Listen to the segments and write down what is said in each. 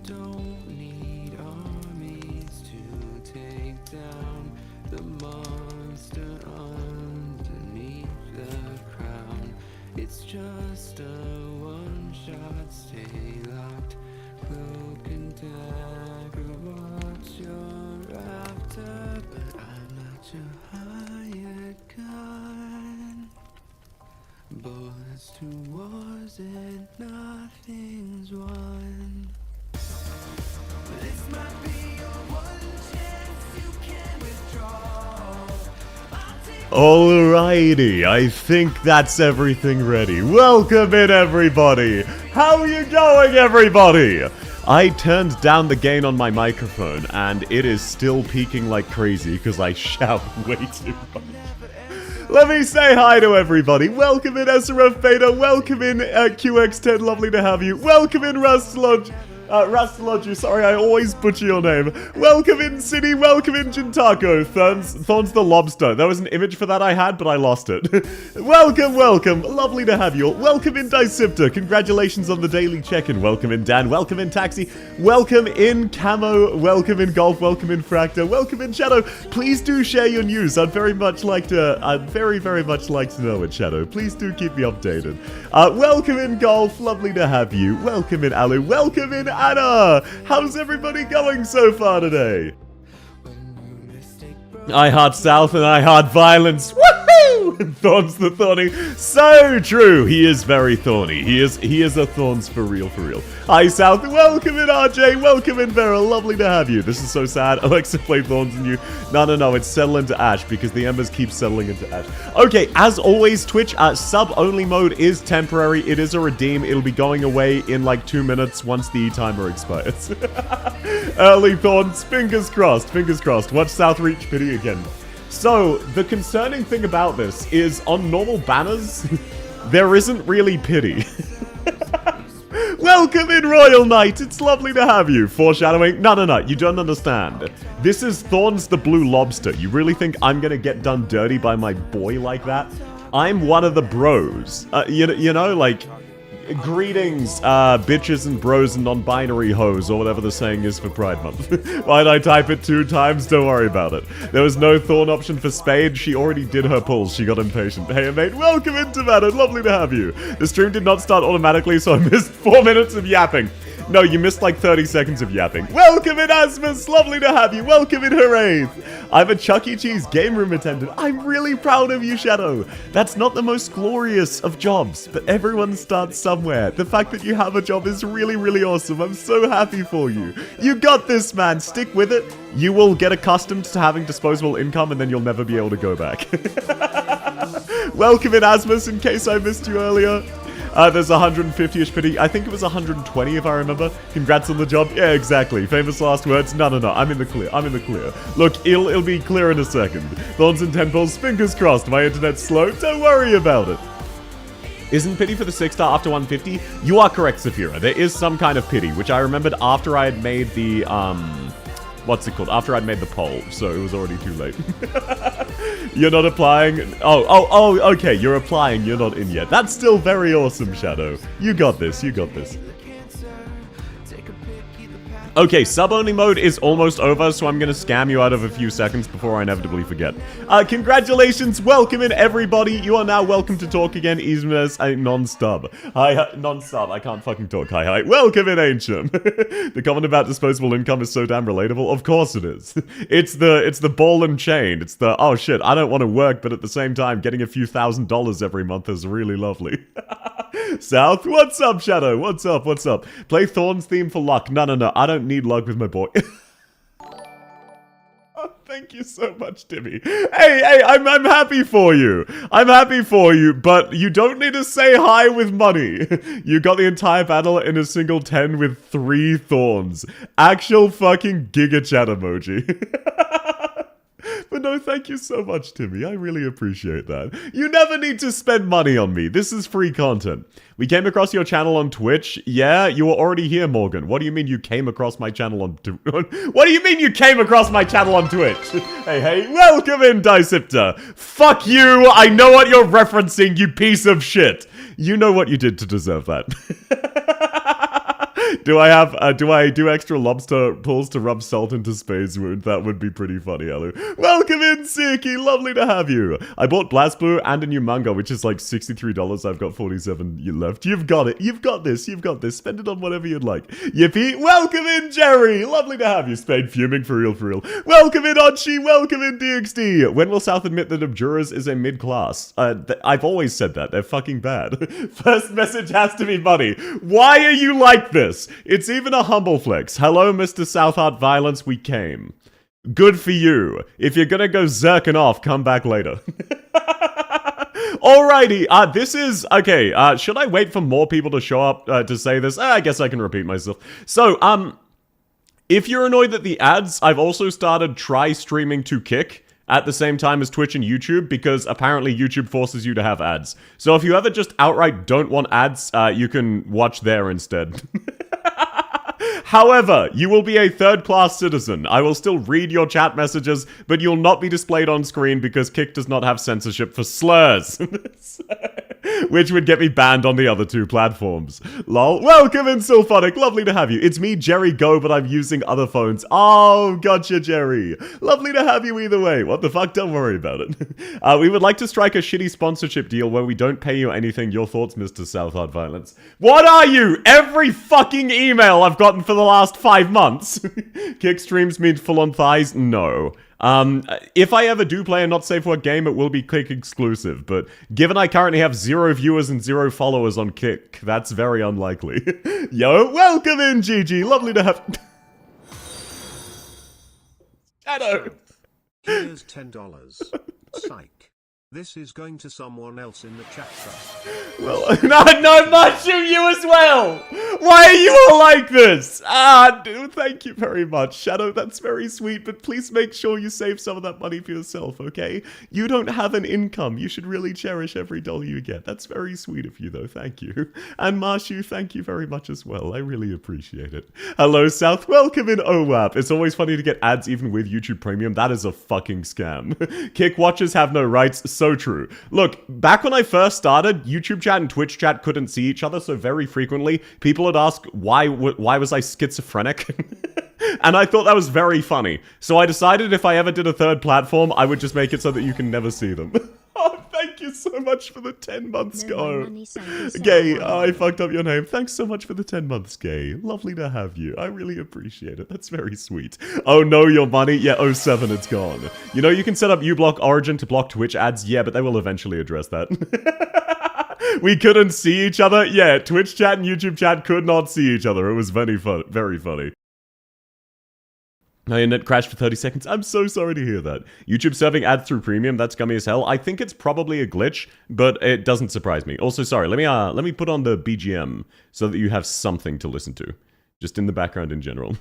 don't need armies to take down the monster underneath the crown. It's just a one-shot, stay locked, cloak and dagger, what you're after, but I'm not your hired gun. Bullets to wars and nothing's won. This might be your one chance you can withdraw. Alrighty, I think that's everything ready. Welcome in, everybody! How are you going, everybody? I turned down the gain on my microphone, and it is still peaking like crazy because I shout way too much. Let me say hi to everybody. Welcome in Ezra Fader. Welcome in QX10. Lovely to have you. Welcome in Rastalodju. Sorry, I always butcher your name. Welcome in City. Welcome in Jintako. Thorns the Lobster. There was an image for that I had, but I lost it. Welcome. Lovely to have you all. Welcome in Dicipta. Congratulations on the daily check-in. Welcome in Dan. Welcome in Taxi. Welcome in Camo. Welcome in Golf. Welcome in Fracta. Welcome in Shadow. Please do share your news. I'd very much like to know it, Shadow. Please do keep me updated. Welcome in Golf. Lovely to have you. Welcome in Alu. Welcome in Anna! How's everybody going so far today? I heart South and I heart violence. Woohoo! Thorns the Thorny. So true. He is very thorny. He is a Thorns for real, for real. Hi South. Welcome in RJ. Welcome in Vera. Lovely to have you. This is so sad. Alexa played Thorns and you. No. It's settle into ash because the embers keep settling into ash. Okay, as always, Twitch, sub-only mode is temporary. It is a redeem. It'll be going away in like 2 minutes once the timer expires. Early Thorns. Fingers crossed. Fingers crossed. Watch South Reach pity again. So, the concerning thing about this is on normal banners, there isn't really pity. Welcome in, Royal Knight. It's lovely to have you. Foreshadowing. No. You don't understand. This is Thorns the Blue Lobster. You really think I'm gonna get done dirty by my boy like that? I'm one of the bros. You know, like, greetings, bitches and bros and non-binary hoes, or whatever the saying is for Pride Month. Why'd I type it 2 times? Don't worry about it. There was no Thorn option for Spade. She already did her pulls. She got impatient. Hey, mate, welcome into Matter. Lovely to have you. The stream did not start automatically, so I missed 4 minutes of yapping. No, you missed like 30 seconds of yapping. Welcome in, Asmus. Lovely to have you. Welcome in, Hooray. I'm a Chuck E. Cheese game room attendant. I'm really proud of you, Shadow. That's not the most glorious of jobs, but everyone starts somewhere. The fact that you have a job is really, really awesome. I'm so happy for you. You got this, man. Stick with it. You will get accustomed to having disposable income, and then you'll never be able to go back. Welcome in, Asmus, in case I missed you earlier. There's 150-ish pity. I think it was 120 if I remember. Congrats on the job. Yeah, exactly. Famous last words. No. I'm in the clear. Look, it'll be clear in a second. Thorns and 10 balls. Fingers crossed. My internet's slow. Don't worry about it. Isn't pity for the 6-star after 150? You are correct, Saphira. There is some kind of pity, which I remembered after I had made the, what's it called? After I'd made the poll, so it was already too late. You're not applying? Oh, okay, you're applying, you're not in yet. That's still very awesome, Shadow. You got this. Okay, sub-only mode is almost over, so I'm gonna scam you out of a few seconds before I inevitably forget. Congratulations, welcome in everybody. You are now welcome to talk again, even as a non-stub. Hi, non-stub, I can't fucking talk. Hi. Welcome in, Ancient. The comment about disposable income is so damn relatable. Of course it is. It's the ball and chain. It's the, oh shit, I don't want to work, but at the same time, getting a few $1,000s every month is really lovely. South, what's up, Shadow? What's up? Play Thorns theme for luck. No, I don't need luck with my boy. Oh, thank you so much, Timmy. Hey, I'm happy for you. But you don't need to say hi with money. You got the entire battle in a single 10 with 3 Thorns. Actual fucking Giga Chat emoji. But no, thank you so much, Timmy. I really appreciate that. You never need to spend money on me. This is free content. We came across your channel on Twitch. Yeah, you were already here, Morgan. What do you mean you came across my channel on What do you mean you came across my channel on Twitch? Hey, welcome in, Dicipta. Fuck you. I know what you're referencing, you piece of shit. You know what you did to deserve that. Do I do extra lobster pulls to rub salt into Spade's wound? That would be pretty funny, Alu. Welcome in, Siki. Lovely to have you. I bought Blast Blue and a new manga, which is like $63. I've got 47 left. You've got it. You've got this. You've got this. Spend it on whatever you'd like. Yippee. Welcome in, Jerry. Lovely to have you. Spade fuming for real, for real. Welcome in, Ochi. Welcome in, DXD. When will South admit that Abjuras is a mid-class? I've always said that. They're fucking bad. First message has to be money. Why are you like this? It's even a humble flex. Hello, Mr. South Art Violence, we came. Good for you. If you're gonna go zerking off, come back later. Alrighty, this is... Okay, should I wait for more people to show up to say this? I guess I can repeat myself. So, if you're annoyed at the ads, I've also started try streaming to Kick at the same time as Twitch and YouTube, because apparently YouTube forces you to have ads. So if you ever just outright don't want ads, you can watch there instead. However, you will be a third-class citizen. I will still read your chat messages, but you'll not be displayed on screen because Kick does not have censorship for slurs. Which would get me banned on the other two platforms. Lol. Welcome in, Sylphonic. Lovely to have you. It's me, Jerry Go, but I'm using other phones. Oh, gotcha, Jerry. Lovely to have you either way. What the fuck? Don't worry about it. We would like to strike a shitty sponsorship deal where we don't pay you anything. Your thoughts, Mr. South Hard Violence? What are you? Every fucking email I've gotten for the last 5 months. Kick streams mean full-on thighs? No. If I ever do play a not safe work game, it will be Kick exclusive, but given I currently have 0 viewers and 0 followers on Kick, that's very unlikely. Yo, welcome in, GG. Lovely to have... Shadow. Here's $10. Psych. This is going to someone else in the chat trust. Well, no, Mushu, you as well! Why are you all like this? Dude, thank you very much. Shadow, that's very sweet, but please make sure you save some of that money for yourself, okay? You don't have an income. You should really cherish every dollar you get. That's very sweet of you, though. Thank you. And Marshu, thank you very much as well. I really appreciate it. Hello, South. Welcome in OWAP. It's always funny to get ads even with YouTube Premium. That is a fucking scam. Kick watchers have no rights. So true. Look, back when I first started, YouTube chat and Twitch chat couldn't see each other, so very frequently people would ask why was I schizophrenic? And I thought that was very funny. So I decided if I ever did a third platform, I would just make it so that you can never see them. Oh, thank you so much for the 10 months, Go. Gay, I fucked up your name. Thanks so much for the 10 months, Gay. Lovely to have you. I really appreciate it. That's very sweet. Oh no, your money? Yeah, 07, it's gone. You know, you can set up uBlock Origin to block Twitch ads. Yeah, but they will eventually address that. We couldn't see each other? Yeah, Twitch chat and YouTube chat could not see each other. It was very funny. My internet crashed for 30 seconds. I'm so sorry to hear that. YouTube serving ads through premium, that's scummy as hell. I think it's probably a glitch, but it doesn't surprise me. Also, sorry, let me put on the BGM so that you have something to listen to. Just in the background in general.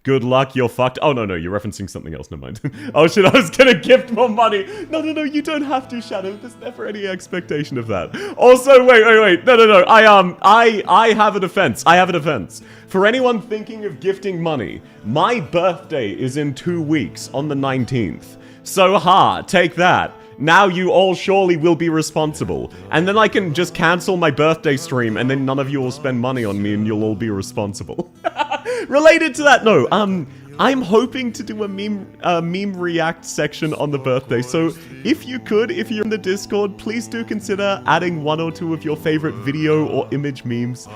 Good luck, you're fucked. Oh, no, you're referencing something else, never mind. Oh shit, I was gonna gift more money. No, you don't have to, Shadow. There's never any expectation of that. Also, wait. No. I have a defense. For anyone thinking of gifting money, my birthday is in 2 weeks, on the 19th. So take that. Now you all surely will be responsible. And then I can just cancel my birthday stream and then none of you will spend money on me and you'll all be responsible. Related to that, no, I'm hoping to do a meme react section on the birthday, so if you're in the Discord, please do consider adding 1 or 2 of your favorite video or image memes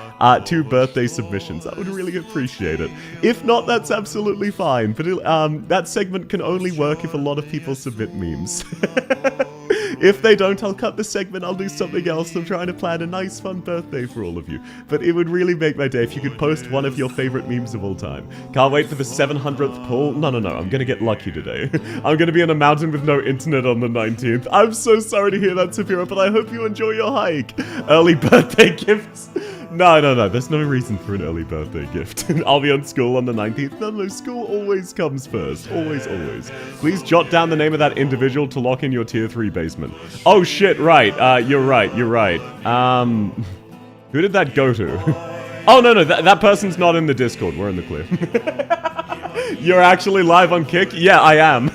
to birthday submissions. I would really appreciate it. If not, that's absolutely fine, but that segment can only work if a lot of people submit memes. If they don't, I'll cut the segment, I'll do something else. I'm trying to plan a nice, fun birthday for all of you. But it would really make my day if you could post one of your favorite memes of all time. Can't wait for the 700th pull. No, I'm gonna get lucky today. I'm gonna be on a mountain with no internet on the 19th. I'm so sorry to hear that, Saphira, but I hope you enjoy your hike. Early birthday gifts. No, there's no reason for an early birthday gift. I'll be on school on the 19th. No, school always comes first. Always. Please jot down the name of that individual to lock in your tier 3 basement. Oh shit, right. You're right. Who did that go to? Oh, no, that person's not in the Discord. We're in the clear. You're actually live on Kick? Yeah, I am.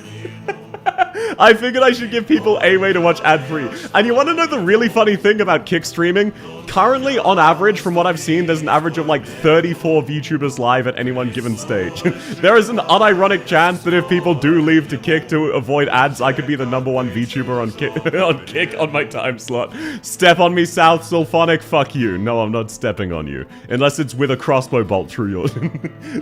I figured I should give people a way to watch ad-free. And you want to know the really funny thing about Kick streaming? Currently, on average, from what I've seen, there's an average of like 34 VTubers live at any one given stage. There is an unironic chance that if people do leave to Kick to avoid ads, I could be the #1 VTuber on Kick on my time slot. Step on me, South Sulphonic, fuck you. No, I'm not stepping on you. Unless it's with a crossbow bolt through your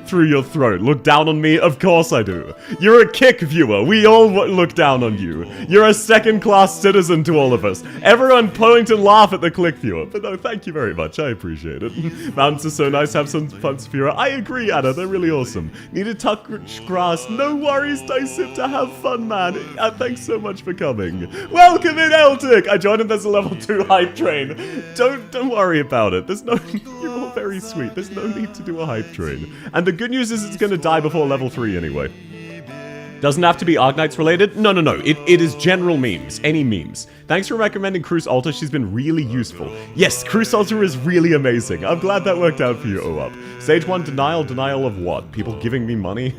through your throat. Look down on me? Of course I do. You're a Kick viewer. We all look down on you. You're a second-class citizen to all of us. Everyone point and laugh at the Click viewer. But no, thank you very much. I appreciate it. Mountains are so nice. Have some fun, Saphira. I agree, Anna. They're really awesome. Need to touch grass. No worries, Dicip. Have fun, man. Thanks so much for coming. Welcome in, Eltic. I joined him. There's a level 2 hype train. Don't worry about it. There's no... You're all very sweet. There's no need to do a hype train. And the good news is it's going to die before level 3 anyway. Doesn't have to be Arknights related. No. It is general memes. Any memes. Thanks for recommending Cruise Alter. She's been really useful. Yes, Cruise Alter is really amazing. I'm glad that worked out for you, OUP. Stage 1 denial. Denial of what? People giving me money?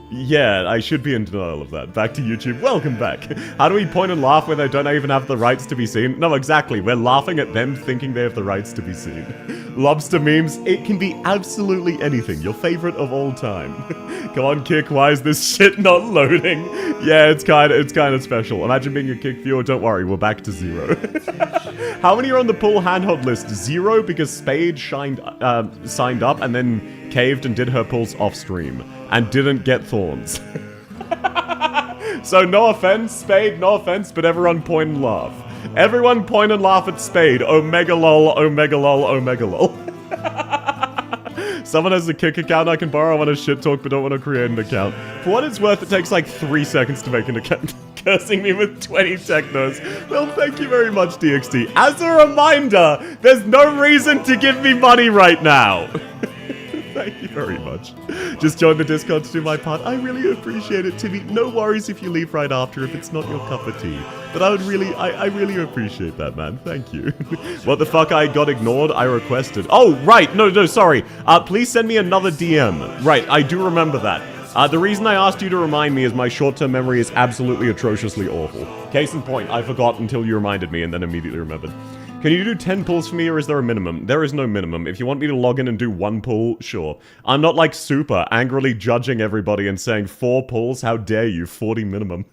Yeah, I should be in denial of that. Back to YouTube. Welcome back. How do we point and laugh when they don't even have the rights to be seen? No, exactly. We're laughing at them thinking they have the rights to be seen. Lobster memes. It can be absolutely anything. Your favorite of all time. Come on, Kick. Why is this shit not loading? Yeah, it's kind of special. Imagine being a Kick viewer. Don't worry, we're back to 0. How many are on the pull handhold list? 0 because Spade signed up and then caved and did her pulls off stream. And didn't get Thorns. So no offense, Spade, no offense, but everyone point and laugh. Everyone point and laugh at Spade. Omega lol, omega lol, omega lol. Someone has a Kick account I can borrow. I want to shit talk but don't want to create an account. For what it's worth, it takes like 3 seconds to make an account. Cursing me with 20 technos. Well, thank you very much, DXT. As a reminder, there's no reason to give me money right now. Thank you very much. Just join the Discord to do my part. I really appreciate it, Timmy. No worries if you leave right after if it's not your cup of tea. But I really appreciate that, man. Thank you. What the fuck? I got ignored? I requested. Oh, right. No, sorry. Please send me another DM. Right, I do remember that. The reason I asked you to remind me is my short-term memory is absolutely atrociously awful. Case in point, I forgot until you reminded me and then immediately remembered. Can you do 10 pulls for me, or is there a minimum? There is no minimum. If you want me to log in and do 1 pull, sure. I'm not like Super, angrily judging everybody and saying 4 pulls, how dare you, 40 minimum.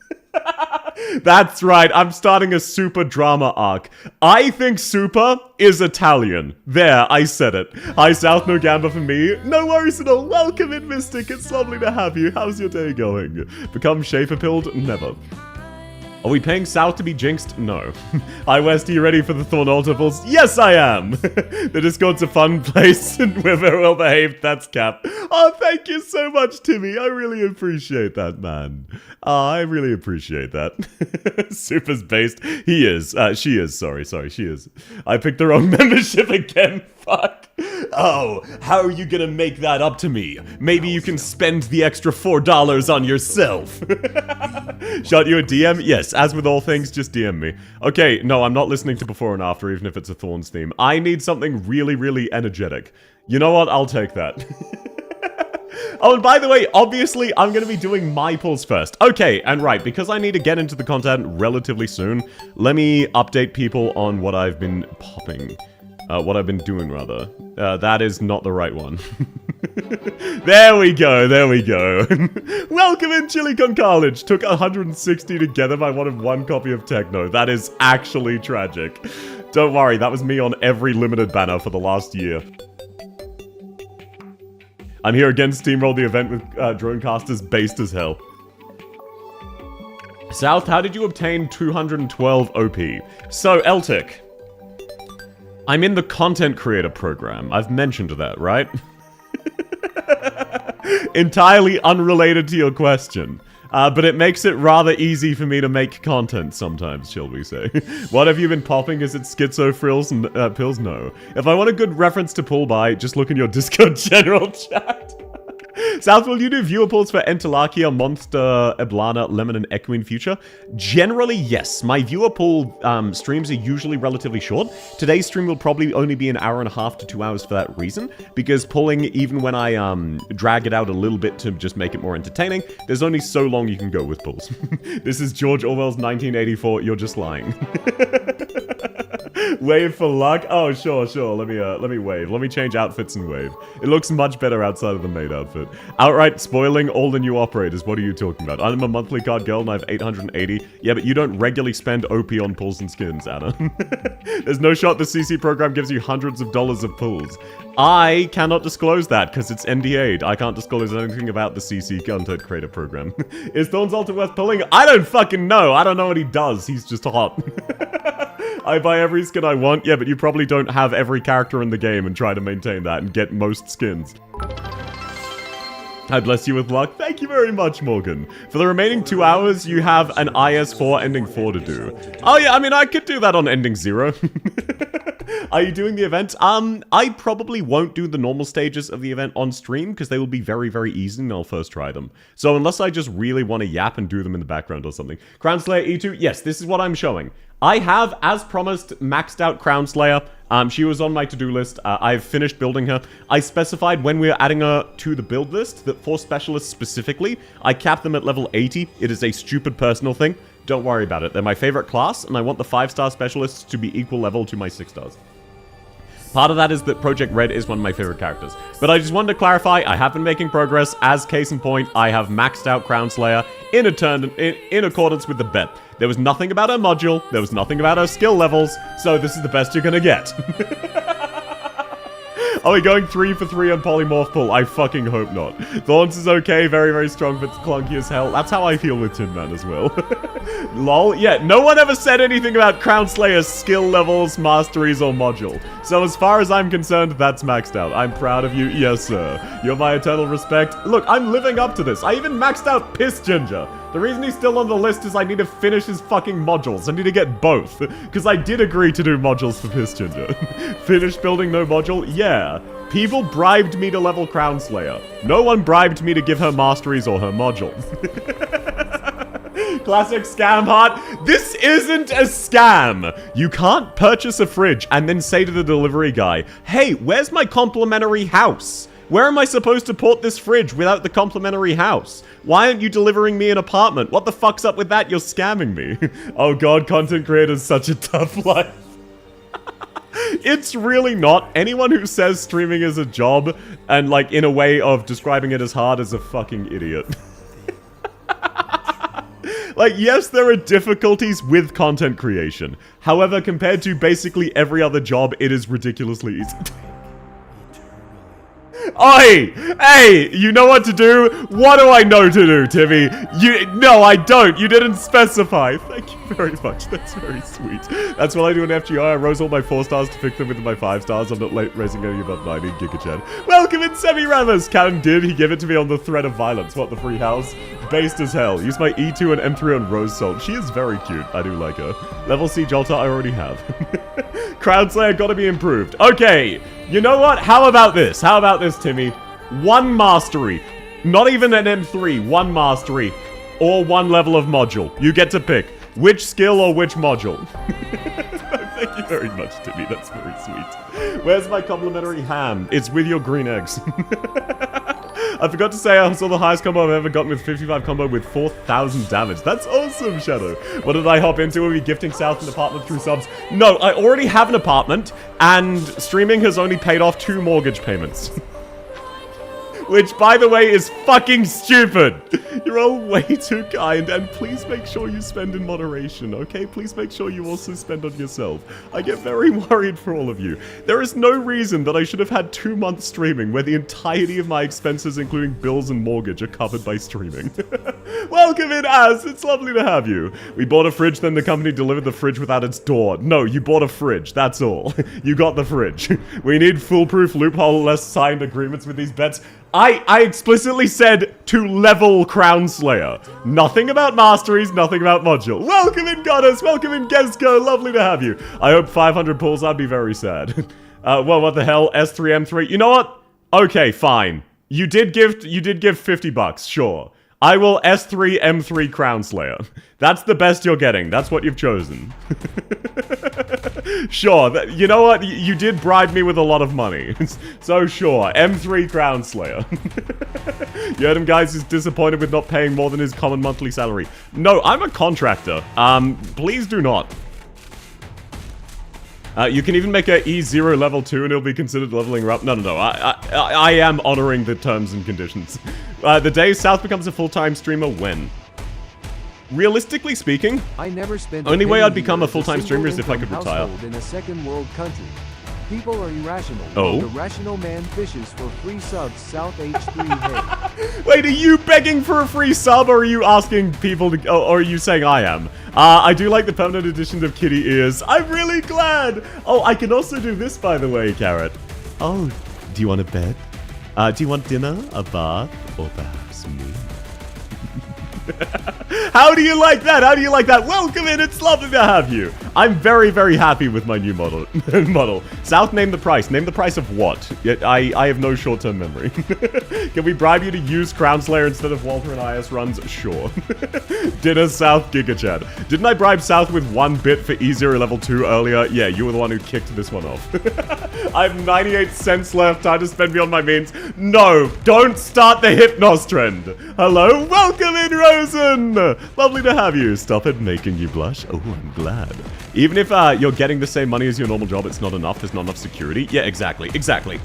That's right, I'm starting a Super drama arc. I think Super is Italian. There, I said it. Hi South, no gamba for me. No worries at all. Welcome in, Mystic. It's lovely to have you. How's your day going? Become Schaefer-pilled? Never. Are we paying South to be jinxed? No. Hi West, are you ready for the Thorn Altar pulls? Yes, I am! The Discord's a fun place, and we're very well behaved, that's Cap. Oh, thank you so much, Timmy. I really appreciate that, man. I really appreciate that. Super's based. He is. She is. Sorry, she is. I picked the wrong membership again. Fuck. Oh, how are you gonna make that up to me? Maybe you can spend the extra $4 on yourself. Shot you a DM? Yes, as with all things, just DM me. Okay, no, I'm not listening to before and after, even if it's a Thorns theme. I need something really, really energetic. You know what? I'll take that. Oh, and by the way, obviously, I'm going to be doing my pulls first. Okay, and right, because I need to get into the content relatively soon, let me update people on what I've been popping. What I've been doing, rather. That is not the right one. There we go. Welcome in, Chili Con Carnage. Took 160 to get him. I wanted 1 copy of Techno. That is actually tragic. Don't worry, that was me on every limited banner for the last year. I'm here again, steamroll the event with Dronecasters based as hell. South, how did you obtain 212 OP? So, Eltic. I'm in the content creator program. I've mentioned that, right? Entirely unrelated to your question. But it makes it rather easy for me to make content sometimes, shall we say. What have you been popping? Is it schizo frills and pills? No. If I want a good reference to pull by, just look in your Discord general chat. South, will you do viewer pulls for Entalachia, Monster, Eblana, Lemon, and Equine Future? Generally, yes. My viewer pull streams are usually relatively short. Today's stream will probably only be an hour and a half to 2 hours for that reason, because pulling, even when I drag it out a little bit to just make it more entertaining, there's only so long you can go with pulls. This is George Orwell's 1984, you're just lying. Wave for luck? Oh, sure. Let me wave. Let me change outfits and wave. It looks much better outside of the maid outfit. Outright spoiling all the new operators. What are you talking about? I'm a monthly card girl and I have 880. Yeah, but you don't regularly spend OP on pulls and skins, Anna. There's no shot the CC program gives you hundreds of dollars of pulls. I cannot disclose that because it's NDA'd. I can't disclose anything about the CC content creator program. Is Thorns Alter worth pulling? I don't fucking know. I don't know what he does. He's just hot. I buy every skin I want. Yeah, but you probably don't have every character in the game and try to maintain that and get most skins. I bless you with luck. Thank you very much, Morgan. For the remaining 2 hours, you have an IS4 ending 4 to do. Oh yeah, I mean, I could do that on ending 0. Are you doing the event? I probably won't do the normal stages of the event on stream because they will be very, very easy and I'll first try them. So unless I just really want to yap and do them in the background or something. Crown Slayer E2, yes, this is what I'm showing. I have, as promised, maxed out Crown Slayer. She was on my to-do list. I've finished building her. I specified when we were adding her to the build list that for specialists specifically, I capped them at level 80. It is a stupid personal thing. Don't worry about it. They're my favorite class, and I want the 5-star specialists to be equal level to my 6 stars. Part of that is that Project Red is one of my favorite characters. But I just wanted to clarify, I have been making progress. As case in point, I have maxed out Crown Slayer in accordance with the bet. There was nothing about her module, there was nothing about her skill levels, so this is the best you're gonna get. Are we going 3 for 3 on Polymorph Pull? I fucking hope not. Thorns is okay, very, very strong, but clunky as hell. That's how I feel with Tin Man as well. Lol. Yeah, no one ever said anything about Crown Slayer's skill levels, masteries, or module. So as far as I'm concerned, that's maxed out. I'm proud of you. Yes, sir. You're my eternal respect. Look, I'm living up to this. I even maxed out Piss Ginger. The reason he's still on the list is I need to finish his fucking modules. I need to get both. Because I did agree to do modules for Piss Ginger. Finish building no module? Yeah. People bribed me to level Crown Slayer. No one bribed me to give her masteries or her module. Classic scam heart. This isn't a scam. You can't purchase a fridge and then say to the delivery guy, hey, where's my complimentary house? Where am I supposed to port this fridge without the complimentary house? Why aren't you delivering me an apartment? What the fuck's up with that? You're scamming me. Oh god, content creators, such a tough life. It's really not. Anyone who says streaming is a job and like in a way of describing it as hard is a fucking idiot. Like, yes, there are difficulties with content creation. However, compared to basically every other job, it is ridiculously easy. Oi! Hey! You know what to do? What do I know to do, Timmy? No, I don't. You didn't specify. Thank you very much. That's very sweet. That's what I do in FGI. I rose all my 4 stars to fix them with my 5 stars. I'm not raising any above 90. Gigachat. Welcome in, Semi Rammers. Cannon did. He gave it to me on the threat of violence. What, the free house? Based as hell. Use my E2 and M3 on Rose Salt. She is very cute. I do like her. Level C Jolta I already have. Crown Slayer gotta be improved. Okay. You know what? How about this? How about this, Timmy? 1 mastery. Not even an M3. 1 mastery. Or 1 level of module. You get to pick. Which skill or which module? Thank you very much, Timmy. That's very sweet. Where's my complimentary ham? It's with your green eggs. I forgot to say I saw the highest combo I've ever gotten with 55 combo with 4,000 damage. That's awesome, Shadow. What did I hop into? Are we gifting South an apartment through subs? No, I already have an apartment, and streaming has only paid off 2 mortgage payments. Which, by the way, is fucking stupid. You're all way too kind, and please make sure you spend in moderation, okay? Please make sure you also spend on yourself. I get very worried for all of you. There is no reason that I should have had 2 months streaming where the entirety of my expenses, including bills and mortgage, are covered by streaming. Welcome in, Az. It's lovely to have you. We bought a fridge, then the company delivered the fridge without its door. No, you bought a fridge. That's all. You got the fridge. We need foolproof loophole-less signed agreements with these bets. I explicitly said to level Crown Slayer. Nothing about masteries, nothing about module. Welcome in, Goddess. Welcome in, Gesko. Lovely to have you. I hope 500 pulls. I'd be very sad. Well, what the hell? S3, M3. You know what? Okay, fine. You did give $50, sure. I will S3, M3 Crown Slayer. That's the best you're getting. That's what you've chosen. Sure, you know what? You did bribe me with a lot of money. So sure, M3 Crown Slayer. You heard him, guys, who's disappointed with not paying more than his common monthly salary. No, I'm a contractor. Please do not. You can even make a E0 level 2 and it'll be considered leveling her up. No. I am honoring the terms and conditions. The day South becomes a full-time streamer when? Realistically speaking, I never spent only way I'd become a a full-time streamer is if I could single retire. household in a second world country. People are irrational. Oh? The rational man fishes for free subs. South H3 hey. Wait, are you begging for a free sub, or are you asking people to, or are you saying I am? I do like the permanent edition of kitty ears. I'm really glad. Oh, I can also do this, by the way, Carrot. Oh, do you want a bed? Do you want dinner, a bath, or perhaps me? How do you like that? How do you like that? Welcome in. It's lovely to have you. I'm very, very happy with my new model. South, name the price. Name the price of what? Yet I have no short-term memory. Can we bribe you to use Crown Slayer instead of Walter and IS runs? Sure. Dinner South Giga Chat. Didn't I bribe South with 1 bit for E0 level 2 earlier? Yeah, you were the one who kicked this one off. I have 98 cents left. Time to spend beyond my means. No, don't start the Hypnos trend. Hello, welcome in, Rosen. Lovely to have you. Stop it making you blush. Oh, I'm glad. Even if you're getting the same money as your normal job, it's not enough. There's not enough security. Yeah, exactly. Exactly.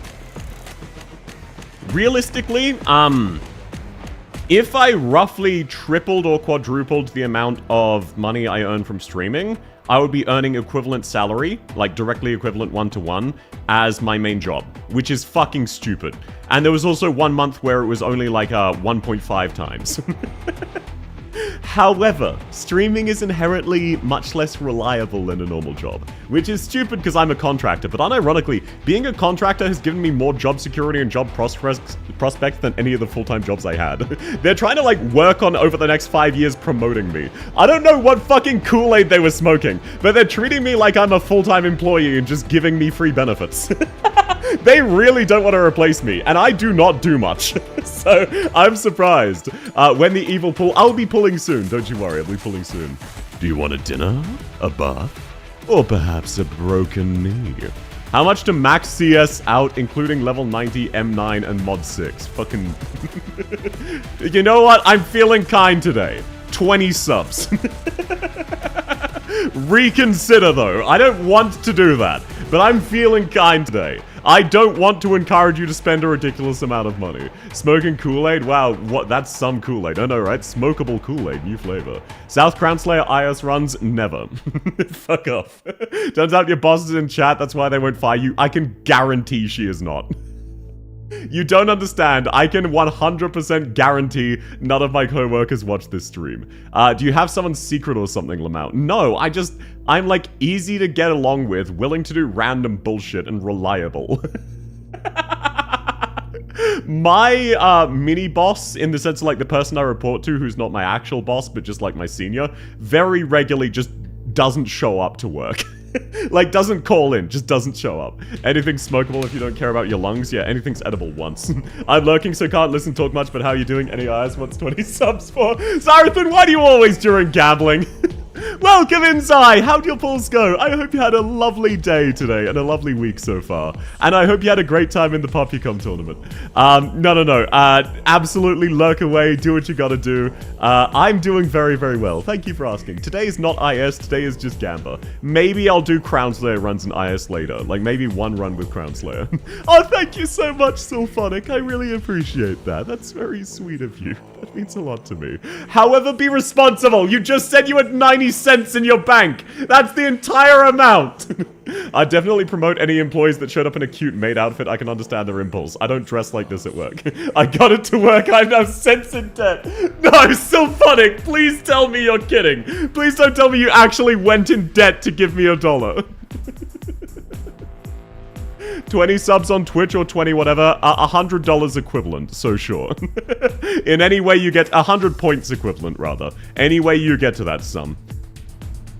Realistically, if I roughly tripled or quadrupled the amount of money I earn from streaming, I would be earning equivalent salary, like directly equivalent 1-to-1, as my main job, which is fucking stupid. And there was also 1 month where it was only like 1.5 times. However, streaming is inherently much less reliable than a normal job, which is stupid because I'm a contractor, but unironically, being a contractor has given me more job security and job prospects than any of the full-time jobs I had. They're trying to like work on over the next 5 years promoting me. I don't know what fucking Kool-Aid they were smoking, but they're treating me like I'm a full-time employee and just giving me free benefits. They really don't want to replace me, and I do not do much. So, I'm surprised. When the evil pull... I'll be pulling soon, don't you worry, I'll be pulling soon. Do you want a dinner? A bath? Or perhaps a broken knee? How much to max CS out, including level 90, M9, and mod 6? Fucking... You know what? I'm feeling kind today. 20 subs. Reconsider, though. I don't want to do that, but I'm feeling kind today. I don't want to encourage you to spend a ridiculous amount of money. Smoking Kool-Aid? Wow, what? That's some Kool-Aid. I know, right? Smokable Kool-Aid, new flavor. South Crown Slayer IS runs? Never. Fuck off. Turns out your boss is in chat, that's why they won't fire you. I can guarantee she is not. You don't understand. I can 100% guarantee none of my co-workers watch this stream. Do you have someone's secret or something, Lamau? No, I'm like easy to get along with, willing to do random bullshit, and reliable. My mini boss, in the sense of like the person I report to who's not my actual boss, but just like my senior, very regularly just doesn't show up to work. Like, doesn't call in, just doesn't show up. Anything's smokable if you don't care about your lungs. Yeah, anything's edible once. I'm lurking, so can't listen, talk much, but how are you doing? Any eyes? What's 20 subs for? Zarathan, why do you always during gambling? Welcome in, Zai! How'd your pulls go? I hope you had a lovely day today and a lovely week so far. And I hope you had a great time in the PoppyCom tournament. No. Absolutely lurk away, do what you gotta do. I'm doing very, very well. Thank you for asking. Today is not IS, today is just Gamba. Maybe I'll do Crown Slayer runs in IS later. Like, maybe 1 run with Crown Slayer. Oh, thank you so much, Sylphonic. I really appreciate that. That's very sweet of you. That means a lot to me. However, be responsible. You just said you had 90 cents in your bank. That's the entire amount. I definitely promote any employees that showed up in a cute maid outfit. I can understand their impulse. I don't dress like this at work. I got it to work. I have no cents in debt. No, Sylphonic, please tell me you're kidding. Please don't tell me you actually went in debt to give me $1. 20 subs on Twitch or 20 whatever, $100 equivalent, so sure. In any way you get 100 points equivalent, rather. Any way you get to that sum.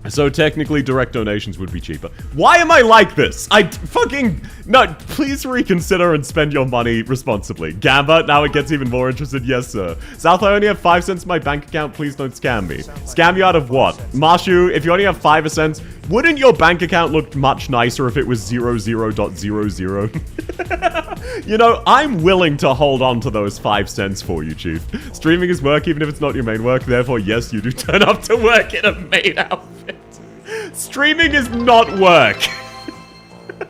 So technically direct donations would be cheaper. Why am I like this? No, please reconsider and spend your money responsibly. Gamba, now it gets even more interested. Yes, sir. South, I only have 5 cents in my bank account. Please don't scam me. Scam you out of what? Marshu, if you only have 5 cents, wouldn't your bank account look much nicer if it was 00.00? You know, I'm willing to hold on to those 5 cents for you, Chief. Streaming is work even if it's not your main work. Therefore, yes, you do turn up to work in a maid outfit. Streaming is not work.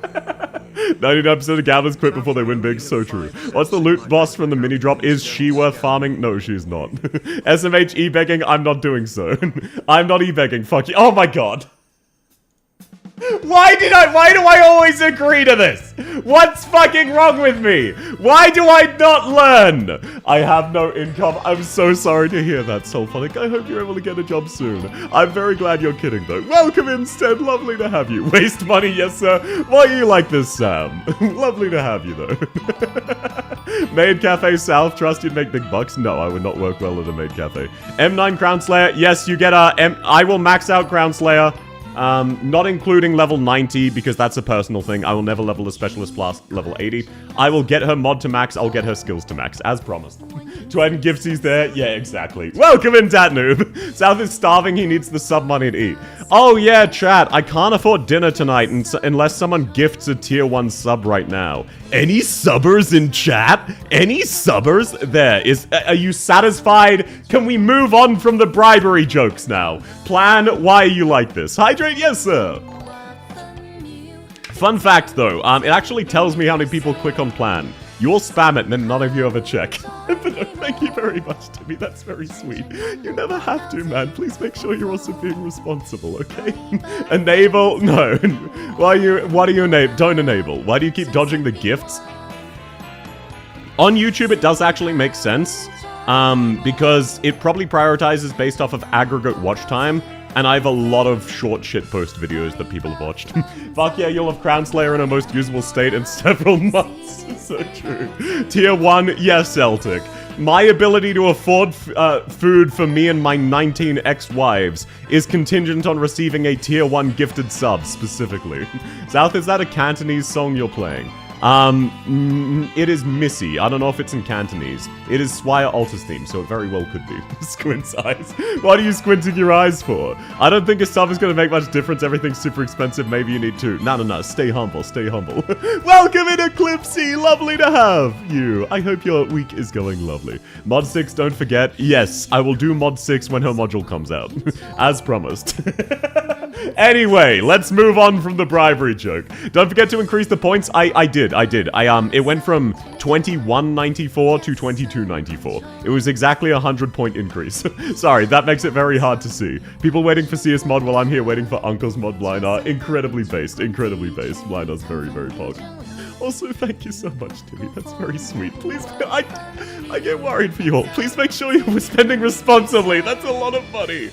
99% of gamblers quit before they win big, so true. What's the loot boss from the mini drop? Is she worth farming? No, she's not. SMH e-begging? I'm not doing so. I'm not e-begging, fuck you. Oh my god. Why do I always agree to this? What's fucking wrong with me? Why do I not learn? I have no income. I'm so sorry to hear that, Soulphonic. I hope you're able to get a job soon. I'm very glad you're kidding, though. Welcome instead. Lovely to have you. Waste money, yes, sir. Why are you like this, Sam? Lovely to have you, though. Maid Cafe South. Trust you'd make big bucks? No, I would not work well at a Maid Cafe. M9 Crown Slayer. Yes, you get a... I will max out Crown Slayer. Not including level 90, because that's a personal thing. I will never level a specialist past level 80. I will get her mod to max, I'll get her skills to max, as promised. Twine Giftsies there? Yeah, exactly. Welcome in, Dat Noob. South is starving, he needs the sub money to eat. Oh yeah, chat, I can't afford dinner tonight unless someone gifts a tier 1 sub right now. Any subbers in chat? Any subbers? There, are you satisfied? Can we move on from the bribery jokes now? Plan, why are you like this? Hydrate, yes sir. Fun fact though, it actually tells me how many people click on plan. You all spam it and then none of you ever check. But no, thank you very much, Timmy. That's very sweet. You never have to, man. Please make sure you're also being responsible, okay? Enable? No. Why do you enable? Don't enable. Why do you keep dodging the gifts? On YouTube, it does actually make sense. Because it probably prioritizes based off of aggregate watch time. And I have a lot of short shitpost videos that people have watched. Fuck yeah, you'll have Crown Slayer in a most usable state in several months. So true. Tier 1, yes, Celtic. My ability to afford food for me and my 19 ex-wives is contingent on receiving a Tier 1 gifted sub, specifically. South, is that a Cantonese song you're playing? It is Missy. I don't know if it's in Cantonese. It is Swire Alta's theme, so it very well could be. Squint's eyes. What are you squinting your eyes for? I don't think a sub is going to make much difference. Everything's super expensive. Maybe you need to. No. Stay humble. Stay humble. Welcome in, Eclipsey. Lovely to have you. I hope your week is going lovely. Mod 6, don't forget. Yes, I will do Mod 6 when her module comes out. As promised. Anyway, let's move on from the bribery joke. Don't forget to increase the points. I did. It went from 2194 to 2294. It was exactly a 100-point increase. Sorry, that makes it very hard to see. People waiting for CS mod while I'm here waiting for Uncle's mod blind are incredibly based. Incredibly based. Blind is very, very pog. Also, thank you so much, Timmy. That's very sweet. Please, I get worried for you all. Please make sure you're spending responsibly. That's a lot of money.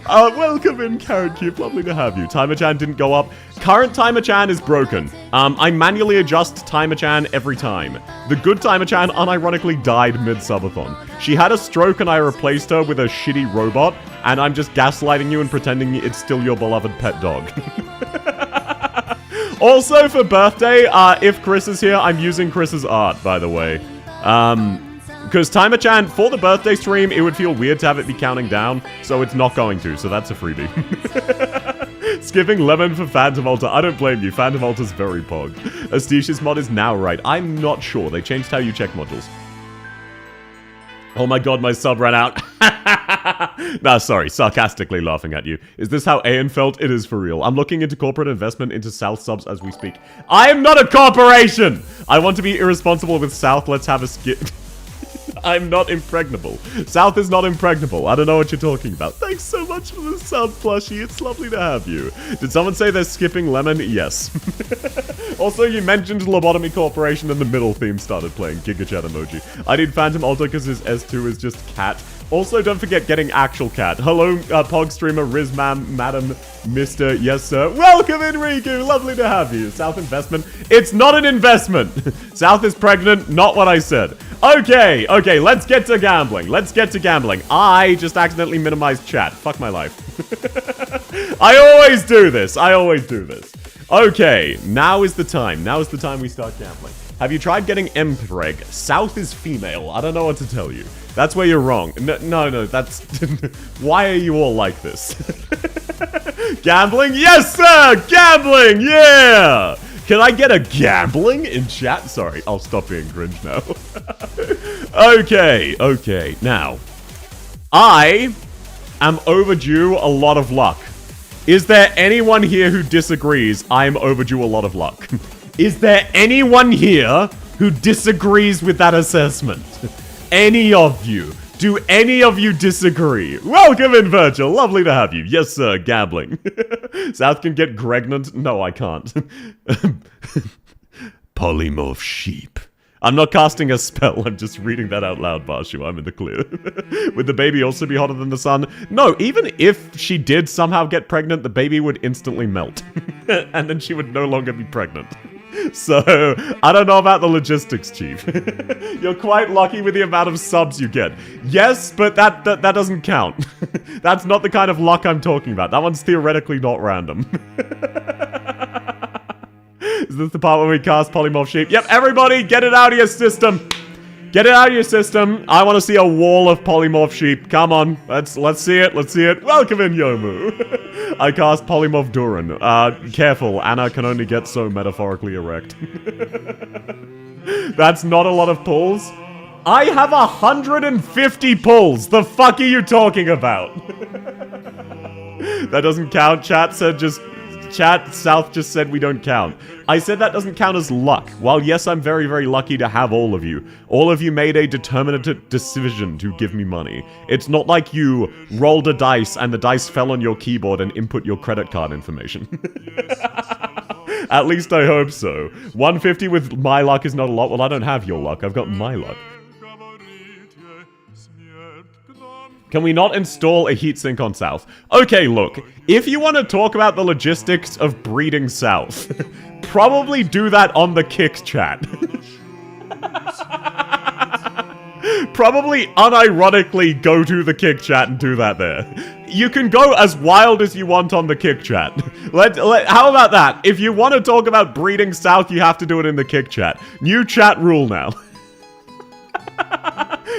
Welcome in, Carrot Cube. Lovely to have you. Timer-chan didn't go up. Current Timer-chan is broken. I manually adjust Timer-chan every time. The good Timer-chan unironically died mid-subathon. She had a stroke and I replaced her with a shitty robot, and I'm just gaslighting you and pretending it's still your beloved pet dog. Also, for birthday, if Chris is here, I'm using Chris's art, by the way. Because Timer-chan, for the birthday stream, it would feel weird to have it be counting down, so it's not going to, so that's a freebie. Skipping Lemon for Phantom Altar. I don't blame you, Phantom Altar's very pog. Astitia's mod is now right. I'm not sure, they changed how you check modules. Oh my god, my sub ran out. Nah, sorry, sarcastically laughing at you. Is this how Ayan felt? It is for real. I'm looking into corporate investment into South subs as we speak. I am not a corporation! I want to be irresponsible with South. Let's have a skip. I'm not impregnable. South is not impregnable. I don't know what you're talking about. Thanks so much for the sub, plushie. It's lovely to have you. Did someone say they're skipping Lemon? Yes. Also, you mentioned Lobotomy Corporation and the middle theme started playing. Gigachat emoji. I need Phantom Altar because his S2 is just cat. Also, don't forget getting actual cat. Hello, Pog streamer, Rizmam, Madam, Mr. Yes, sir. Welcome in, Riku. Lovely to have you. South investment. It's not an investment. South is pregnant. Not what I said. Okay, let's get to gambling. I just accidentally minimized chat. Fuck my life. I always do this. Okay, now is the time. We start gambling. Have you tried getting Mpreg? South is female. I don't know what to tell you. That's where you're wrong. No, that's... Why are you all like this? Gambling? Yes, sir! Gambling! Yeah! Can I get a gambling in chat? Sorry, I'll stop being cringe now. Okay. Now, I am overdue a lot of luck. Is there anyone here who disagrees I'm overdue a lot of luck? Is there anyone here who disagrees with that assessment? Any of you? Do any of you disagree? Welcome in, Virgil. Lovely to have you. Yes, sir. Gambling. South can get pregnant? No, I can't. Polymorph sheep. I'm not casting a spell. I'm just reading that out loud, Barshu. I'm in the clear. Would the baby also be hotter than the sun? No, even if she did somehow get pregnant, the baby would instantly melt. And then she would no longer be pregnant. So, I don't know about the logistics, Chief. You're quite lucky with the amount of subs you get. Yes, but that doesn't count. That's not the kind of luck I'm talking about. That one's theoretically not random. Is this the part where we cast Polymorph Sheep? Yep, everybody, get it out of your system. Get it out of your system. I want to see a wall of Polymorph Sheep. Come on, let's see it. Let's see it. Welcome in, Yomu. I cast Polymorph Duran. Careful, Anna can only get so metaphorically erect. That's not a lot of pulls. I have 150 pulls. The fuck are you talking about? That doesn't count. Chat, South just said we don't count. I said that doesn't count as luck. While yes, I'm very, very lucky to have all of you made a determinative decision to give me money. It's not like you rolled a dice and the dice fell on your keyboard and input your credit card information. At least I hope so. 150 with my luck is not a lot. Well, I don't have your luck. I've got my luck. Can we not install a heatsink on South? Okay, look. If you want to talk about the logistics of breeding South, probably do that on the Kick chat. Probably unironically go to the Kick chat and do that there. You can go as wild as you want on the Kick chat. How about that? If you want to talk about breeding South, you have to do it in the Kick chat. New chat rule now.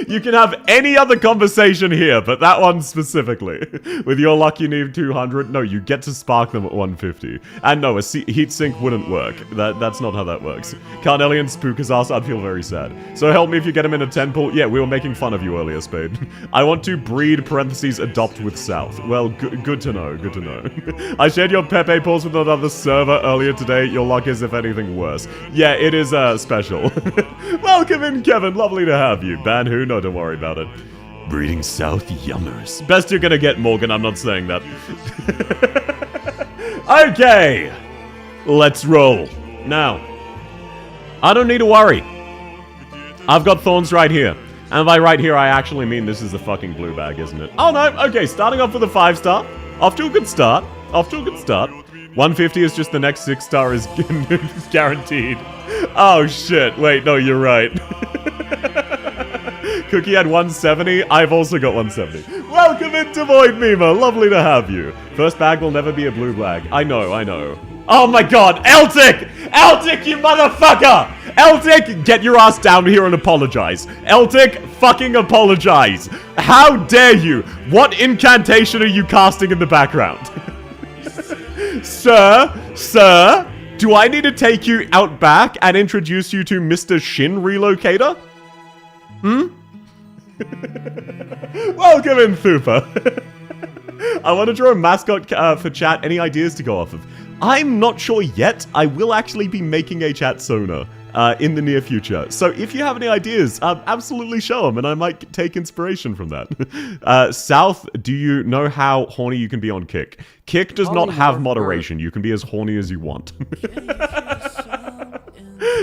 You can have any other conversation here, but that one specifically. With your luck, you need 200. No, you get to spark them at 150. And no, a heatsink wouldn't work. That's not how that works. Carnelian spook his ass, I'd feel very sad. So help me if you get him in a 10 pull. Yeah, we were making fun of you earlier, Spade. I want to breed, parentheses, adopt with South. Well, good to know, good to know. I shared your Pepe pulls with another server earlier today. Your luck is, if anything, worse. Yeah, it is, special. Welcome in, Kevin. Lovely to have you. Ban who? No, don't worry about it. Breeding South yummers. Best you're gonna get, Morgan. I'm not saying that. Okay. Let's roll. Now, I don't need to worry. I've got Thorns right here. And by right here, I actually mean this is a fucking blue bag, isn't it? Oh, no. Okay, starting off with a 5-star. Off to a good start. Off to a good start. 150 is just the next 6-star is guaranteed. Oh, shit. Wait, no, you're right. Cookie had 170. I've also got 170. Welcome into Void Mima. Lovely to have you. First bag will never be a blue bag. I know, I know. Oh my god, Eltic! Eltic, you motherfucker! Eltic, get your ass down here and apologize. Eltic, fucking apologize. How dare you? What incantation are you casting in the background? Sir, do I need to take you out back and introduce you to Mr. Shin Relocator? Welcome in, Thupa. I want to draw a mascot for chat. Any ideas to go off of? I'm not sure yet. I will actually be making a chat Sona in the near future. So if you have any ideas, absolutely show them, and I might take inspiration from that. South, do you know how horny you can be on Kick? Kick does not have moderation. You can be as horny as you want.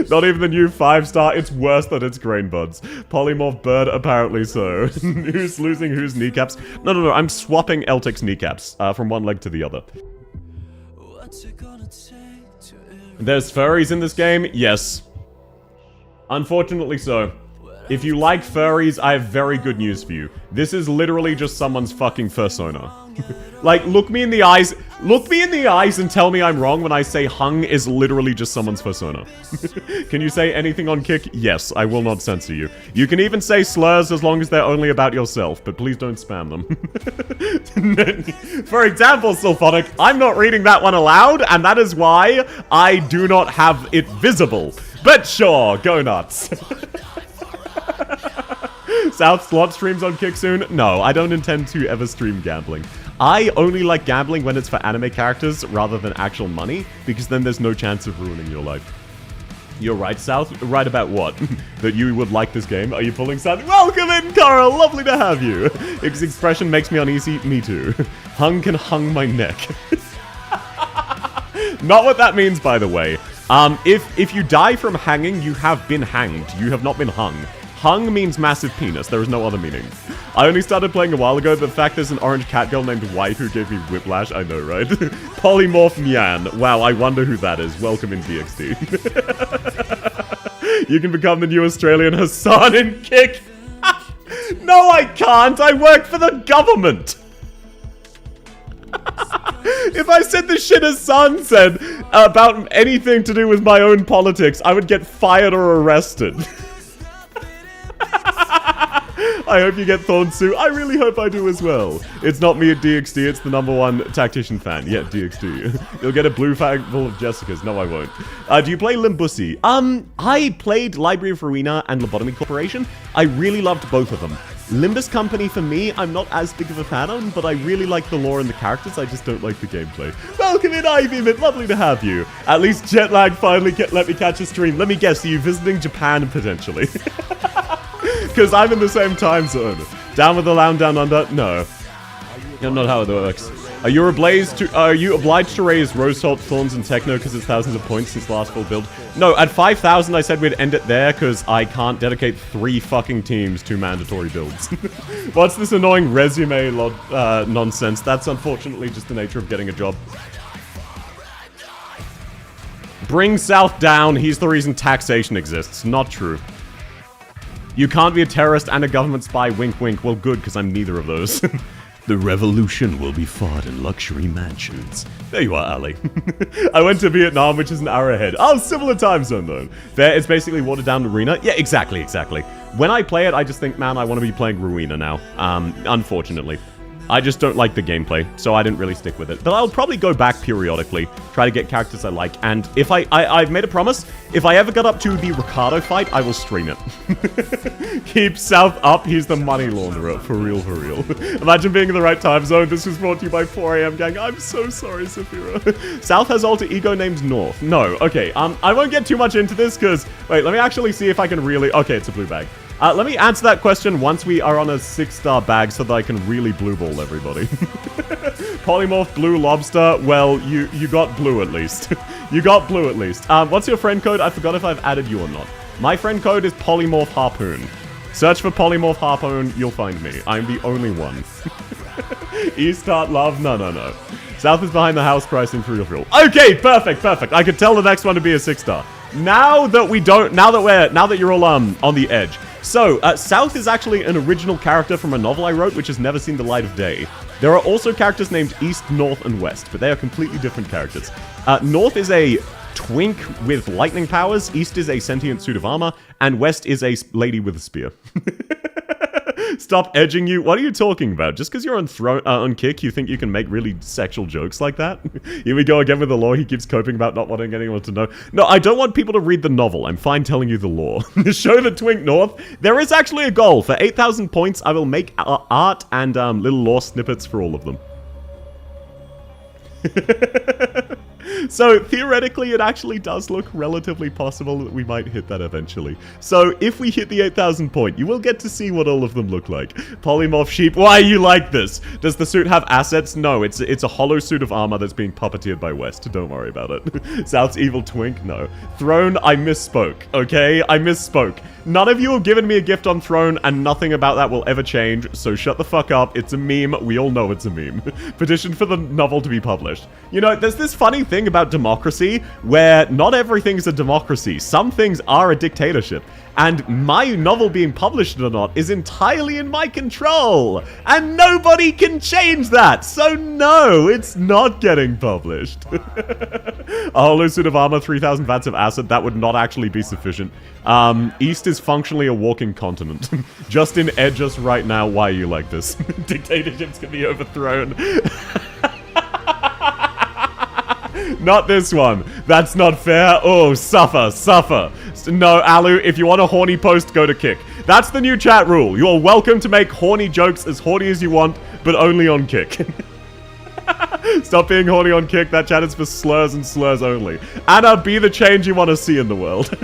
Not even the new 5-star. It's worse than its grain buds. Polymorph bird, apparently so. Who's losing whose kneecaps? No. I'm swapping Eltic's kneecaps from one leg to the other. There's furries in this game? Yes. Unfortunately so. If you like furries, I have very good news for you. This is literally just someone's fucking fursona. Like, look me in the eyes and tell me I'm wrong when I say hung is literally just someone's fursona. Can you say anything on Kick? Yes, I will not censor you. You can even say slurs as long as they're only about yourself, but please don't spam them. For example, Sulphonic, I'm not reading that one aloud, and that is why I do not have it visible. But sure, go nuts. South slot streams on Kick soon? No, I don't intend to ever stream gambling. I only like gambling when it's for anime characters rather than actual money, because then there's no chance of ruining your life. You're right, South. Right about what? That you would like this game? Are you pulling South? Welcome in, Carl! Lovely to have you! His expression makes me uneasy. Me too. Hung can hung my neck. Not what that means, by the way. If you die from hanging, you have been hanged. You have not been hung. Hung means massive penis. There is no other meaning. I only started playing a while ago. The fact there's an orange cat girl named White who gave me whiplash. I know, right? Polymorph Mian. Wow, I wonder who that is. Welcome in DXD. You can become the new Australian Hassan in Kick. No, I can't. I work for the government. If I said the shit Hassan said about anything to do with my own politics, I would get fired or arrested. I hope you get Thorns suit. I really hope I do as well. It's not me at DXD, it's the #1 tactician fan. Yeah, DXD. You'll get a blue fag full of Jessicas. No, I won't. Do you play Limbusi? I played Library of Ruina and Lobotomy Corporation. I really loved both of them. Limbus Company, for me, I'm not as big of a fan of, but I really like the lore and the characters, I just don't like the gameplay. Welcome in, Ivy, it's lovely to have you. At least jet lag finally let me catch a stream. Let me guess, are you visiting Japan, potentially? Because I'm in the same time zone. Down with the Lounge Down Under? No. That's not how it works. Are you obliged to raise Rose Salt, Thorns, and Techno because it's thousands of points since the last full build? No, at 5,000 I said we'd end it there because I can't dedicate 3 fucking teams to mandatory builds. What's this annoying resume nonsense? That's unfortunately just the nature of getting a job. Bring South down, he's the reason taxation exists. Not true. You can't be a terrorist and a government spy, wink wink. Well good, because I'm neither of those. The revolution will be fought in luxury mansions. There you are, Ali. I went to Vietnam, which is an hour ahead. Oh, similar time zone, though. There, it's basically watered down Arena. Yeah, exactly. When I play it, I just think, man, I want to be playing Ruina now. Unfortunately. I just don't like the gameplay, so I didn't really stick with it. But I'll probably go back periodically, try to get characters I like, and if I've made a promise, if I ever got up to the Ricardo fight, I will stream it. Keep South up, he's the money launderer, for real, for real. Imagine being in the right time zone. This was brought to you by 4 AM gang. I'm so sorry, Saphira. South has alter ego named North. No, okay, I won't get too much into this, because, wait, let me actually see if I can really, okay, it's a blue bag. Let me answer that question once we are on a 6-star bag so that I can really blue ball everybody. Polymorph Blue Lobster, well, you got blue at least. You got blue at least. What's your friend code? I forgot if I've added you or not. My friend code is Polymorph Harpoon. Search for Polymorph Harpoon, you'll find me. I'm the only one. E-Start Love, no. South is behind the house pricing for real, for real. Okay, perfect. I could tell the next one to be a 6-star. Now that you're all on the edge. So, South is actually an original character from a novel I wrote, which has never seen the light of day. There are also characters named East, North, and West, but they are completely different characters. North is a twink with lightning powers, East is a sentient suit of armor, and West is a lady with a spear. Stop edging you. What are you talking about? Just because you're on Kick, you think you can make really sexual jokes like that? Here we go again with the lore. He keeps coping about not wanting anyone to know. No, I don't want people to read the novel. I'm fine telling you the lore. Show the Twink North. There is actually a goal. For 8,000 points, I will make art and little lore snippets for all of them. So, theoretically, it actually does look relatively possible that we might hit that eventually. So, if we hit the 8,000 point, you will get to see what all of them look like. Polymorph Sheep, why are you like this? Does the suit have assets? No, it's a hollow suit of armor that's being puppeteered by West. Don't worry about it. South's evil twink? No. Throne, I misspoke, okay? I misspoke. None of you have given me a gift on Throne, and nothing about that will ever change, so shut the fuck up. It's a meme. We all know it's a meme. Petition for the novel to be published. You know, there's this funny thing about democracy, where not everything's a democracy. Some things are a dictatorship. And my novel being published or not is entirely in my control. And nobody can change that. So no, it's not getting published. A hollow suit of armor, 3,000 vats of acid, that would not actually be sufficient. East is functionally a walking continent. Just in edge us right now, why are you like this? Dictatorships can be overthrown. Not this one. That's not fair. Oh, suffer. No, Alu, if you want a horny post, go to Kick. That's the new chat rule. You are welcome to make horny jokes as horny as you want, but only on Kick. Stop being horny on Kick. That chat is for slurs and slurs only. Anna, be the change you want to see in the world.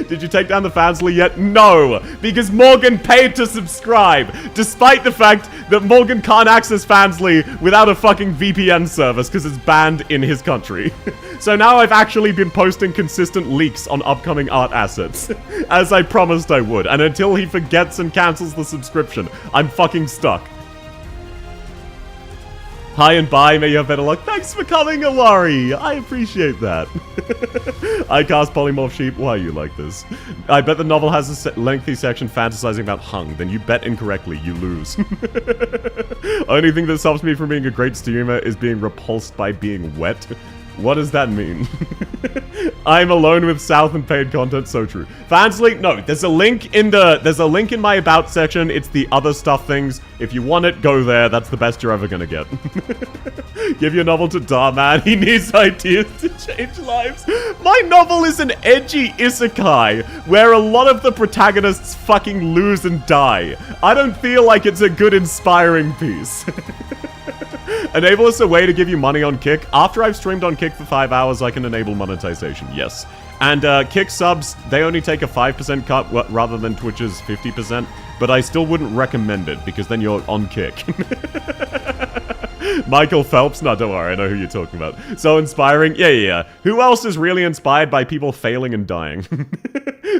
Did you take down the Fansly yet? No, because Morgan paid to subscribe, despite the fact that Morgan can't access Fansly without a fucking VPN service because it's banned in his country. So now I've actually been posting consistent leaks on upcoming art assets, as I promised I would, and until he forgets and cancels the subscription, I'm fucking stuck. Hi and bye, may you have better luck. Thanks for coming, Awari. I appreciate that. I cast Polymorph Sheep. Why are you like this? I bet the novel has a lengthy section fantasizing about hung. Then you bet incorrectly. You lose. Only thing that stops me from being a great streamer is being repulsed by being wet. What does that mean? I'm alone with South and paid content, so true. Fansly, no, there's a link in my about section. It's the other stuff things. If you want it, go there. That's the best you're ever gonna get. Give your novel to Darman. He needs ideas to change lives. My novel is an edgy isekai where a lot of the protagonists fucking lose and die. I don't feel like it's a good, inspiring piece. Enable us a way to give you money on Kick. After I've streamed on Kick for 5 hours, I can enable monetization, yes. And Kick subs, they only take a 5% cut rather than Twitch's 50%, but I still wouldn't recommend it because then you're on Kick. Michael Phelps? No, don't worry, I know who you're talking about. So inspiring? Yeah. Who else is really inspired by people failing and dying?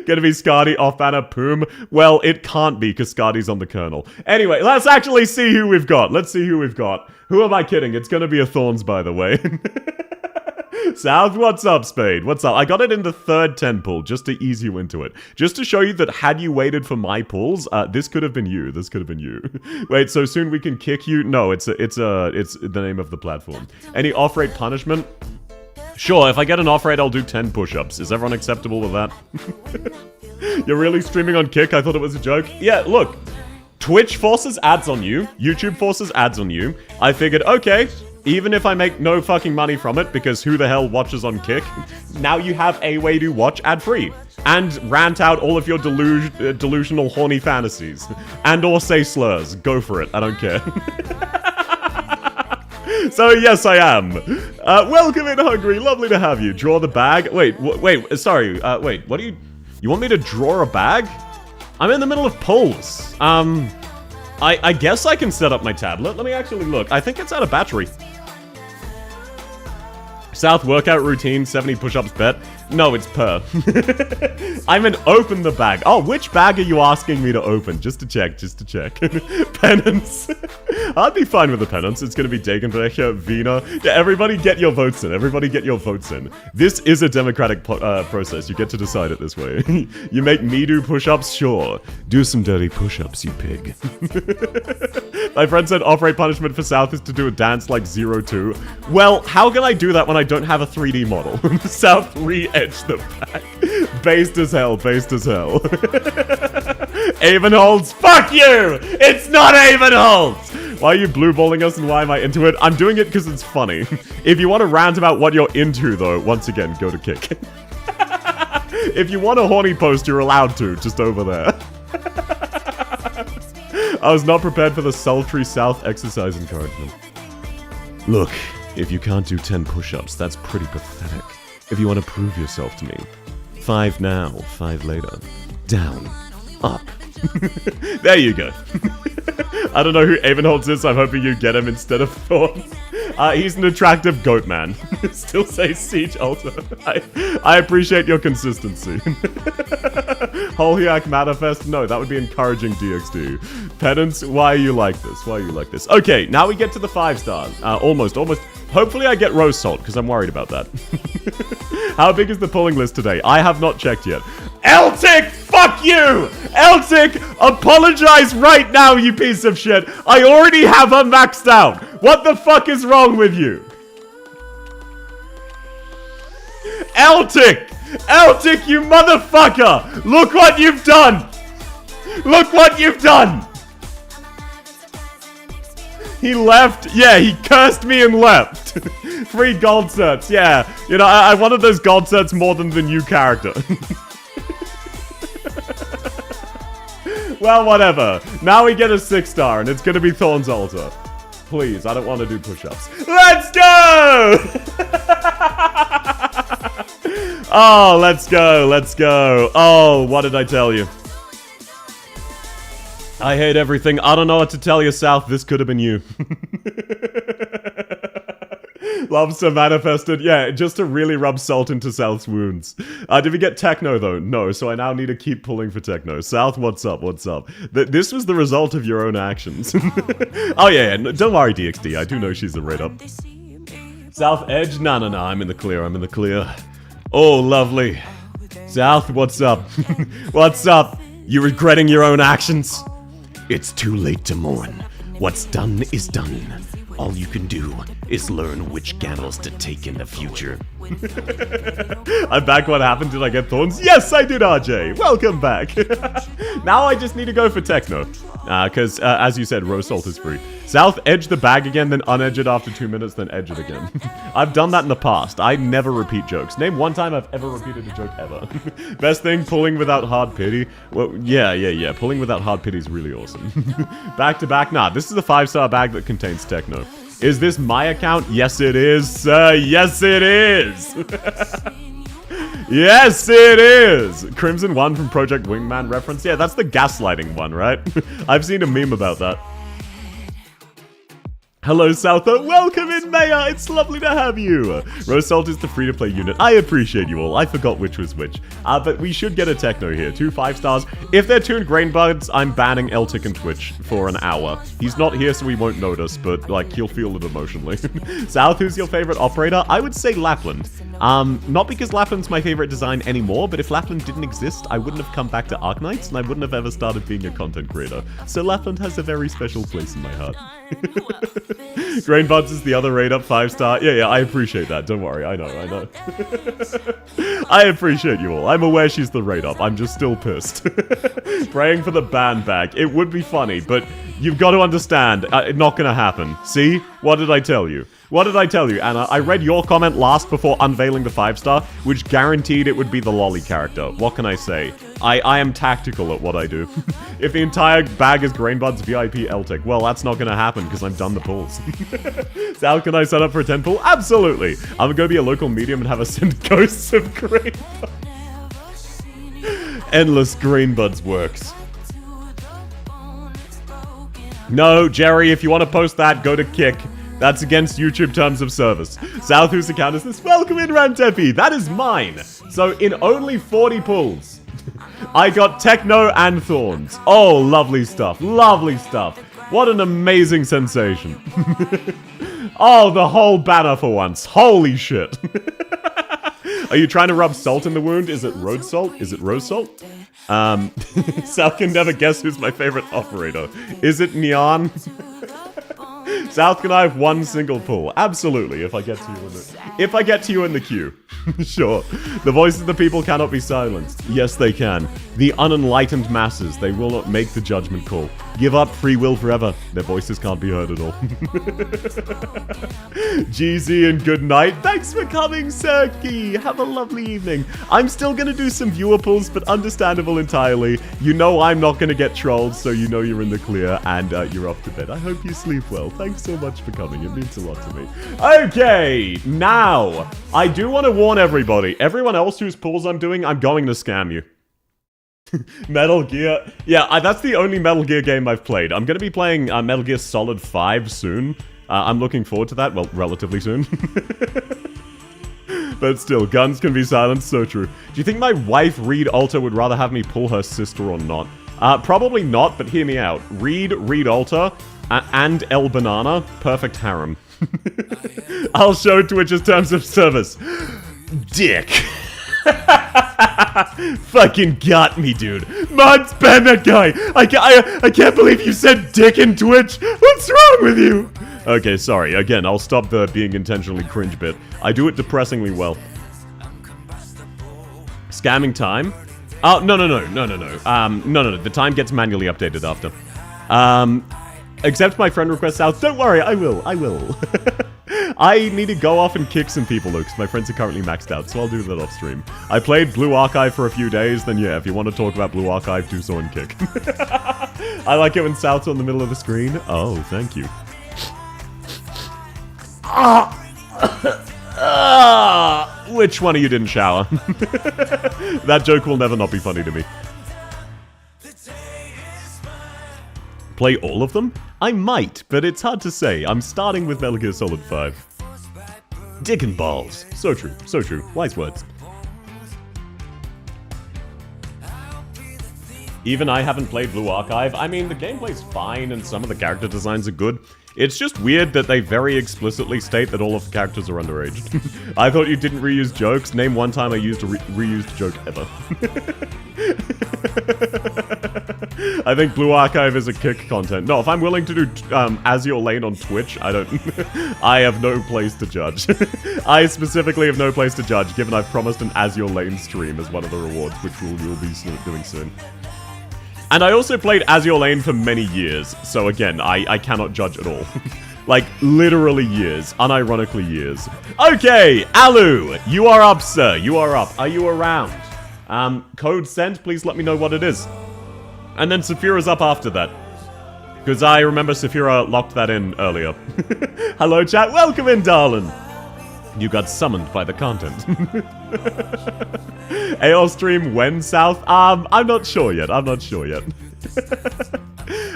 Gonna be Skadi off-banner Poom? Well, it can't be, because Skadi's on the kernel. Anyway, let's actually see who we've got. Let's see who we've got. Who am I kidding? It's gonna be a Thorns, by the way. South, what's up, Spade? What's up? I got it in the third 10 pull, just to ease you into it. Just to show you that had you waited for my pulls, this could have been you. This could have been you. Wait, so soon we can kick you? No, it's the name of the platform. Any off-rate punishment? Sure, if I get an off-rate, I'll do 10 push-ups. Is everyone acceptable with that? You're really streaming on Kick? I thought it was a joke. Yeah, look. Twitch forces ads on you. YouTube forces ads on you. I figured, okay, even if I make no fucking money from it, because who the hell watches on Kick? Now you have a way to watch ad-free. And rant out all of your delusional horny fantasies. And or say slurs. Go for it. I don't care. So yes, I am. Welcome in, Hungry. Lovely to have you. Draw the bag. Wait, sorry. Wait, what do you... You want me to draw a bag? I'm in the middle of polls. I guess I can set up my tablet. Let me actually look. I think it's out of battery. South workout routine, 70 push-ups bet. No, it's per. I'm an open the bag. Oh, which bag are you asking me to open? Just to check. Penance. I'd be fine with the penance. It's going to be Dagenbecher, Wiener. Yeah, everybody get your votes in. Everybody get your votes in. This is a democratic process. You get to decide it this way. You make me do push-ups? Sure. Do some dirty push-ups, you pig. My friend said off-rate punishment for South is to do a dance like 02. Well, how can I do that when I don't have a 3D model? South re-edge the back. Based as hell, based as hell. Avenholds? Fuck you! It's not Avenholds! Why are you blue-balling us and why am I into it? I'm doing it because it's funny. If you want to rant about what you're into, though, once again, go to Kick. If you want a horny post, you're allowed to, just over there. I was not prepared for the sultry South exercise encouragement. Look, if you can't do 10 push-ups, that's pretty pathetic. If you want to prove yourself to me. 5 now, 5 later. Down. Up. There you go. I don't know who Avenholtz is, so I'm hoping you get him instead of Thorns. He's an attractive goat man. Still say Siege Alter. I appreciate your consistency. Holhiak Manifest? No, that would be encouraging DXD. Penance? Why are you like this? Why are you like this? Okay, now we get to the 5 stars. Almost. Hopefully I get Rose Salt, because I'm worried about that. How big is the pulling list today? I have not checked yet. Eltic! Fuck you! Eltic! Apologize right now, you piece of shit! I already have her maxed out! What the fuck is wrong with you? Eltic! Eltic, you motherfucker! Look what you've done! Look what you've done! He left. Yeah, he cursed me and left. Free gold certs. Yeah. You know, I wanted those gold certs more than the new character. Well, whatever. Now we get a 6 star, and it's gonna be Thorns Altar. please. I don't want to do push-ups. Let's go! Oh, let's go. Let's go. Oh, what did I tell you? I hate everything. I don't know what to tell you, South. This could have been you. Lobster manifested. Yeah, just to really rub salt into South's wounds. Did we get Techno, though? No, so I now need to keep pulling for Techno. South, what's up? What's up? This was the result of your own actions. Oh, yeah, don't worry, DXD. I do know she's a raid up. South Edge? No, I'm in the clear. I'm in the clear. Oh, lovely. South, what's up? What's up? You regretting your own actions? It's too late to mourn. What's done is done. All you can do is learn which gambles to take in the future. I'm back. What happened? Did I get Thorns? Yes, I did, RJ. Welcome back. Now I just need to go for Techno. Because, as you said, Rose Salt is free. South, edge the bag again, then unedge it after 2 minutes, then edge it again. I've done that in the past. I never repeat jokes. Name one time I've ever repeated a joke ever. Best thing, pulling without hard pity. Well, yeah. Pulling without hard pity is really awesome. Back to back. Nah, this is a 5-star bag that contains Techno. Is this my account? Yes, it is, sir. Yes, it is. Yes, it is! Crimson 1 from Project Wingman reference. Yeah, that's the gaslighting one, right? I've seen a meme about that. Hello, Souther. Welcome in, Maya. It's lovely to have you. Rose Salt is the free-to-play unit. I appreciate you all. I forgot which was which. But we should get a Techno here. 2 5-stars. If they're tuned Grain Buds, I'm banning Eltic and Twitch for an hour. He's not here, so he won't notice, but, like, he'll feel it emotionally. South, who's your favorite operator? I would say Lapland. Not because Lapland's my favorite design anymore, but if Lapland didn't exist, I wouldn't have come back to Arknights, and I wouldn't have ever started being a content creator. So Lapland has a very special place in my heart. Grain Buds is the other raid up 5-star. Yeah, I appreciate that. Don't worry, I know. I appreciate you all. I'm aware she's the raid up. I'm just still pissed. Praying for the band back. It would be funny, but you've got to understand, not gonna happen. See? What did I tell you? What did I tell you, Anna? I read your comment last before unveiling the 5-star, which guaranteed it would be the lolly character. What can I say? I am tactical at what I do. If the entire bag is Grain Buds VIP Eltic, well, that's not gonna happen because I've done the pulls. Sal, can I set up for a 10 pull? Absolutely! I'm gonna be a local medium and have us send ghosts of Grain Buds. Endless Grain Buds works. No, Jerry, if you want to post that, go to Kick. That's against YouTube terms of service. South, whose account is this? Welcome in, Rantepi. That is mine. So in only 40 pulls, I got Techno and Thorns. Oh, lovely stuff. Lovely stuff. What an amazing sensation. Oh, the whole banner for once. Holy shit. Are you trying to rub salt in the wound? Is it road salt? Is it rose salt? Sal can never guess who's my favorite operator. Is it Neon? South, can I have one single pull? Absolutely, if I get to you in the queue. Sure. The voices of the people cannot be silenced. Yes, they can. The unenlightened masses, they will not make the judgment call. Give up free will forever. Their voices can't be heard at all. GZ and good night. Thanks for coming, Serki. Have a lovely evening. I'm still gonna do some viewer pulls, but understandable entirely. You know I'm not gonna get trolled, so you know you're in the clear, and you're off to bed. I hope you sleep well. Thanks so much for coming. It means a lot to me. Okay, now, I do want to warn everybody. Everyone else whose pulls I'm doing, I'm going to scam you. Metal Gear. Yeah, that's the only Metal Gear game I've played. I'm going to be playing Metal Gear Solid 5 soon. I'm looking forward to that. Well, relatively soon. But still, guns can be silenced, so true. Do you think my wife, Reed Alter, would rather have me pull her sister or not? Probably not, but hear me out. Reed Alter, and El Banana, perfect harem. I'll show Twitch's terms of service. Dick. Fucking got me, dude. Mod ban that guy. I can't believe you said dick in Twitch. What's wrong with you? Okay, sorry. Again, I'll stop the being intentionally cringe bit. I do it depressingly well. Scamming time? Oh, no. No. The time gets manually updated after. Accept my friend request out. Don't worry, I will. I need to go off and kick some people though, because my friends are currently maxed out, so I'll do that off stream. I played Blue Archive for a few days, then yeah, if you want to talk about Blue Archive, do so and kick. I like it when South's on the middle of the screen. Oh, thank you. Which one of you didn't shower? That joke will never not be funny to me. Play all of them? I might, but it's hard to say. I'm starting with Metal Gear Solid 5. Dick and balls. So true, so true. Wise words. Even I haven't played Blue Archive. I mean, the gameplay's fine and some of the character designs are good. It's just weird that they very explicitly state that all of the characters are underaged. I thought you didn't reuse jokes. Name one time I used a reused joke ever. I think Blue Archive is a kick content. No, if I'm willing to do As Your Lane on Twitch, I don't... I have no place to judge. I specifically have no place to judge, given I've promised an As Your Lane stream as one of the rewards, which you'll be doing soon. And I also played As Your Lane for many years, so again, I cannot judge at all. Like, literally years. Unironically years. Okay, Alu! You are up, sir. You are up. Are you around? Code sent, please let me know what it is. And then Saphira's up after that. Because I remember Saphira locked that in earlier. Hello, chat. Welcome in, darling. You got summoned by the content. AO stream when, South? I'm not sure yet. I'm not sure yet.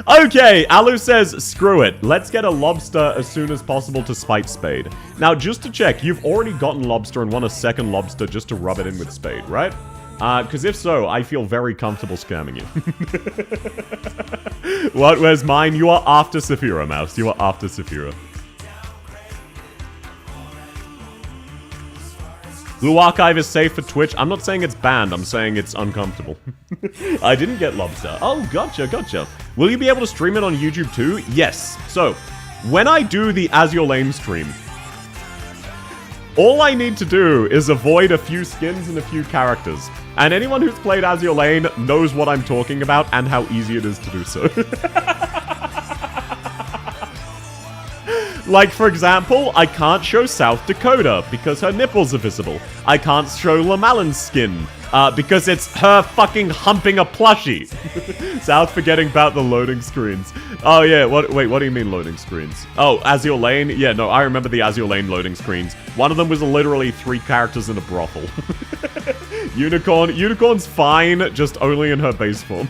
Okay, Alu says, screw it. Let's get a lobster as soon as possible to spite Spade. Now, just to check, you've already gotten lobster and won a second lobster just to rub it in with Spade, right? Because if so, I feel very comfortable scamming you. What? Where's mine? You are after Saphira, Mouse. You are after Saphira. Blue Archive is safe for Twitch. I'm not saying it's banned, I'm saying it's uncomfortable. I didn't get lobster. Oh, gotcha, gotcha. Will you be able to stream it on YouTube too? Yes. So, when I do the As Your Lane stream, all I need to do is avoid a few skins and a few characters. And anyone who's played As Your Lane knows what I'm talking about and how easy it is to do so. Like, for example, I can't show South Dakota because her nipples are visible. I can't show Lamallen's skin because it's her fucking humping a plushie. South forgetting about the loading screens. Oh yeah, wait, what do you mean loading screens? Oh, As Your Lane? Yeah, no, I remember the As Your Lane loading screens. One of them was literally 3 characters in a brothel. Unicorn's fine, just only in her base form.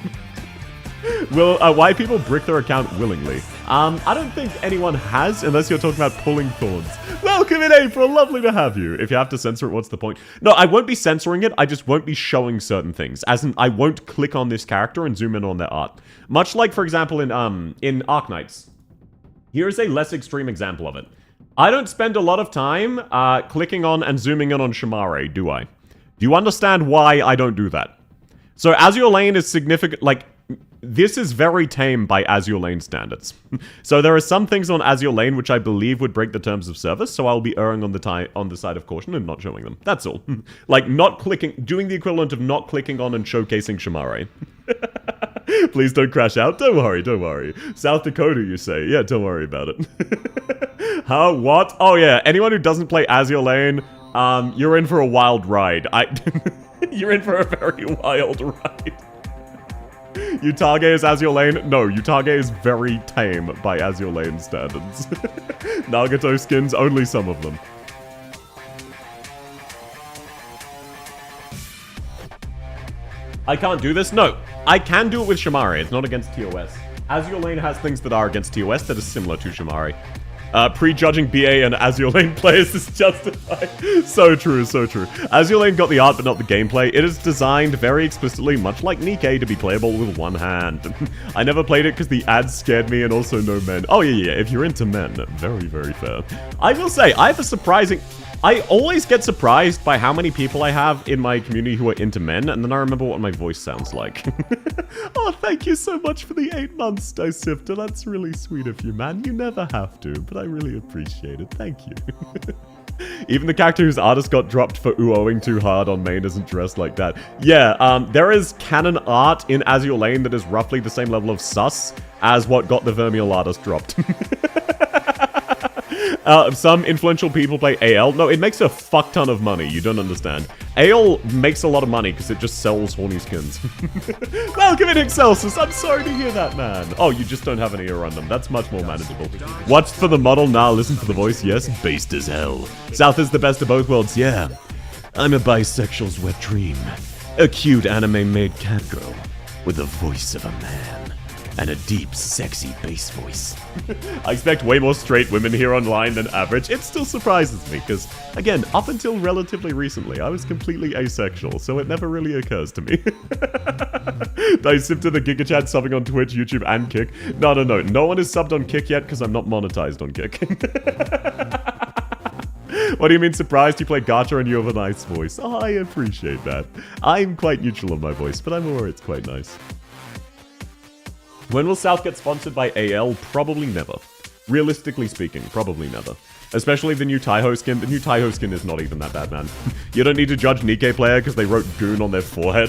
Why people brick their account willingly? I don't think anyone has, unless you're talking about pulling Thorns. Welcome in, April! Lovely to have you. If you have to censor it, what's the point? No, I won't be censoring it, I just won't be showing certain things. As in, I won't click on this character and zoom in on their art. Much like, for example, in Arknights. Here's a less extreme example of it. I don't spend a lot of time clicking on and zooming in on Shamare, do I? Do you understand why I don't do that? So, As Your Lane is significant, like... This is very tame by As Your Lane standards. So there are some things on As Your Lane which I believe would break the terms of service, so I'll be erring on the side of caution and not showing them. That's all. Like, not clicking, doing the equivalent of not clicking on and showcasing Shamare. Please don't crash out. Don't worry, don't worry. South Dakota, you say. Yeah, don't worry about it. How? What? Oh yeah, anyone who doesn't play As Your Lane, you're in for a wild ride. You're in for a very wild ride. Utage is As Your Lane? No, Utage is very tame by As Your Lane standards. Nagato skins, only some of them. I can't do this? No. I can do it with Shamare. It's not against TOS. As Your Lane has things that are against TOS that are similar to Shamare. Prejudging BA and As Your Lane players is justified. So true, so true. As Your Lane got the art but not the gameplay. It is designed very explicitly, much like Nikke, to be playable with one hand. I never played it because the ads scared me and also no men. Oh yeah, if you're into men, very, very fair. I will say, I have a surprising... I always get surprised by how many people I have in my community who are into men, and then I remember what my voice sounds like. Oh, thank you so much for the 8 months, Dysifter. That's really sweet of you, man. You never have to, but I really appreciate it. Thank you. Even the character whose artist got dropped for oohing too hard on main isn't dressed like that. Yeah, there is canon art in As Your Lane that is roughly the same level of sus as what got the Vermeil artist dropped. Some influential people play AL. No, it makes a fuck ton of money. You don't understand. AL makes a lot of money because it just sells horny skins. Welcome in, Excelsus. I'm sorry to hear that, man. Oh, you just don't have an ear on them. That's much more manageable. What's for the model? Nah, listen for the voice. Yes, based as hell. South is the best of both worlds. Yeah. I'm a bisexual's wet dream. A cute anime-made catgirl with the voice of a man. And a deep, sexy bass voice. I expect way more straight women here online than average. It still surprises me, because, again, up until relatively recently, I was completely asexual, so it never really occurs to me. I sip to the GigaChat subbing on Twitch, YouTube, and Kick. No. No one is subbed on Kick yet, because I'm not monetized on Kick. What do you mean surprised? You play gacha and you have a nice voice. Oh, I appreciate that. I'm quite neutral on my voice, but I'm aware it's quite nice. When will South get sponsored by AL? Probably never. Realistically speaking, probably never. Especially the new Taiho skin. The new Taiho skin is not even that bad, man. You don't need to judge Nikkei player because they wrote goon on their forehead.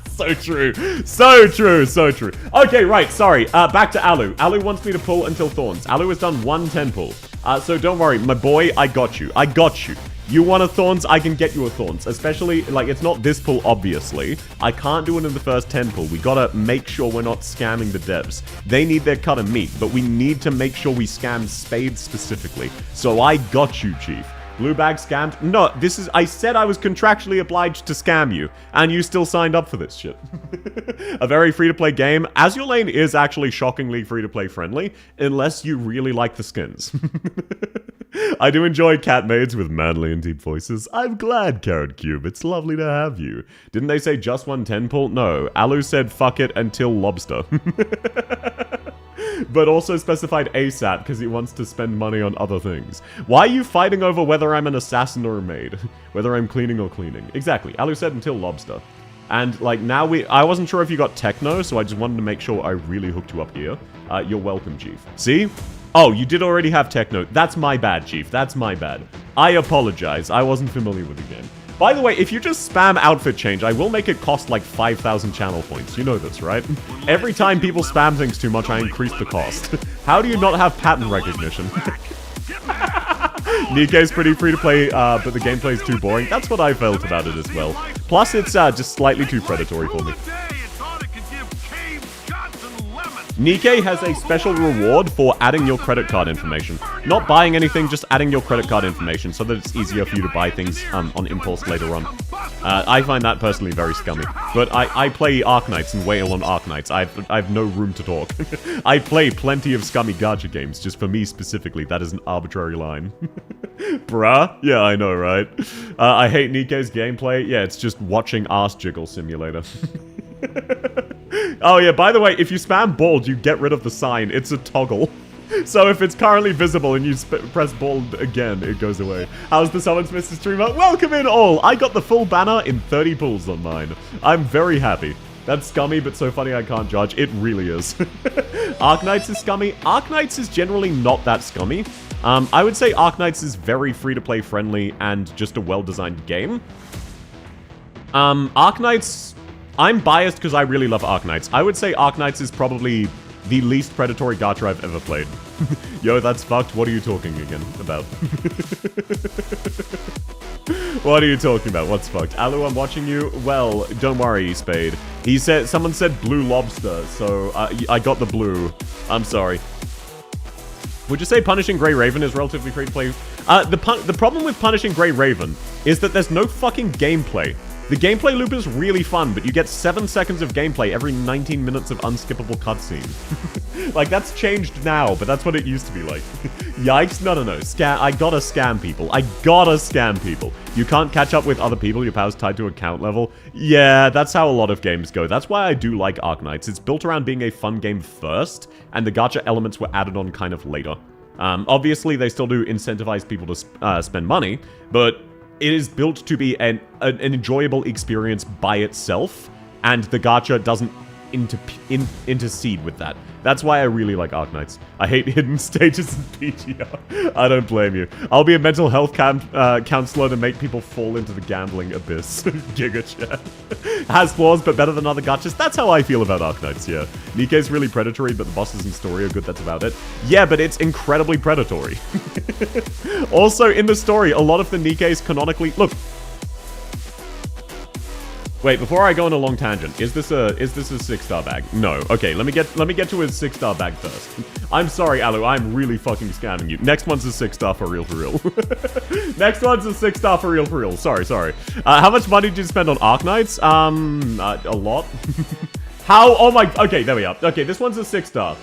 So true. So true. So true. Okay, right. Sorry. Back to Alu. Alu wants me to pull until Thorns. Alu has done 1 10 pull. So don't worry. My boy, I got you. I got you. You want a Thorns, I can get you a Thorns. Especially, like, it's not this pull, obviously. I can't do it in the first 10 pull. We gotta make sure we're not scamming the devs. They need their cut of meat, but we need to make sure we scam Spade specifically. So I got you, Chief. Blue bag scammed? No, this is... I said I was contractually obliged to scam you, and you still signed up for this shit. A very free-to-play game. As Your Lane is actually shockingly free-to-play friendly, unless you really like the skins. I do enjoy cat maids with manly and deep voices. I'm glad, Carrot Cube. It's lovely to have you. Didn't they say just 1 10 pull? No. Alu said fuck it until lobster. But also specified ASAP because he wants to spend money on other things. Why are you fighting over whether I'm an assassin or a maid? Whether I'm cleaning or cleaning? Exactly. Alu said until lobster. And, like, now I wasn't sure if you got techno, so I just wanted to make sure I really hooked you up here. You're welcome, Chief. See? Oh, you did already have techno. That's my bad, Chief. That's my bad. I apologize. I wasn't familiar with the game. By the way, if you just spam outfit change, I will make it cost like 5,000 channel points. You know this, right? Every time people spam things too much, I increase the cost. How do you not have pattern recognition? Nikkei's pretty free to play, but the gameplay is too boring. That's what I felt about it as well. Plus, it's just slightly too predatory for me. Nikkei has a special reward for adding your credit card information. Not buying anything, just adding your credit card information so that it's easier for you to buy things on impulse later on. I find that personally very scummy. But I play Arknights and wail on Arknights. I've no room to talk. I play plenty of scummy gacha games. Just for me specifically, that is an arbitrary line. Bruh? Yeah, I know, right? I hate Nikkei's gameplay. Yeah, it's just watching ass jiggle simulator. Oh yeah, by the way, if you spam bold, you get rid of the sign. It's a toggle. So if it's currently visible and you press bold again, it goes away. How's the Summons Mr. Streamer? Welcome in all! I got the full banner in 30 pulls on mine. I'm very happy. That's scummy, but so funny I can't judge. It really is. Arknights is scummy. Arknights is generally not that scummy. I would say Arknights is very free-to-play friendly and just a well-designed game. Arknights... I'm biased because I really love Arknights. I would say Arknights is probably the least predatory gacha I've ever played. Yo, that's fucked. What are you talking again about? What are you talking about? What's fucked? Alu, I'm watching you. Well, don't worry, Spade. He said, someone said blue lobster, so I got the blue. I'm sorry. Would you say Punishing Grey Raven is relatively free to play? The problem with Punishing Grey Raven is that there's no fucking gameplay. The gameplay loop is really fun, but you get 7 seconds of gameplay every 19 minutes of unskippable cutscene. Like, that's changed now, but that's what it used to be like. Yikes, no. I gotta scam people. I gotta scam people. You can't catch up with other people, your power's tied to account level. Yeah, that's how a lot of games go. That's why I do like Arknights. It's built around being a fun game first, and the gacha elements were added on kind of later. Obviously, they still do incentivize people to spend money, but... it is built to be an enjoyable experience by itself, and the gacha doesn't intercede with that. That's why I really like Arknights. I hate hidden stages in PGR. I don't blame you. I'll be a mental health counselor to make people fall into the gambling abyss. Giga chat. Has flaws, but better than other gachas. That's how I feel about Arknights, yeah. Nikkei's really predatory, but the bosses and story are good, that's about it. Yeah, but it's incredibly predatory. Also, in the story, a lot of the Nikkeis canonically... Look. Wait, before I go on a long tangent, is this a 6-star bag? No. Okay, let me get to his 6-star bag first. I'm sorry, Alu, I'm really fucking scamming you. Next one's a 6-star for real. Next one's a 6-star for real. Sorry. How much money did you spend on Arknights? A lot. How? Oh my. Okay, there we are. Okay, this one's a 6-star.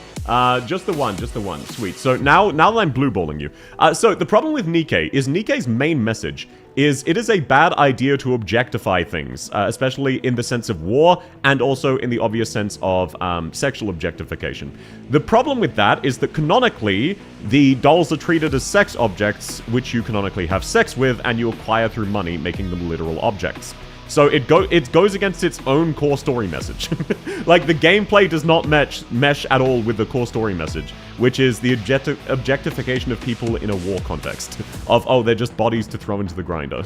Just the one. Sweet. So now that I'm blueballing you. So the problem with Nikkei is Nikkei's main message is it is a bad idea to objectify things, especially in the sense of war and also in the obvious sense of sexual objectification. The problem with that is that canonically, the dolls are treated as sex objects, which you canonically have sex with and you acquire through money, making them literal objects. So it goes against its own core story message. Like, the gameplay does not mesh at all with the core story message, which is the objectification of people in a war context. Of, oh, they're just bodies to throw into the grinder.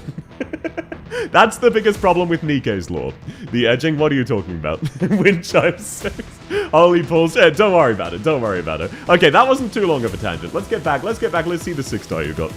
That's the biggest problem with Nikkei's lore. The edging, what are you talking about? Wind chime sex. Holy balls. Yeah, don't worry about it. Okay, that wasn't too long of a tangent. Let's get back. Let's see the 6-star you got.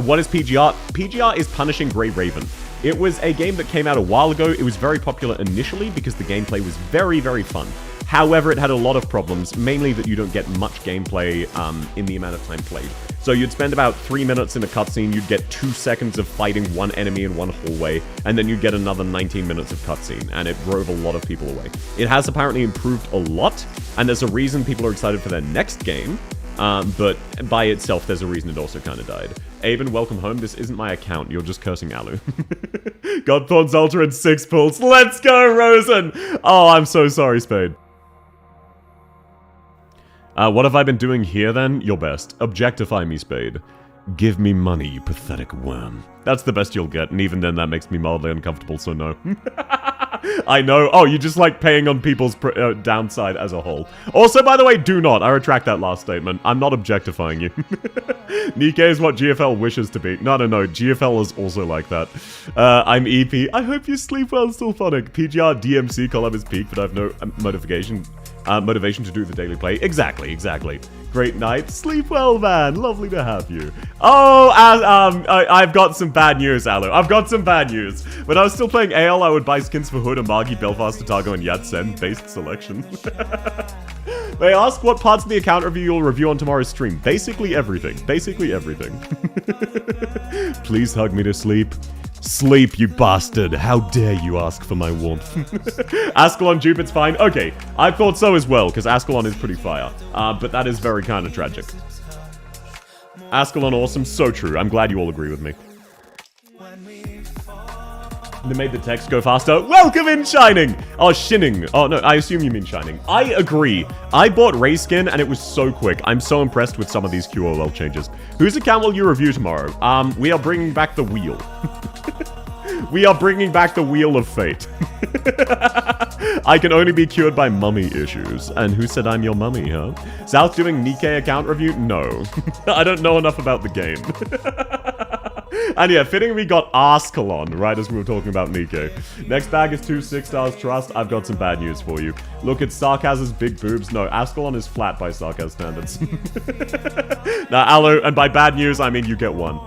What is PGR? PGR is Punishing Grey Raven. It was a game that came out a while ago. It was very popular initially because the gameplay was very, very fun. However, it had a lot of problems, mainly that you don't get much gameplay in the amount of time played. So you'd spend about 3 minutes in a cutscene, you'd get 2 seconds of fighting one enemy in one hallway, and then you'd get another 19 minutes of cutscene, and it drove a lot of people away. It has apparently improved a lot, and there's a reason people are excited for their next game. But by itself, there's a reason it also kind of died. Aben, welcome home. This isn't my account. You're just cursing Alu. Got Thorns Ultra and 6 pulls. Let's go, Rosen! Oh, I'm so sorry, Spade. What have I been doing here, then? Your best. Objectify me, Spade. Give me money, you pathetic worm. That's the best you'll get, and even then that makes me mildly uncomfortable, so no. I know. Oh, you just like paying on people's downside as a whole. Also, by the way, do not. I retract that last statement. I'm not objectifying you. Nikkei is what GFL wishes to be. No. GFL is also like that. I'm EP. I hope you sleep well, Sylphonic. PGR DMC collab is peak, but I have no motivation to do the daily play. Exactly. Great night. Sleep well, man. Lovely to have you. Oh, I've got some bad news, Alu. I've got some bad news. When I was still playing AL, I would buy skins for Hood, Amagi, Belfast, Otago, and Yatsen-based selection. They ask what parts of the account review you'll review on tomorrow's stream. Basically everything. Please hug me to sleep. Sleep, you bastard. How dare you ask for my warmth. Ascalon dupe, it's fine. Okay, I thought so as well, because Ascalon is pretty fire. But that is very kind of tragic. Ascalon awesome, so true. I'm glad you all agree with me. They made the text go faster. Welcome in, Shining! Oh, Shinning. Oh, no, I assume you mean Shining. I agree. I bought Ray skin, and it was so quick. I'm so impressed with some of these QOL changes. Whose account will you review tomorrow? We are bringing back the wheel. We are bringing back the wheel of fate. I can only be cured by mummy issues. And who said I'm your mummy, huh? South doing Nikkei account review? No. I don't know enough about the game. And yeah, fitting we got Ascalon, right as we were talking about Nikkei. Next bag is 2 6-stars trust. I've got some bad news for you. Look at Sarkaz's big boobs. No, Ascalon is flat by Sarkaz standards. Now, Alu, and by bad news, I mean you get 1.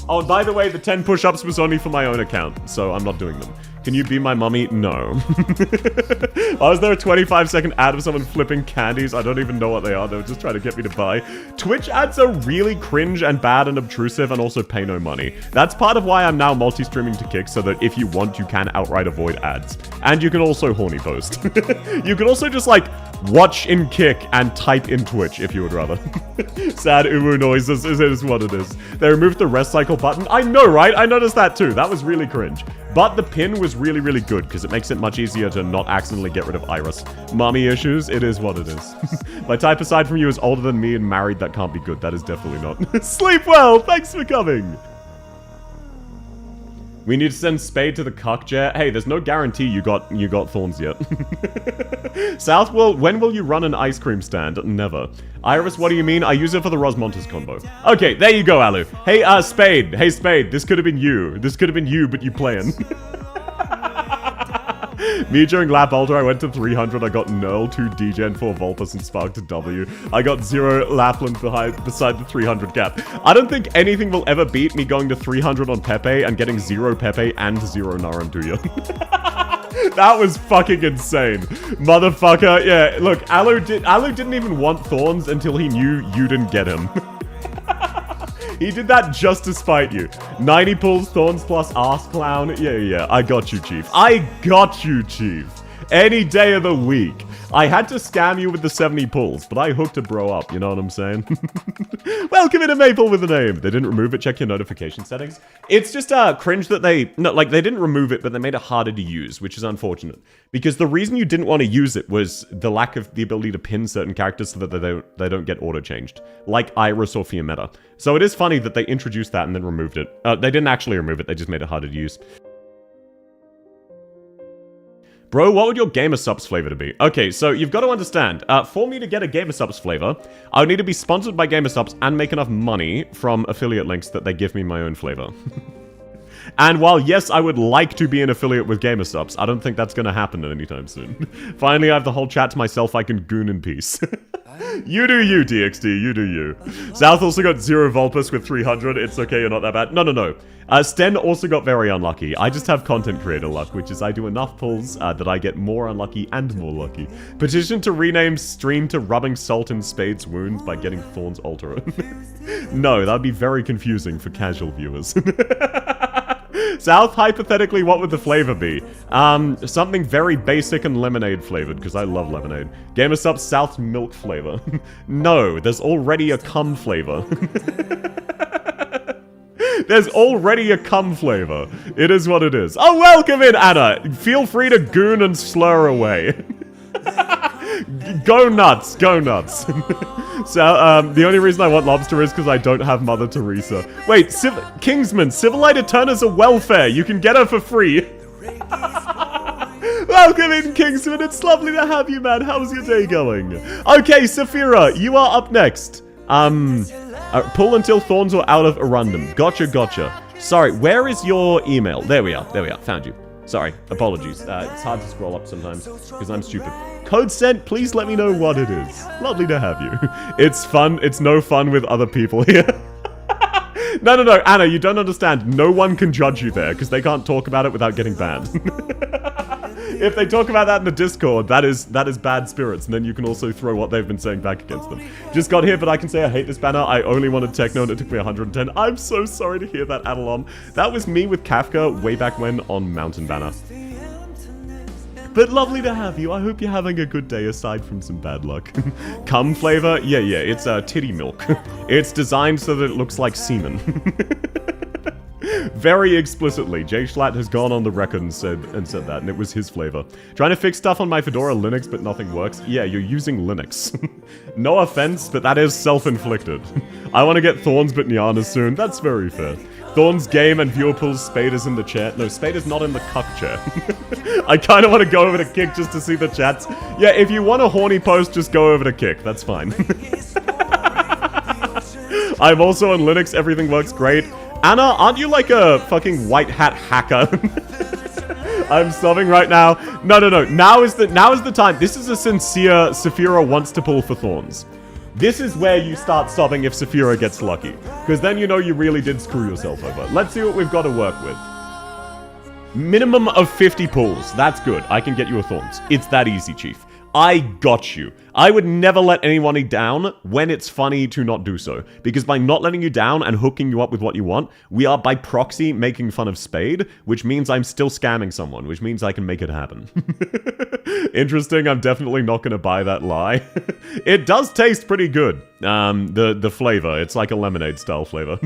Oh, and by the way, the 10 push-ups was only for my own account, so I'm not doing them. Can you be my mummy? No. Was there a 25-second ad of someone flipping candies? I don't even know what they are. They were just trying to get me to buy. Twitch ads are really cringe and bad and obtrusive and also pay no money. That's part of why I'm now multi-streaming to Kick, so that if you want, you can outright avoid ads. And you can also horny post. You can also just, like, watch in Kick and type in Twitch if you would rather. Sad uwu noises is what it is. They removed the rest cycle button. I know, right? I noticed that too. That was really cringe. But the pin was really, really good because it makes it much easier to not accidentally get rid of Iris. Mommy issues, it is what it is. My type aside from you is older than me and married. That can't be good. That is definitely not. Sleep well. Thanks for coming. We need to send Spade to the cuck chair. Hey, there's no guarantee you got Thorns yet. South, when will you run an ice cream stand? Never. Iris, what do you mean? I use it for the Rosmontes combo. Okay, there you go, Alu. Hey, Spade. Hey, Spade. This could have been you. This could have been you, but you playing. Me during lap ultra, I went to 300, I got Knurl, 2 Degen, 4 Vulpus, and Spark to W. I got 0 Lapland beside the 300 gap. I don't think anything will ever beat me going to 300 on Pepe and getting 0 Pepe and 0 Naranduya. That was fucking insane. Motherfucker, yeah, look, Alu didn't even want Thorns until he knew you didn't get him. He did that just to spite you. 90 pulls, Thorns plus Ass Clown. Yeah, I got you, Chief. I got you, Chief. Any day of the week. I had to scam you with the 70 pulls, but I hooked a bro up, you know what I'm saying? Welcome into Maple with a name. They didn't remove it, check your notification settings. It's just cringe that they didn't remove it, but they made it harder to use, which is unfortunate. Because the reason you didn't want to use it was the lack of the ability to pin certain characters so that they don't get auto-changed. Like Iris or Fiametta. So it is funny that they introduced that and then removed it. They didn't actually remove it, they just made it harder to use. Bro, what would your Gamer Subs flavor to be? Okay, so you've got to understand, for me to get a Gamer Subs flavor, I would need to be sponsored by Gamer Subs and make enough money from affiliate links that they give me my own flavor. And while, yes, I would like to be an affiliate with Gamer Subs, I don't think that's going to happen anytime soon. Finally, I have the whole chat to myself, I can goon in peace. You do you, DXD, you do you. South also got 0 Vulpus with 300, it's okay, you're not that bad. No. Sten also got very unlucky. I just have content creator luck, which is I do enough pulls that I get more unlucky and more lucky. Petition to rename stream to Rubbing Salt in Spade's Wounds by getting Thorns Ultra. No, that would be very confusing for casual viewers. South, hypothetically, what would the flavor be? Something very basic and lemonade flavored, because I love lemonade. Gamer Subs South milk flavor. No, there's already a cum flavor. There's already a cum flavor. It is what it is. Oh, welcome in, Anna! Feel free to goon and slur away. Go nuts, go nuts. So, the only reason I want lobster is because I don't have Mother Teresa. Wait, Kingsman, Civilite Eterna's a welfare. You can get her for free. Welcome in, Kingsman. It's lovely to have you, man. How's your day going? Okay, Saphira, you are up next. Pull until Thorns are out of Arundum. Gotcha. Sorry, where is your email? There we are. Found you. Sorry, apologies. It's hard to scroll up sometimes because I'm stupid. Code sent, please let me know what it is. Lovely to have you. It's fun. It's no fun with other people here. No, Anna, you don't understand. No one can judge you there because they can't talk about it without getting banned. If they talk about that in the Discord, that is bad spirits, and then you can also throw what they've been saying back against them. Just got here, but I can say I hate this banner. I only wanted Techno, and it took me 110. I'm so sorry to hear that, Adelon. That was me with Kafka way back when on Mountain Banner. But lovely to have you. I hope you're having a good day aside from some bad luck. Cum flavor? Yeah, it's titty milk. It's designed so that it looks like semen. Very explicitly, Jay Schlatt has gone on the record and said that, and it was his flavor. Trying to fix stuff on my Fedora Linux, but nothing works. Yeah, you're using Linux. No offense, but that is self-inflicted. I want to get Thorns but Nyana soon. That's very fair. Thorns game and viewer pulls Spade is in the chair. No, Spade is not in the cuck chair. I kind of want to go over to Kick just to see the chats. Yeah, if you want a horny post, just go over to Kick. That's fine. I'm also on Linux. Everything works great. Anna, aren't you like a fucking white hat hacker? I'm sobbing right now. No. Now is the time. This is a sincere Saphira wants to pull for Thorns. This is where you start sobbing if Saphira gets lucky. Because then you know you really did screw yourself over. Let's see what we've got to work with. Minimum of 50 pulls. That's good. I can get you a Thorns. It's that easy, Chief. I got you. I would never let anyone down when it's funny to not do so. Because by not letting you down and hooking you up with what you want, we are by proxy making fun of Spade, which means I'm still scamming someone, which means I can make it happen. Interesting, I'm definitely not going to buy that lie. It does taste pretty good. The flavor, it's like a lemonade style flavor.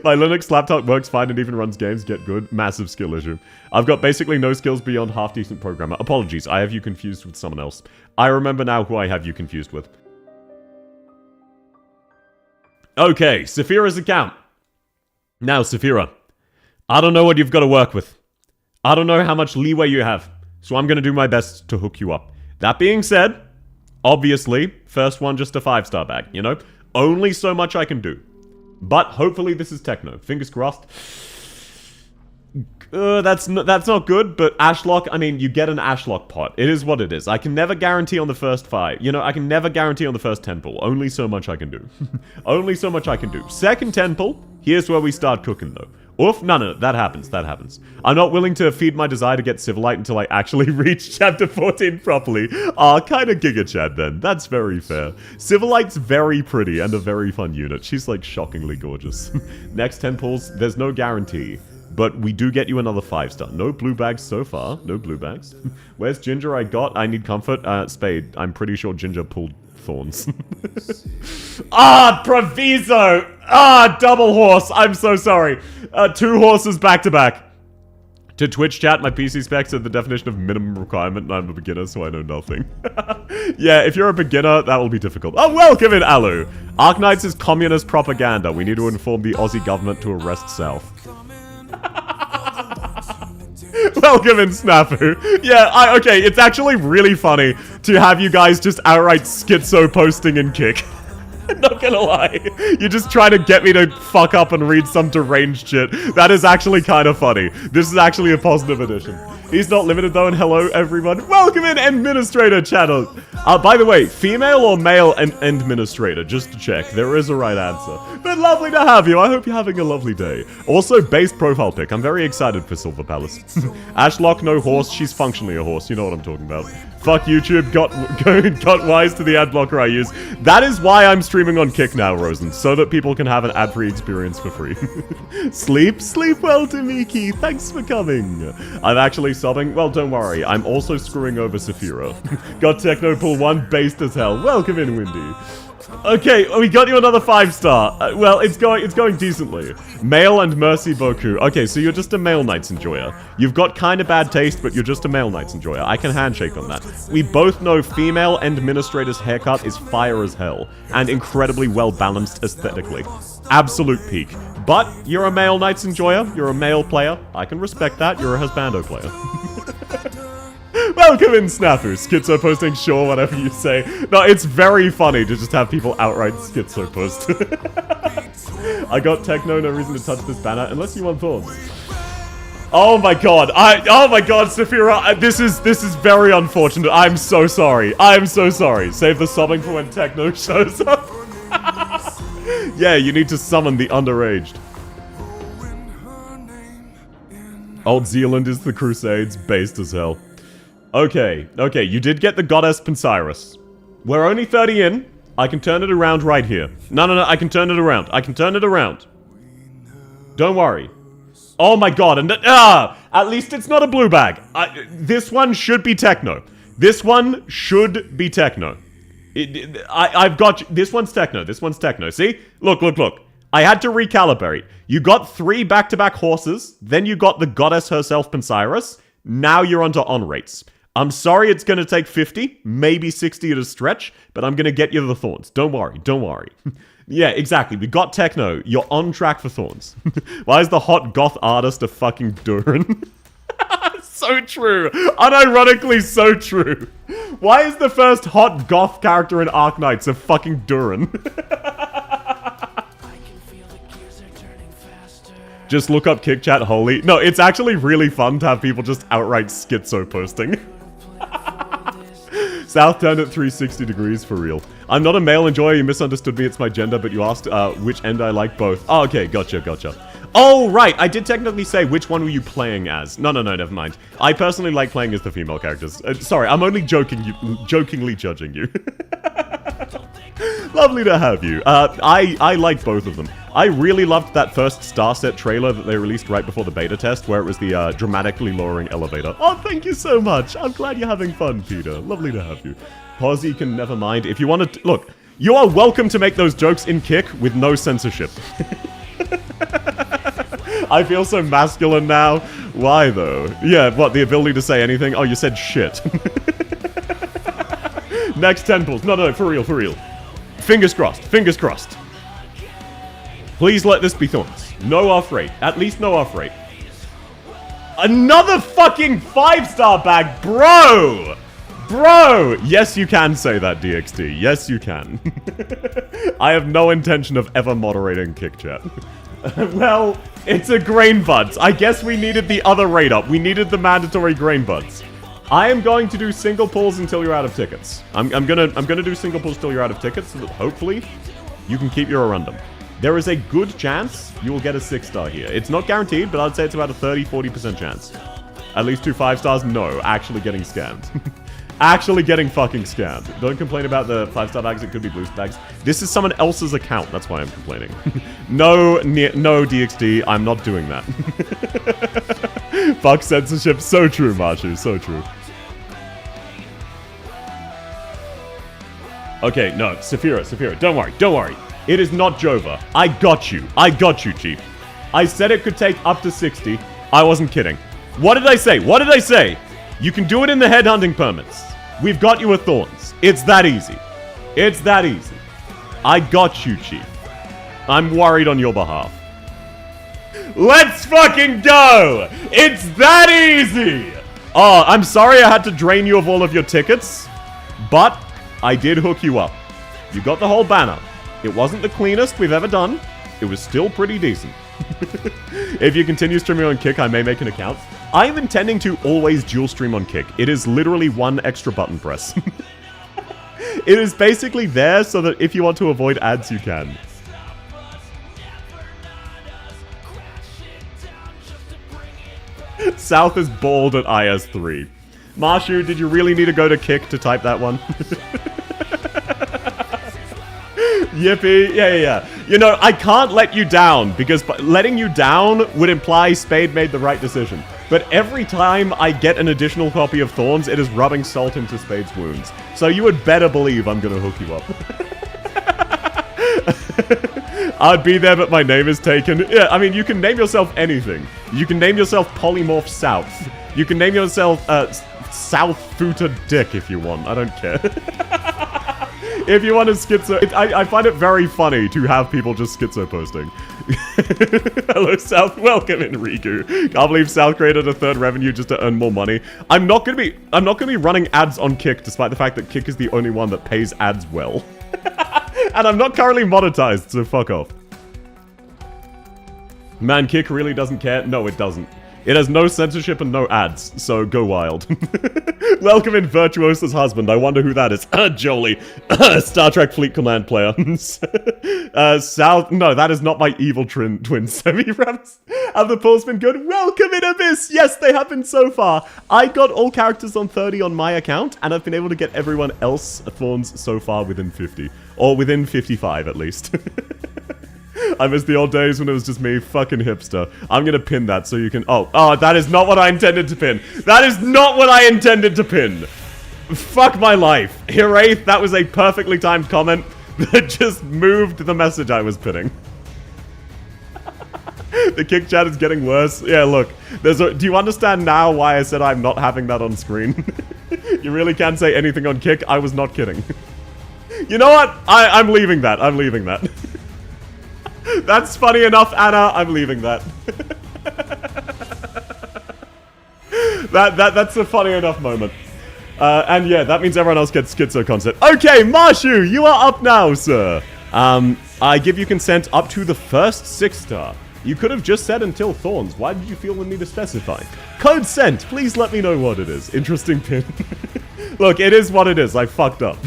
My Linux laptop works fine and even runs games, get good. Massive skill issue. I've got basically no skills beyond half-decent programmer. Apologies, I have you confused with someone else. I remember now who I have you confused with. Okay, Saphira's account. Now, Saphira. I don't know what you've got to work with. I don't know how much leeway you have. So I'm going to do my best to hook you up. That being said, obviously, first one just a 5-star bag, you know? Only so much I can do. But hopefully this is techno. Fingers crossed. That's not good, but Ashlock, I mean, you get an Ashlock pot. It is what it is. I can never guarantee on the first 5. You know, I can never guarantee on the first 10 pull. Only so much I can do. Only so much I can do. Second 10 pull, here's where we start cooking, though. Oof, no, that happens. I'm not willing to feed my desire to get Civilite until I actually reach Chapter 14 properly. Kinda Giga Chad then. That's very fair. Civilite's very pretty and a very fun unit. She's, like, shockingly gorgeous. Next 10 pulls, there's no guarantee. But we do get you another 5-star. No blue bags so far. No blue bags. Where's Ginger? I need comfort. Spade. I'm pretty sure Ginger pulled Thorns. Proviso! Double horse. I'm so sorry. 2 horses back to back. To Twitch chat, my PC specs are the definition of minimum requirement, and I'm a beginner, so I know nothing. Yeah, if you're a beginner, that will be difficult. Oh, welcome in, Alu! Arknights is communist propaganda. We need to inform the Aussie government to arrest South. Welcome in, Snafu. Yeah, okay, it's actually really funny to have you guys just outright schizo posting in Kick. Not gonna lie. You're just trying to get me to fuck up and read some deranged shit. That is actually kind of funny. This is actually a positive addition. He's not limited though, and hello everyone. Welcome in, Administrator channel. By the way, female or male Administrator, just to check. There is a right answer. But lovely to have you. I hope you're having a lovely day. Also, base profile pic. I'm very excited for Silver Palace. Ashlock, no horse. She's functionally a horse. You know what I'm talking about. Fuck YouTube, got wise to the ad blocker I use. That is why I'm streaming on Kick now, Rosen, so that people can have an ad-free experience for free. Sleep well, Tamiki. Thanks for coming. I'm actually sobbing. Well, don't worry. I'm also screwing over Saphira. Got Techno Pool 1 based as hell. Welcome in, Windy. Okay, we got you another 5-star. Well, it's going decently. Male and Mercy Boku. Okay, so you're just a male Knights enjoyer. You've got kind of bad taste, but you're just a male Knights enjoyer. I can handshake on that. We both know female Administrator's haircut is fire as hell, and incredibly well-balanced aesthetically. Absolute peak. But you're a male Knights enjoyer. You're a male player. I can respect that. You're a husbando player. Welcome in, Snafu. Schizo posting, sure, whatever you say. No, it's very funny to just have people outright schizo post. I got techno, no reason to touch this banner, unless you want Thorns. Oh my god, oh my god, Saphira, this is very unfortunate. I'm so sorry. I'm so sorry. Save the sobbing for when techno shows up. Yeah, you need to summon the underaged. Old Zealand is the Crusades, based as hell. Okay, you did get the Goddess Pensiris. We're only 30 in. I can turn it around right here. No, I can turn it around. Don't worry. Oh my god, and at least it's not a blue bag. This one should be techno. This one should be techno. I've got you. This one's techno. See? Look. I had to recalibrate. You got 3 back-to-back horses, then you got the goddess herself, Pensiris. Now you're onto on rates. I'm sorry it's gonna take 50, maybe 60 at a stretch, but I'm gonna get you the Thorns. Don't worry. Yeah, exactly. We got techno. You're on track for Thorns. Why is the hot goth artist a fucking Durin? So true. Unironically so true. Why is the first hot goth character in Arknights a fucking Durin? Just look up Kick Chat Holy. No, it's actually really fun to have people just outright schizo posting. South turned at 360 degrees for real. I'm not a male enjoyer, you misunderstood me, it's my gender, but you asked which end I like both. Oh, okay, gotcha. Oh, right, I did technically say which one were you playing as. No, never mind. I personally like playing as the female characters. Sorry, I'm only jokingly judging you. Lovely to have you. I like both of them. I really loved that first Star Set trailer that they released right before the beta test, where it was the dramatically lowering elevator. Oh, thank you so much. I'm glad you're having fun, Peter. Lovely to have you. Posy can never mind. If you want to... Look, you are welcome to make those jokes in Kick with no censorship. I feel so masculine now. Why, though? Yeah, what, the ability to say anything? Oh, you said shit. Next 10 pulls. No, for real. Fingers crossed. Please let this be Thorns. No off rate. At least no off rate. Another fucking 5-star bag, bro! Bro! Yes, you can say that, DXD. Yes, you can. I have no intention of ever moderating kick chat. Well, it's a grain buds. I guess we needed the other rate up. We needed the mandatory grain buds. I am going to do single pulls until you're out of tickets. I'm gonna do single pulls till you're out of tickets, so that hopefully you can keep your random. There is a good chance you will get a 6-star here. It's not guaranteed, but I'd say it's about a 30-40% chance. At least 2 5-stars? No, actually getting scammed. Actually getting fucking scammed. Don't complain about the 5-star bags, it could be boost bags. This is someone else's account, that's why I'm complaining. No, DXD, I'm not doing that. Fuck censorship, so true, Marshu, so true. Okay, no, Saphira, don't worry. It is not Jova. I got you, Chief. I said it could take up to 60. I wasn't kidding. What did I say? You can do it in the headhunting permits. We've got you a Thorns. It's that easy. I got you, Chief. I'm worried on your behalf. Let's fucking go! It's that easy! Oh, I'm sorry I had to drain you of all of your tickets, but I did hook you up. You got the whole banner. It wasn't the cleanest we've ever done. It was still pretty decent. If you continue streaming on Kick, I may make an account. I am intending to always dual stream on Kick. It is literally one extra button press. It is basically there so that if you want to avoid ads, you can. South is bald at IS3. Marshu, did you really need to go to Kick to type that one? Yippee. Yeah. You know, I can't let you down, because letting you down would imply Spade made the right decision. But every time I get an additional copy of Thorns, it is rubbing salt into Spade's wounds. So you would better believe I'm gonna hook you up. I'd be there, but my name is taken. Yeah, I mean, you can name yourself anything. You can name yourself Polymorph South. You can name yourself, South Footer Dick if you want. I don't care. If you want to schizo... I find it very funny to have people just schizo posting. Hello, South. Welcome, Enrico. Can't believe South created a third revenue just to earn more money. I'm not gonna be running ads on Kick, despite the fact that Kick is the only one that pays ads well. And I'm not currently monetized, so fuck off. Man, Kick really doesn't care? No, it doesn't. It has no censorship and no ads, so go wild. Welcome in Virtuosa's husband. I wonder who that is. Jolie. Star Trek Fleet Command player. South. No, that is not my evil twin semi-rams. Have the polls been good? Welcome in Abyss. Yes, they have been so far. I got all characters on 30 on my account, and I've been able to get everyone else Thorns so far within 50. Or within 55, at least. I miss the old days when it was just me, fucking hipster. I'm gonna pin that so you can... Oh, that is not what I intended to pin. That is not what I intended to pin. Fuck my life. Hiraeth, that was a perfectly timed comment that just moved the message I was pinning. The Kick chat is getting worse. Yeah, look. Do you understand now why I said I'm not having that on screen? You really can't say anything on Kick. I was not kidding. You know what? I'm leaving that. I'm leaving that. That's funny enough, Anna. I'm leaving that. That's a funny enough moment. And yeah, that means everyone else gets schizo concept. Okay, Marshu, you are up now, sir. I give you consent up to the first 6-star. You could have just said until Thorns. Why did you feel the need to specify? Code sent. Please let me know what it is. Interesting pin. Look, it is what it is. I fucked up.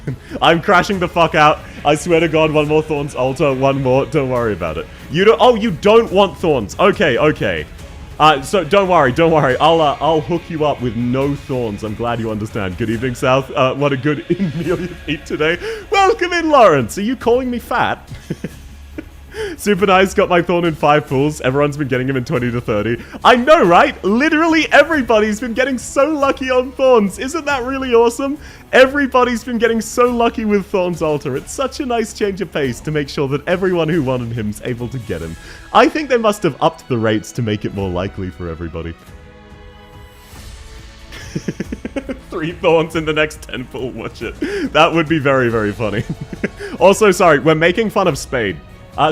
I'm crashing the fuck out. I swear to God, one more Thorns altar, one more. Don't worry about it. You don't. Oh, you don't want Thorns. Okay. So don't worry. I'll hook you up with no Thorns. I'm glad you understand. Good evening, South. What a good meal you eat today. Welcome in, Lawrence. Are you calling me fat? Super nice, got my Thorn in 5 pools. Everyone's been getting him in 20 to 30. I know, right? Literally everybody's been getting so lucky on Thorns. Isn't that really awesome? Everybody's been getting so lucky with Thorns Altar. It's such a nice change of pace to make sure that everyone who wanted him is able to get him. I think they must have upped the rates to make it more likely for everybody. 3 Thorns in the next 10 pool, watch it. That would be very, very funny. Also, sorry, we're making fun of Spade.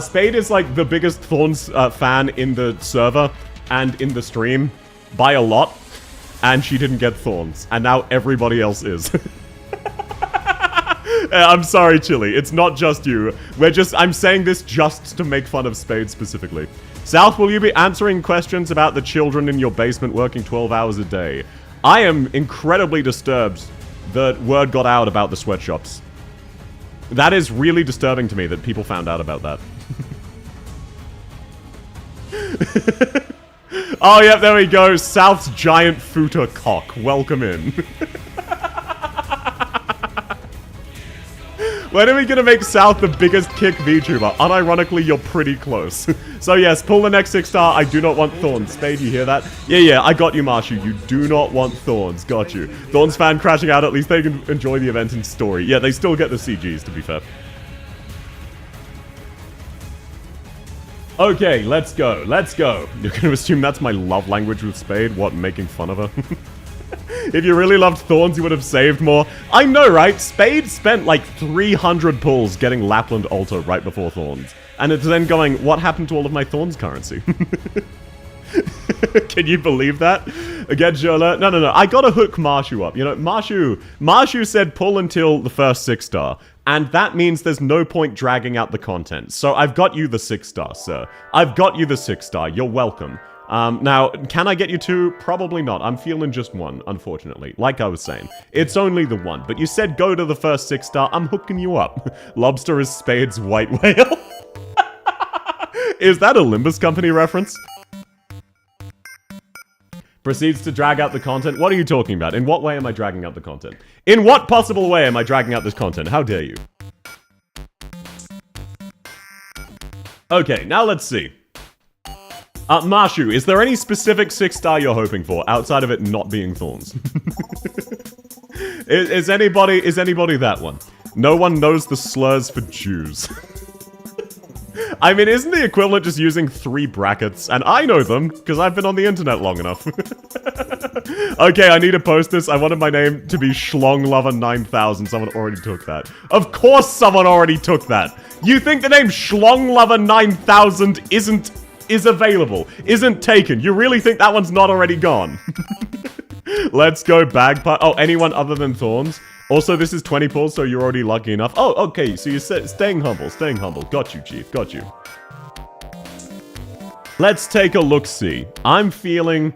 Spade is like the biggest Thorns fan in the server and in the stream. by a lot, and she didn't get Thorns, and now everybody else is. I'm sorry, Chili. It's not just you. I'm saying this just to make fun of Spade specifically. South, will you be answering questions about the children in your basement working 12 hours a day? I am incredibly disturbed that word got out about the sweatshops. That is really disturbing to me that people found out about that. Oh, yep, there we go. South's giant futa cock. Welcome in. When are we gonna make South the biggest kick VTuber? Unironically, you're pretty close. So yes, pull the next 6-star. I do not want Thorns. Spade, you hear that? Yeah, I got you, Marshu. You do not want Thorns. Got you. Thorns fan crashing out. At least they can enjoy the event in story. Yeah, they still get the CGs, to be fair. Okay, let's go. Let's go. You're gonna assume that's my love language with Spade? What, making fun of her? If you really loved Thorns, you would have saved more. I know, right? Spade spent like 300 pulls getting Lapland Altar right before Thorns. And it's then going, what happened to all of my Thorns currency? Can you believe that? Again, Jola. No. I gotta hook Marshu up. You know, Marshu said pull until the first 6-star. And that means there's no point dragging out the content. So I've got you the 6-star, sir. I've got you the 6-star. You're welcome. Now, can I get you 2? Probably not. I'm feeling just 1, unfortunately. Like I was saying. It's only the 1. But you said go to the first 6-star. I'm hooking you up. Lobster is Spade's white whale. Is that a Limbus Company reference? Proceeds to drag out the content. What are you talking about? In what way am I dragging out the content? In what possible way am I dragging out this content? How dare you? Okay, now let's see. Marshu, is there any specific 6-star you're hoping for, outside of it not being Thorns? Is anybody that one? No one knows the slurs for Jews. I mean, isn't the equivalent just using 3 brackets? And I know them, because I've been on the internet long enough. Okay, I need to post this. I wanted my name to be Schlonglover9000. Someone already took that. Of course someone already took that. You think the name Schlonglover9000 is available, isn't taken. You really think that one's not already gone? Let's go bagpipe. Oh, anyone other than Thorns? Also, this is 20 pulls, so you're already lucky enough. Oh, okay, so you're staying humble. Got you, Chief, got you. Let's take a look-see. I'm feeling,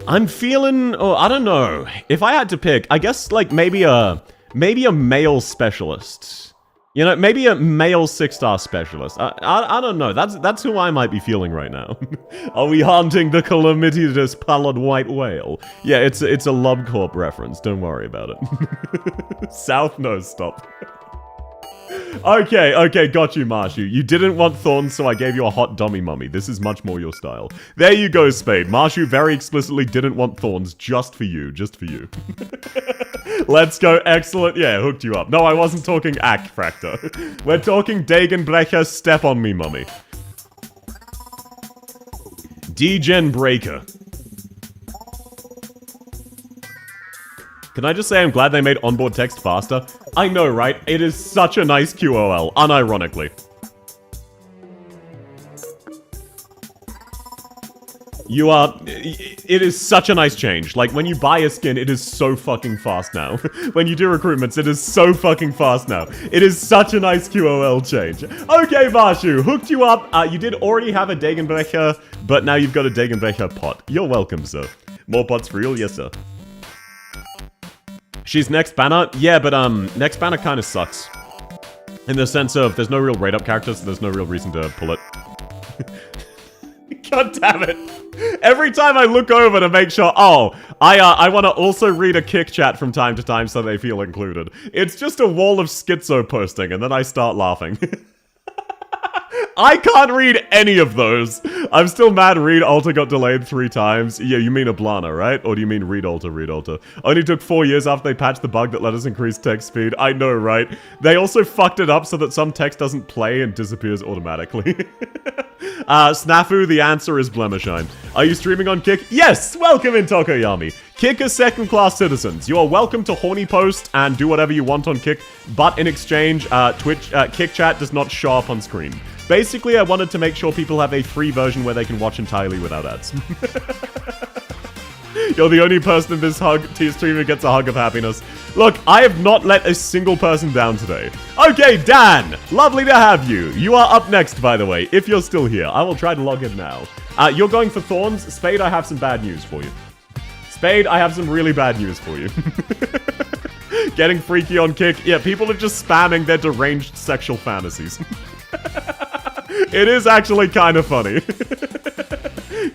oh, I don't know. If I had to pick, I guess, like, maybe a male specialist. You know, maybe a male 6-star specialist. I don't know. That's who I might be feeling right now. Are we haunting the calamitous pallid white whale? Yeah, it's a Lubcorp reference. Don't worry about it. South, no, stop. Okay, got you, Marshu. You didn't want Thorns, so I gave you a hot dummy mummy. This is much more your style. There you go, Spade. Marshu very explicitly didn't want Thorns just for you. Let's go, excellent. Yeah, hooked you up. No, I wasn't talking Ack Fractor. We're talking Dagenbrecher, step on me, mummy. Degen Breaker. Can I just say I'm glad they made onboard text faster? I know, right? It is such a nice QOL, unironically. It is such a nice change. Like, when you buy a skin, it is so fucking fast now. When you do recruitments, it is so fucking fast now. It is such a nice QOL change. Okay, Varshu, hooked you up. You did already have a Dagenbrecher, but now you've got a Dagenbrecher pot. You're welcome, sir. More pots for real? Yes, sir. She's next banner? Yeah, but next banner kind of sucks. In the sense of, there's no real rate-up characters, so there's no real reason to pull it. God damn it. Every time I look over to make sure, oh, I want to also read a kick chat from time to time so they feel included. It's just a wall of schizo posting, and then I start laughing. I can't read any of those. I'm still mad Read Alter got delayed 3 times. Yeah, you mean Ablana, right? Or do you mean Read Alter? Only took 4 years after they patched the bug that let us increase text speed. I know, right? They also fucked it up so that some text doesn't play and disappears automatically. Snafu, the answer is Blemishine. Are you streaming on Kick? Yes! Welcome in, Tokoyami. Kick is second-class citizens. You are welcome to horny post and do whatever you want on Kick, but in exchange, Kick chat does not show up on screen. Basically, I wanted to make sure people have a free version where they can watch entirely without ads. You're the only person in this stream who gets a hug of happiness. Look, I have not let a single person down today. Okay, Dan, lovely to have you. You are up next, by the way, if you're still here. I will try to log in now. You're going for Thorns. Spade, I have some bad news for you. Spade, I have some really bad news for you. Getting freaky on Kick. Yeah, people are just spamming their deranged sexual fantasies. It is actually kind of funny.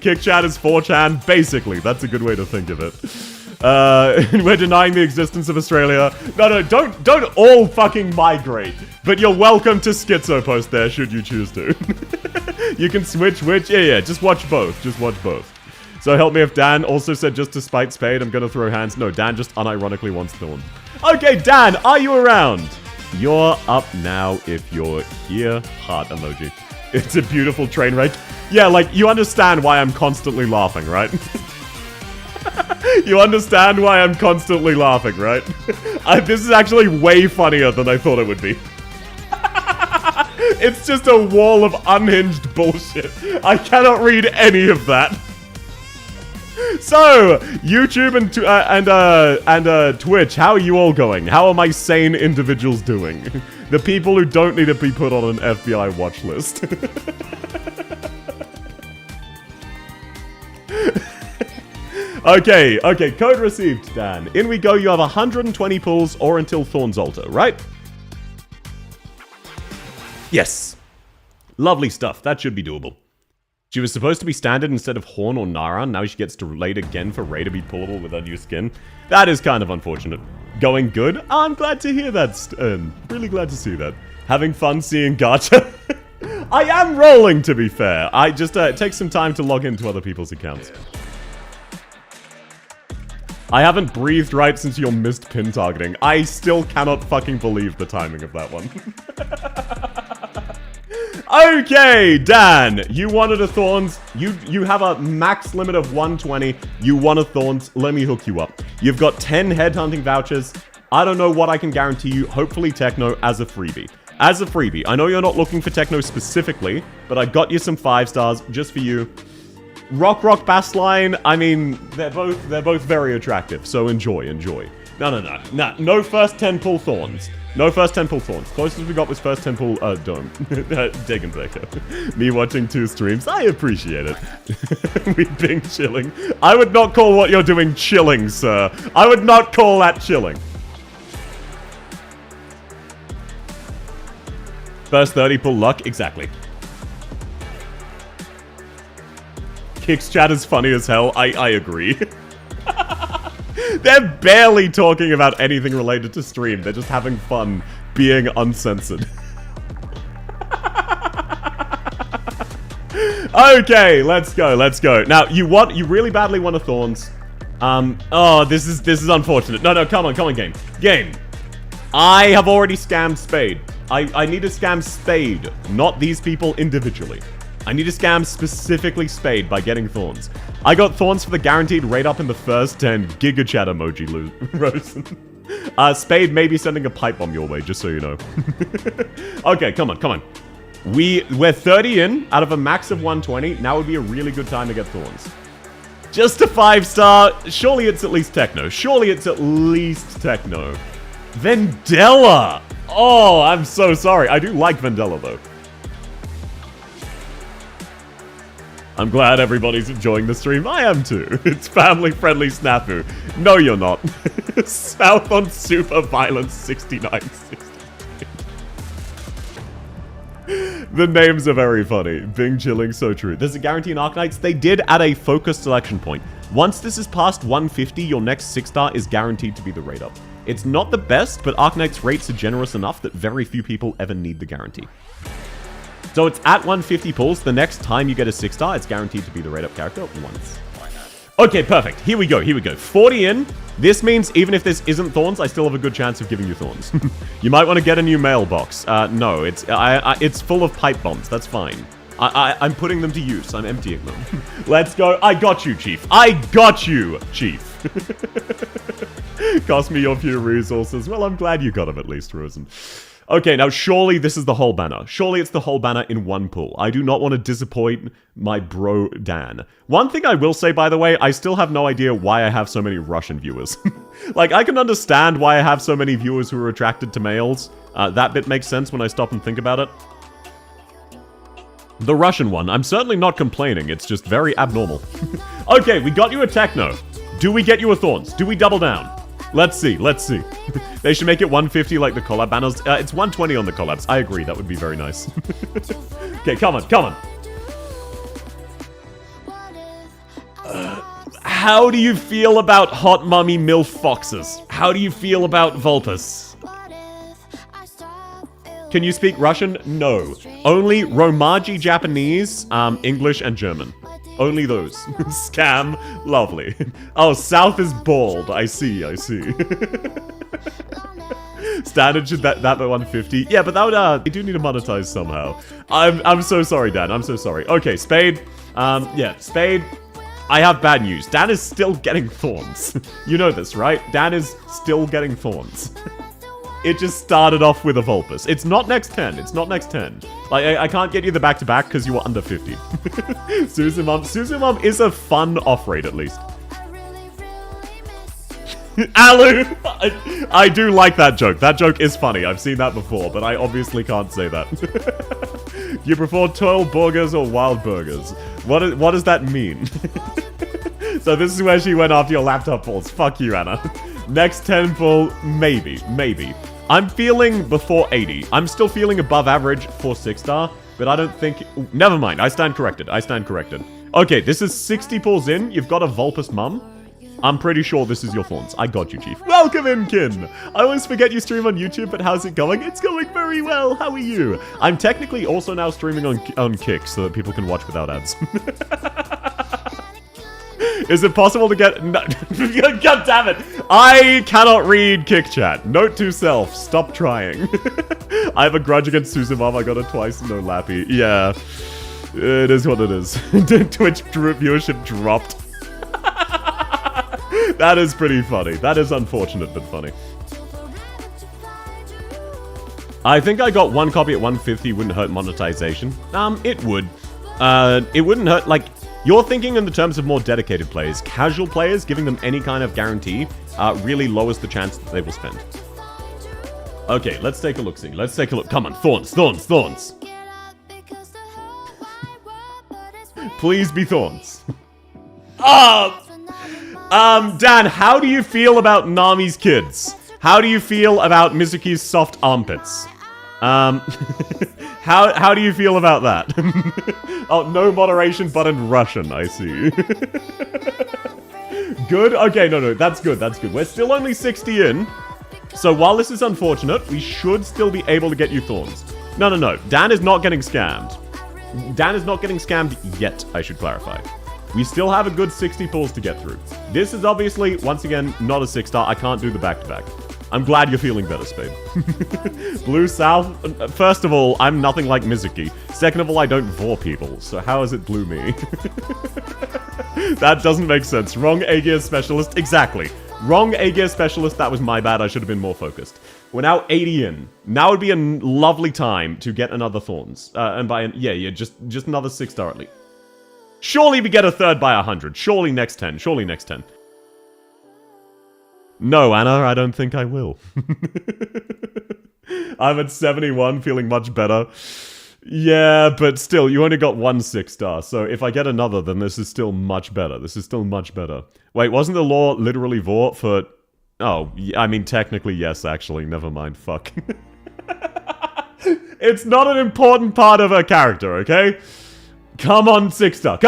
Kick chat is 4chan, basically. That's a good way to think of it. We're denying the existence of Australia. No, don't all fucking migrate. But you're welcome to Schizo Post there, should you choose to. You can switch which. Yeah, just watch both. Just watch both. So help me if Dan also said just to spite Spade, I'm gonna throw hands. No, Dan just unironically wants Thorn. Okay, Dan, are you around? You're up now if you're here. Heart emoji. It's a beautiful train wreck. Yeah, like, you understand why I'm constantly laughing, right? You understand why I'm constantly laughing, right? This is actually way funnier than I thought it would be. It's just a wall of unhinged bullshit. I cannot read any of that. So, YouTube and Twitch, how are you all going? How are my sane individuals doing? The people who don't need to be put on an FBI watch list. Okay, code received, Dan. In we go, you have 120 pulls or until Thorns alter, right? Yes. Lovely stuff, that should be doable. She was supposed to be standard instead of Horn or Nara. Now she gets to late again for Ray to be pullable with her new skin. That is kind of unfortunate. Going good? I'm glad to hear that, Stern. Really glad to see that. Having fun seeing Gacha? I am rolling, to be fair. I just, it takes some time to log into other people's accounts. I haven't breathed right since your missed pin targeting. I still cannot fucking believe the timing of that one. Okay, Dan, you wanted a Thorns. You have a max limit of 120. You want a Thorns. Let me hook you up. You've got 10 headhunting vouchers. I don't know what I can guarantee you. Hopefully Techno as a freebie. As a freebie. I know you're not looking for Techno specifically, but I got you some 5 stars just for you. Rock Bassline, I mean, they're both very attractive, so enjoy. No first 10 pull Thorns. No first 10 pull Thorns. Closest we got was first 10 pull Dome. Degenbecker. Me watching 2 streams. I appreciate it. We've been chilling. I would not call what you're doing chilling, sir. I would not call that chilling. First 30 pull luck. Exactly. Kicks chat is funny as hell. I agree. They're barely talking about anything related to stream. They're just having fun being uncensored. Okay, let's go. Now, you really badly want a Thorns. Oh, this is unfortunate. No, come on, game. Game. I have already scammed Spade. I need to scam Spade, not these people individually. I need to scam specifically Spade by getting Thorns. I got Thorns for the guaranteed rate up in the first 10 Giga Chat emoji, Rose. Spade may be sending a pipe bomb your way, just so you know. Okay, come on. We're 30 in out of a max of 120. Now would be a really good time to get Thorns. Just a 5-star. Surely it's at least Techno. Vendella! Oh, I'm so sorry. I do like Vendella, though. I'm glad everybody's enjoying the stream. I am too. It's family-friendly snafu. No, you're not. South on Super Violence 6960. The names are very funny. Bing chilling, so true. There's a guarantee in Arknights. They did add a focus selection point. Once this is past 150, your next 6-star is guaranteed to be the rate up. It's not the best, but Arknights rates are generous enough that very few people ever need the guarantee. So it's at 150 pulls. The next time you get a 6-star, it's guaranteed to be the rate-up character once. Okay, perfect. Here we go. 40 in. This means even if this isn't Thorns, I still have a good chance of giving you Thorns. You might want to get a new mailbox. No, it's full of pipe bombs. That's fine. I'm putting them to use. I'm emptying them. Let's go. I got you, Chief. Cost me your few resources. Well, I'm glad you got them at least, Rosen. Okay, now surely this is the whole banner. Surely it's the whole banner in one pull. I do not want to disappoint my bro Dan. One thing I will say, by the way, I still have no idea why I have so many Russian viewers. Like, I can understand why I have so many viewers who are attracted to males. That bit makes sense when I stop and think about it. The Russian one, I'm certainly not complaining, it's just very abnormal. Okay, we got you a Techno. Do we get you a Thorns? Do we double down? Let's see, let's see. They should make it 150 like the collab banners. It's 120 on the collabs. I agree, that would be very nice. Okay, come on, come on. How do you feel about hot mummy MILF foxes? How do you feel about Vulpus? Can you speak Russian? No. Only Romaji Japanese, English, and German. Only those. Scam. Lovely. Oh, South is bald. I see, I see. Standard should that be 150? Yeah, but that would, they do need to monetize somehow. I'm so sorry, Dan. I'm so sorry. Okay, Spade. Yeah, Spade. I have bad news. Dan is still getting Thorns. You know this, right? Dan is still getting Thorns. It just started off with a Vulpus. It's not next 10. It's not next 10. Like, I can't get you the back-to-back because you were under 50. Suzumum. Suzumum is a fun off-rate, at least. Alu! I do like that joke. That joke is funny. I've seen that before, but I obviously can't say that. You prefer toil burgers or wild burgers? What does that mean? So this is where she went after your laptop falls. Fuck you, Anna. Next 10 full, maybe. I'm feeling before 80. I'm still feeling above average for 6-star, but I don't think... Ooh, never mind, I stand corrected. Okay, this is 60 pulls in. You've got a Vulpus mum. I'm pretty sure this is your Thorns. I got you, Chief. Welcome in, Kin. I always forget you stream on YouTube, but how's it going? It's going very well. How are you? I'm technically also now streaming on Kick so that people can watch without ads. Is it possible to get... No, God damn it! I cannot read Kick Chat. Note to self, stop trying. I have a grudge against Suzumam. I got it twice, no lappy. Yeah. It is what it is. Twitch viewership dropped. That is pretty funny. That is unfortunate, but funny. I think I got one copy at 150 wouldn't hurt monetization. It would. It wouldn't hurt, like... You're thinking in the terms of more dedicated players. Casual players, giving them any kind of guarantee, really lowers the chance that they will spend. Okay, let's take a look-see. Let's take a look. Come on, Thorns. Please be Thorns. Dan, how do you feel about Nami's kids? How do you feel about Mizuki's soft armpits? How do you feel about that? Oh, no moderation, but in Russian, I see. Good? Okay, no, that's good. We're still only 60 in. So while this is unfortunate, we should still be able to get you Thorns. No. Dan is not getting scammed. Dan is not getting scammed yet, I should clarify. We still have a good 60 pulls to get through. This is obviously, once again, not a 6-star. I can't do the back-to-back. I'm glad you're feeling better, Spade. Blue South? First of all, I'm nothing like Mizuki. Second of all, I don't vore people, so how is it blue me? That doesn't make sense. Wrong A-gear specialist. Exactly. Wrong A-gear specialist. That was my bad. I should have been more focused. We're now 80 in. Now would be a lovely time to get another Thorns. And by... Yeah, just another 6-star at least. Surely we get a third by 100. Surely next 10. No, Anna, I don't think I will. I'm at 71, feeling much better. Yeah, but still, you only got one 6-star, so if I get another, then this is still much better. Wait, wasn't the law literally vor for... Oh, I mean, technically, yes, actually. Never mind, fuck. It's not an important part of her character, okay? Come on, 6-star.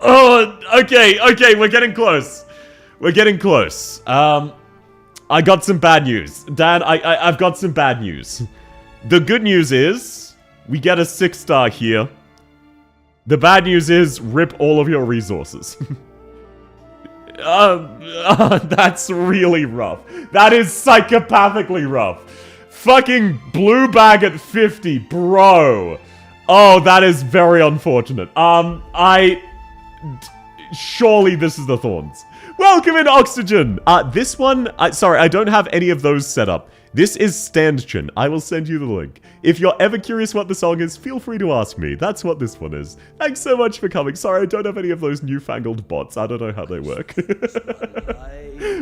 Oh, okay, we're getting close. I got some bad news. Dan, I've got some bad news. The good news is, we get a 6-star here. The bad news is, rip all of your resources. That's really rough. That is psychopathically rough. Fucking blue bag at 50, bro. Oh, that is very unfortunate. Surely this is the Thorns. Welcome in, Oxygen! This one... sorry, I don't have any of those set up. This is Standchin. I will send you the link. If you're ever curious what the song is, feel free to ask me. That's what this one is. Thanks so much for coming. Sorry, I don't have any of those newfangled bots. I don't know how they work.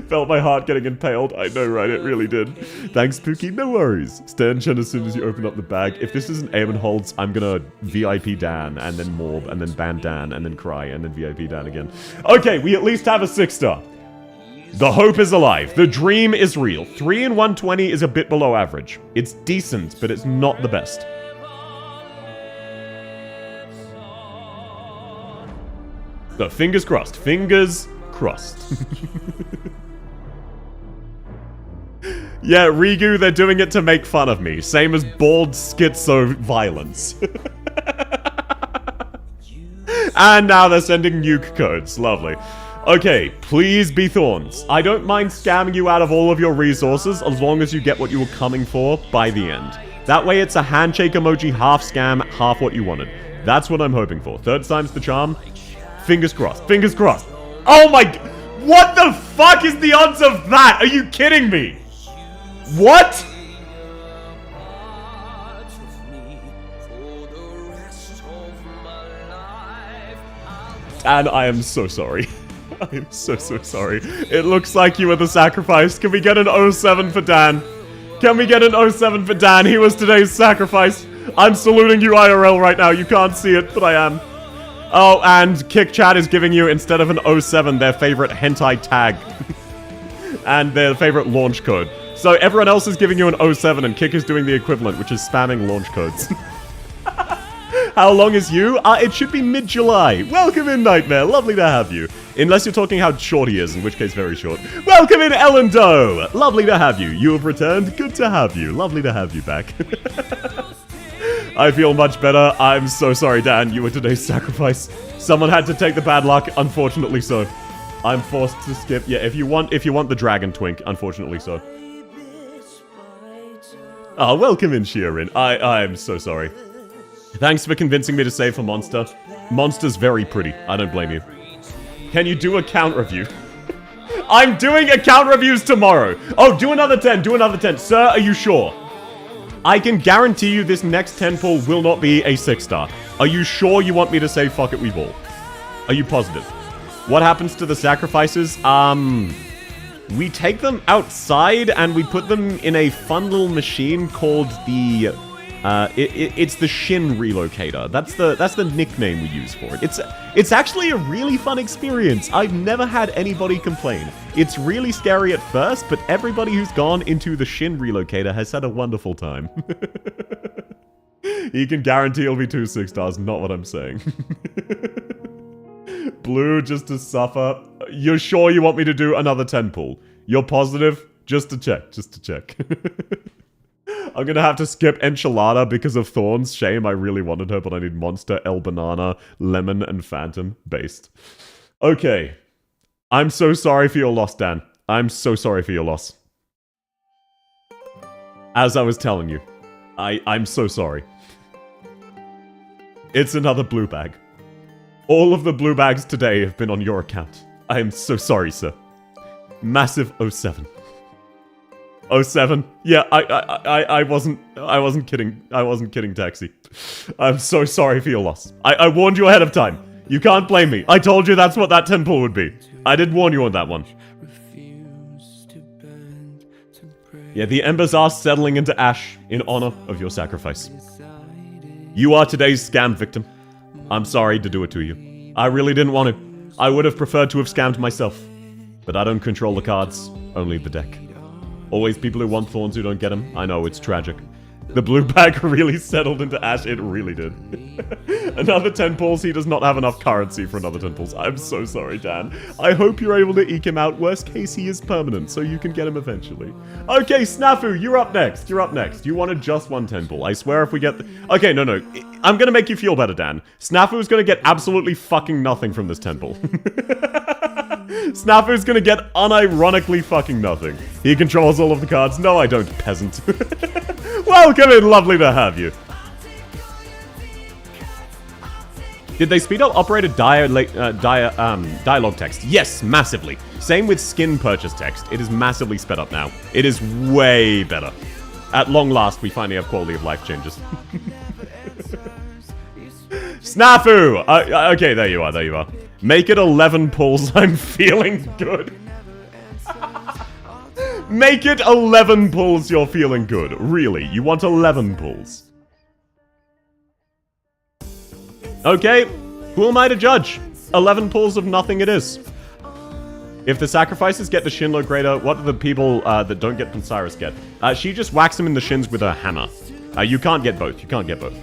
Felt my heart getting impaled. I know, right? It really did. Thanks, Pookie. No worries. Standchin as soon as you open up the bag. If this isn't Eamon Holtz, I'm gonna VIP Dan, and then Morb, and then Ban Dan, and then Cry, and then VIP Dan again. Okay, we at least have a 6-star. The hope is alive. The dream is real. 3 in 120 is a bit below average. It's decent, but it's not the best. So, fingers crossed. Fingers crossed. Yeah, Rigu, they're doing it to make fun of me. Same as bald schizo violence. And now they're sending nuke codes. Lovely. Okay, please be Thorns. I don't mind scamming you out of all of your resources as long as you get what you were coming for by the end. That way it's a handshake emoji, half scam, half what you wanted. That's what I'm hoping for. Third time's the charm. Fingers crossed. Fingers crossed. Oh my... What the fuck is the odds of that? Are you kidding me? What? And I am so sorry. I am so sorry. It looks like you were the sacrifice. Can we get an 07 for Dan? Can we get an 07 for Dan? He was today's sacrifice. I'm saluting you IRL right now. You can't see it, but I am. Oh, and Kick Chat is giving you, instead of an 07, their favorite hentai tag. And their favorite launch code. So everyone else is giving you an 07, and Kick is doing the equivalent, which is spamming launch codes. How long is you? It should be mid-July. Welcome in, Nightmare. Lovely to have you. Unless you're talking how short he is, in which case very short. Welcome in, Ellen Doe. Lovely to have you. You have returned. Good to have you. Lovely to have you back. I feel much better. I'm so sorry, Dan. You were today's sacrifice. Someone had to take the bad luck. Unfortunately so. I'm forced to skip. Yeah, if you want the dragon twink, unfortunately so. Oh, welcome in, Sheeran. I'm so sorry. Thanks for convincing me to save for Monster. Monster's very pretty. I don't blame you. Can you do account review? I'm doing account reviews tomorrow. Oh, do another 10. Do another 10. Sir, are you sure? I can guarantee you this next 10 pull will not be a 6-star. Are you sure you want me to say fuck it, we ball? Are you positive? What happens to the sacrifices? We take them outside and we put them in a fun little machine called the... it's the Shin Relocator. That's the nickname we use for it. It's actually a really fun experience. I've never had anybody complain. It's really scary at first, but everybody who's gone into the Shin Relocator has had a wonderful time. He can guarantee it'll be 2 6-stars, not what I'm saying. Blue just to suffer. You're sure you want me to do another 10 pull? You're positive? Just to check. I'm gonna have to skip Enchilada because of Thorns. Shame, I really wanted her, but I need Monster, El Banana, Lemon, and Phantom based. Okay. I'm so sorry for your loss, Dan. I'm so sorry for your loss. As I was telling you, I'm so sorry. It's another blue bag. All of the blue bags today have been on your account. I am so sorry, sir. Massive 07. 07? Yeah, I wasn't kidding. I wasn't kidding, Taxi. I'm so sorry for your loss. I warned you ahead of time. You can't blame me. I told you that's what that 10 pull would be. I did warn you on that one. Yeah, the embers are settling into ash in honor of your sacrifice. You are today's scam victim. I'm sorry to do it to you. I really didn't want to. I would have preferred to have scammed myself. But I don't control the cards, only the deck. Always people who want Thorns who don't get them. I know, it's tragic. The blue bag really settled into ash. It really did. Another 10 pulls. He does not have enough currency for another 10 pulls. I'm so sorry, Dan. I hope you're able to eke him out. Worst case, he is permanent, so you can get him eventually. Okay, Snafu, you're up next. You're up next. You wanted just one 10 pull. I swear if we get... Okay, no. I'm gonna make you feel better, Dan. Snafu's gonna get absolutely fucking nothing from this 10 pull. Snafu's gonna get unironically fucking nothing. He controls all of the cards. No, I don't, peasant. Welcome in, lovely to have you. Did they speed up operator dialogue text? Yes, massively. Same with skin purchase text. It is massively sped up now. It is way better. At long last, we finally have quality of life changes. Snafu! Okay, there you are, there you are. Make it 11 pulls. I'm feeling good. Make it 11 pulls. You're feeling good. Really, you want 11 pulls. Okay, who am I to judge? 11 pulls of nothing it is. If the sacrifices get the Shinlo Greater, what do the people that don't get Pansaris get? She just whacks them in the shins with a hammer. You can't get both. You can't get both.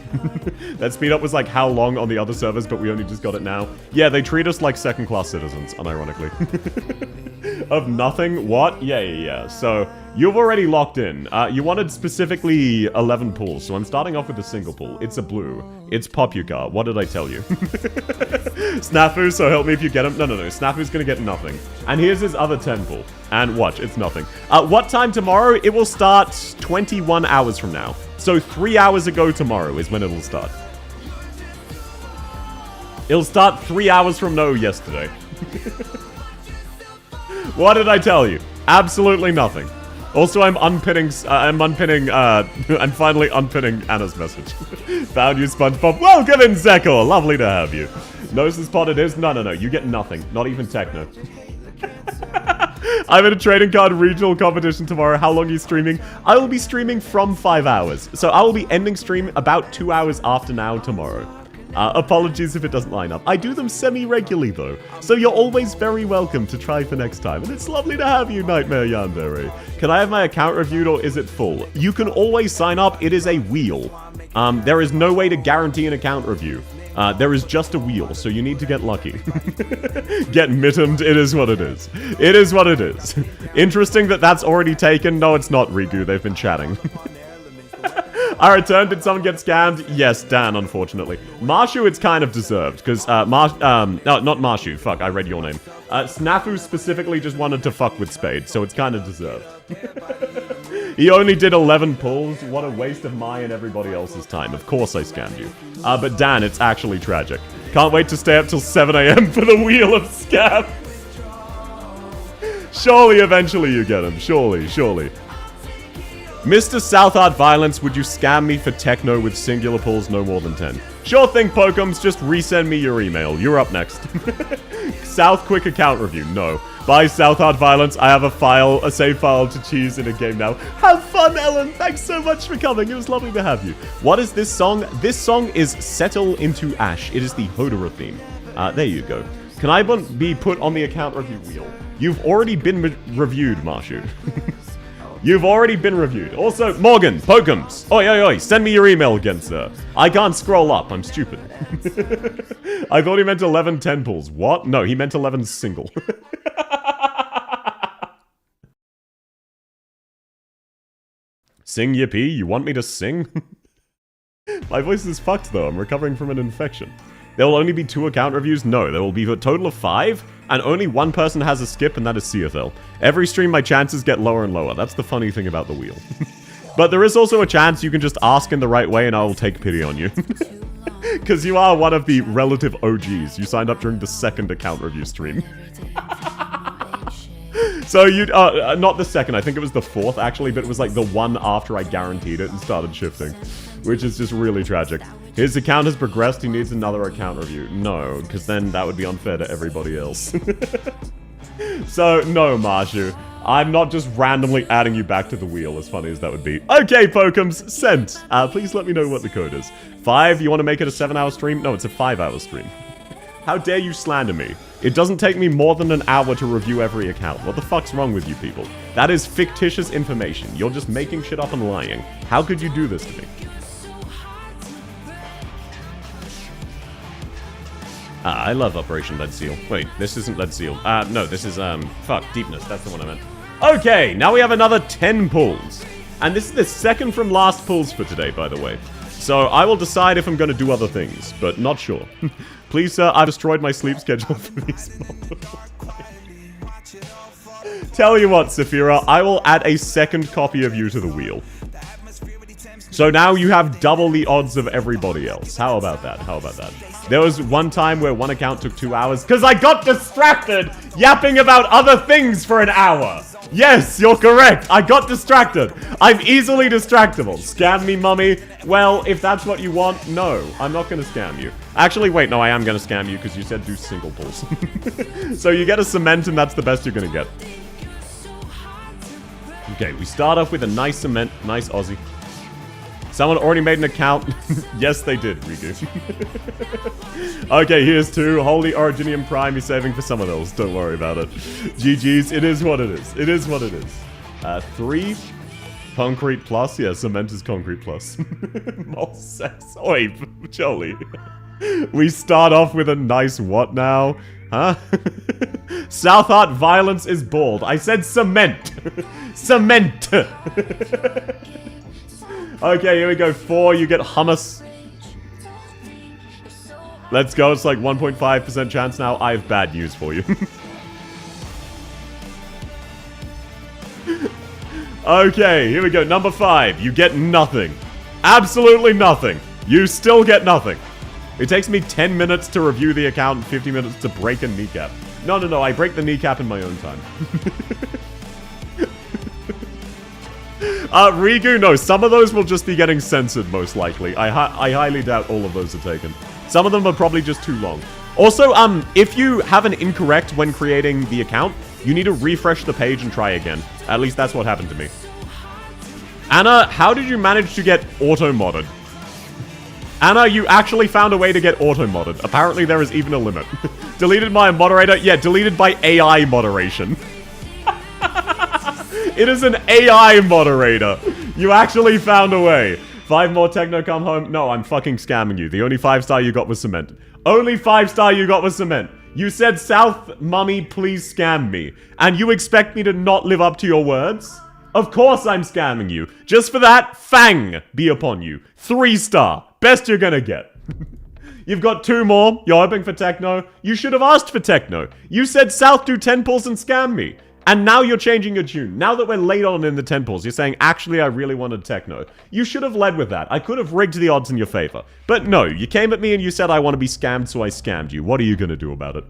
That speed up was like how long on the other servers, but we only just got it now. Yeah, they treat us like second-class citizens, unironically. Of nothing? What? Yeah. So, you've already locked in. You wanted specifically 11 pulls, so I'm starting off with a single pull. It's a blue. It's Popular. What did I tell you? Snafu, so help me if you get him. No. Snafu's gonna get nothing. And here's his other 10 pull. And watch, it's nothing. What time tomorrow? It will start 21 hours from now. So 3 hours ago tomorrow is when it'll start. It'll start 3 hours from no yesterday. What did I tell you? Absolutely nothing. Also, I'm finally unpinning Anna's message. Found you, SpongeBob. Welcome in, Zekor. Lovely to have you. Gnosis Pod it is? No. You get nothing. Not even Techno. I'm in a trading card regional competition tomorrow. How long are you streaming? I will be streaming from 5 hours. So I will be ending stream about 2 hours after now tomorrow. Apologies if it doesn't line up. I do them semi-regularly though. So you're always very welcome to try for next time. And it's lovely to have you, Nightmare Yandere. Can I have my account reviewed or is it full? You can always sign up. It is a wheel. There is no way to guarantee an account review. There is just a wheel, so you need to get lucky. Get mittened, it is what it is. It is what it is. Interesting that that's already taken. No, it's not, Rigu, they've been chatting. I returned, did someone get scammed? Yes, Dan, unfortunately. Marshu, it's kind of deserved, because, no, not Marshu, fuck, I read your name. Snafu specifically just wanted to fuck with Spade, so it's kind of deserved. He only did 11 pulls. What a waste of my and everybody else's time. Of course I scammed you. But Dan, it's actually tragic. Can't wait to stay up till 7 AM for the Wheel of Scam. Surely, eventually you get him. Surely. Mr. South Art Violence, would you scam me for techno with singular pulls no more than 10? Sure thing, Pokums. Just resend me your email. You're up next. South Quick account review. No. Bye, South Art Violence. I have a save file to choose in a game now. Have fun, Ellen. Thanks so much for coming. It was lovely to have you. What is this song? This song is Settle Into Ash. It is the Hodera theme. There you go. Can I be put on the account review wheel? You've already been reviewed, Marshu. You've already been reviewed. Also, Morgan, Pokums. Oi, send me your email again, sir. I can't scroll up. I'm stupid. I thought he meant 11 10 pulls. What? No, he meant 11 single. Sing yippee? You want me to sing? My voice is fucked though. I'm recovering from an infection. There will only be 2 account reviews? No, there will be a total of 5, and only one person has a skip, and that is CFL. Every stream, my chances get lower and lower. That's the funny thing about the wheel. But there is also a chance you can just ask in the right way, and I will take pity on you. Because you are one of the relative OGs. You signed up during the 2nd account review stream. So you, not the 2nd, I think it was the 4th actually, but it was like the one after I guaranteed it and started shifting. Which is just really tragic. His account has progressed, he needs another account review. No, because then that would be unfair to everybody else. So, no, Marshu. I'm not just randomly adding you back to the wheel, as funny as that would be. Okay, Pokums, sent. Please let me know what the code is. 5, you want to make it a 7-hour stream? No, it's a 5-hour stream. How dare you slander me? It doesn't take me more than an hour to review every account. What the fuck's wrong with you people? That is fictitious information. You're just making shit up and lying. How could you do this to me? I love Operation Lead Seal. Wait, this isn't Lead Seal. No, this is, fuck, Deepness. That's the one I meant. Okay, now we have another 10 pulls. And this is the 2nd from last pulls for today, by the way. So I will decide if I'm going to do other things, but not sure. Please, sir, I've destroyed my sleep schedule for these multiple times. Tell you what, Saphira, I will add a 2nd copy of you to the wheel. So now you have double the odds of everybody else. How about that? How about that? There was one time where one account took 2 hours because I got distracted yapping about other things for an hour. Yes, you're correct. I got distracted. I'm easily distractible. Scam me, mummy? Well, if that's what you want, no. I'm not going to scam you. Actually, wait, no, I am going to scam you because you said do single pulls. So you get a cement and that's the best you're going to get. Okay, we start off with a nice cement. Nice Aussie. Someone already made an account. Yes, they did, Rigu. Okay, here's 2. Holy Originium Prime, you're saving for someone else. Don't worry about it. GG's, it is what it is. It is what it is. 3. Concrete plus. Yeah, cement is concrete plus. Mole sex. Oi, Jolie. We start off with a nice what now? Huh? South Art violence is bald. I said cement. Cement. Okay, here we go. 4, you get hummus. Let's go. It's like 1.5% chance now. I have bad news for you. Okay, here we go. Number 5. You get nothing. Absolutely nothing. You still get nothing. It takes me 10 minutes to review the account and 50 minutes to break a kneecap. No. I break the kneecap in my own time. Rigu, no, some of those will just be getting censored, most likely. I highly doubt all of those are taken. Some of them are probably just too long. Also, if you have an incorrect when creating the account, you need to refresh the page and try again. At least that's what happened to me. Anna, how did you manage to get auto-modded? Anna, you actually found a way to get auto-modded. Apparently there is even a limit. Deleted by a moderator? Yeah, deleted by AI moderation. It is an AI moderator. You actually found a way. 5 more techno come home. No, I'm fucking scamming you. The only 5-star you got was cement. Only 5-star you got was cement. You said, South, mummy, please scam me. And you expect me to not live up to your words? Of course I'm scamming you. Just for that, Fang be upon you. 3-star. Best you're gonna get. You've got 2 more. You're hoping for techno. You should have asked for techno. You said, South, do 10 pulls and scam me. And now you're changing your tune. Now that we're late on in the 10 pulls, you're saying, actually, I really wanted techno. You should have led with that. I could have rigged the odds in your favor. But no, you came at me and you said, I want to be scammed, so I scammed you. What are you going to do about it?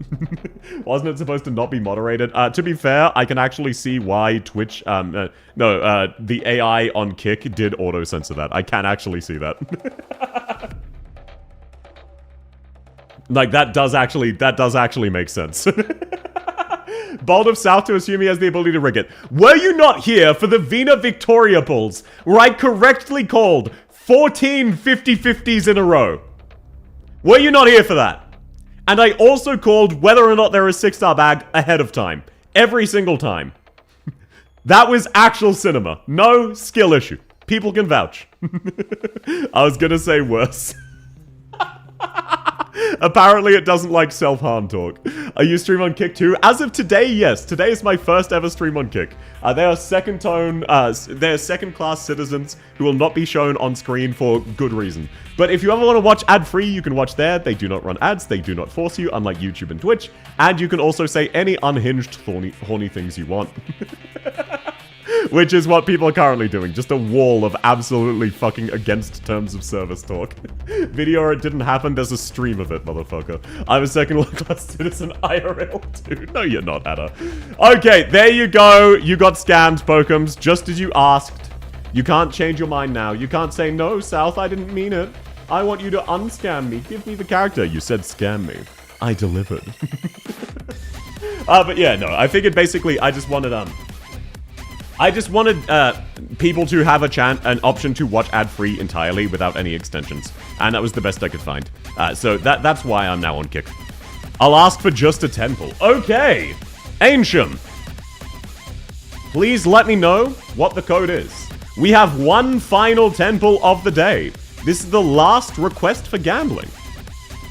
Wasn't it supposed to not be moderated? To be fair, I can actually see why Twitch, the AI on Kick did auto-censor that. I can actually see that. Like, that does actually make sense. Bald of South to assume he has the ability to rig it. Were you not here for the Vina Victoria pulls, where I correctly called 14 50-50s in a row? Were you not here for that? And I also called whether or not there is 6-star bag ahead of time. Every single time. That was actual cinema. No skill issue. People can vouch. I was gonna say worse. Apparently it doesn't like self-harm talk. Are you stream on Kick too? As of today, yes. Today is my first ever stream on Kick. They are they're second-class citizens who will not be shown on screen for good reason. But if you ever want to watch ad-free, you can watch there. They do not run ads. They do not force you, unlike YouTube and Twitch. And you can also say any unhinged, horny things you want. Which is what people are currently doing. Just a wall of absolutely fucking against terms of service talk. Video or it didn't happen, there's a stream of it, motherfucker. I'm a second-class citizen IRL too. No, you're not, Anna. Okay, there you go. You got scammed, Pokums, just as you asked. You can't change your mind now. You can't say, no, South, I didn't mean it. I want you to unscam me. Give me the character. You said scam me. I delivered. But yeah, no, I figured basically I just wanted, people to have an option to watch ad-free entirely without any extensions. And that was the best I could find. So that's why I'm now on Kick. I'll ask for just a 10 pull. Okay! Ancient! Please let me know what the code is. We have one final 10 pull of the day. This is the last request for gambling.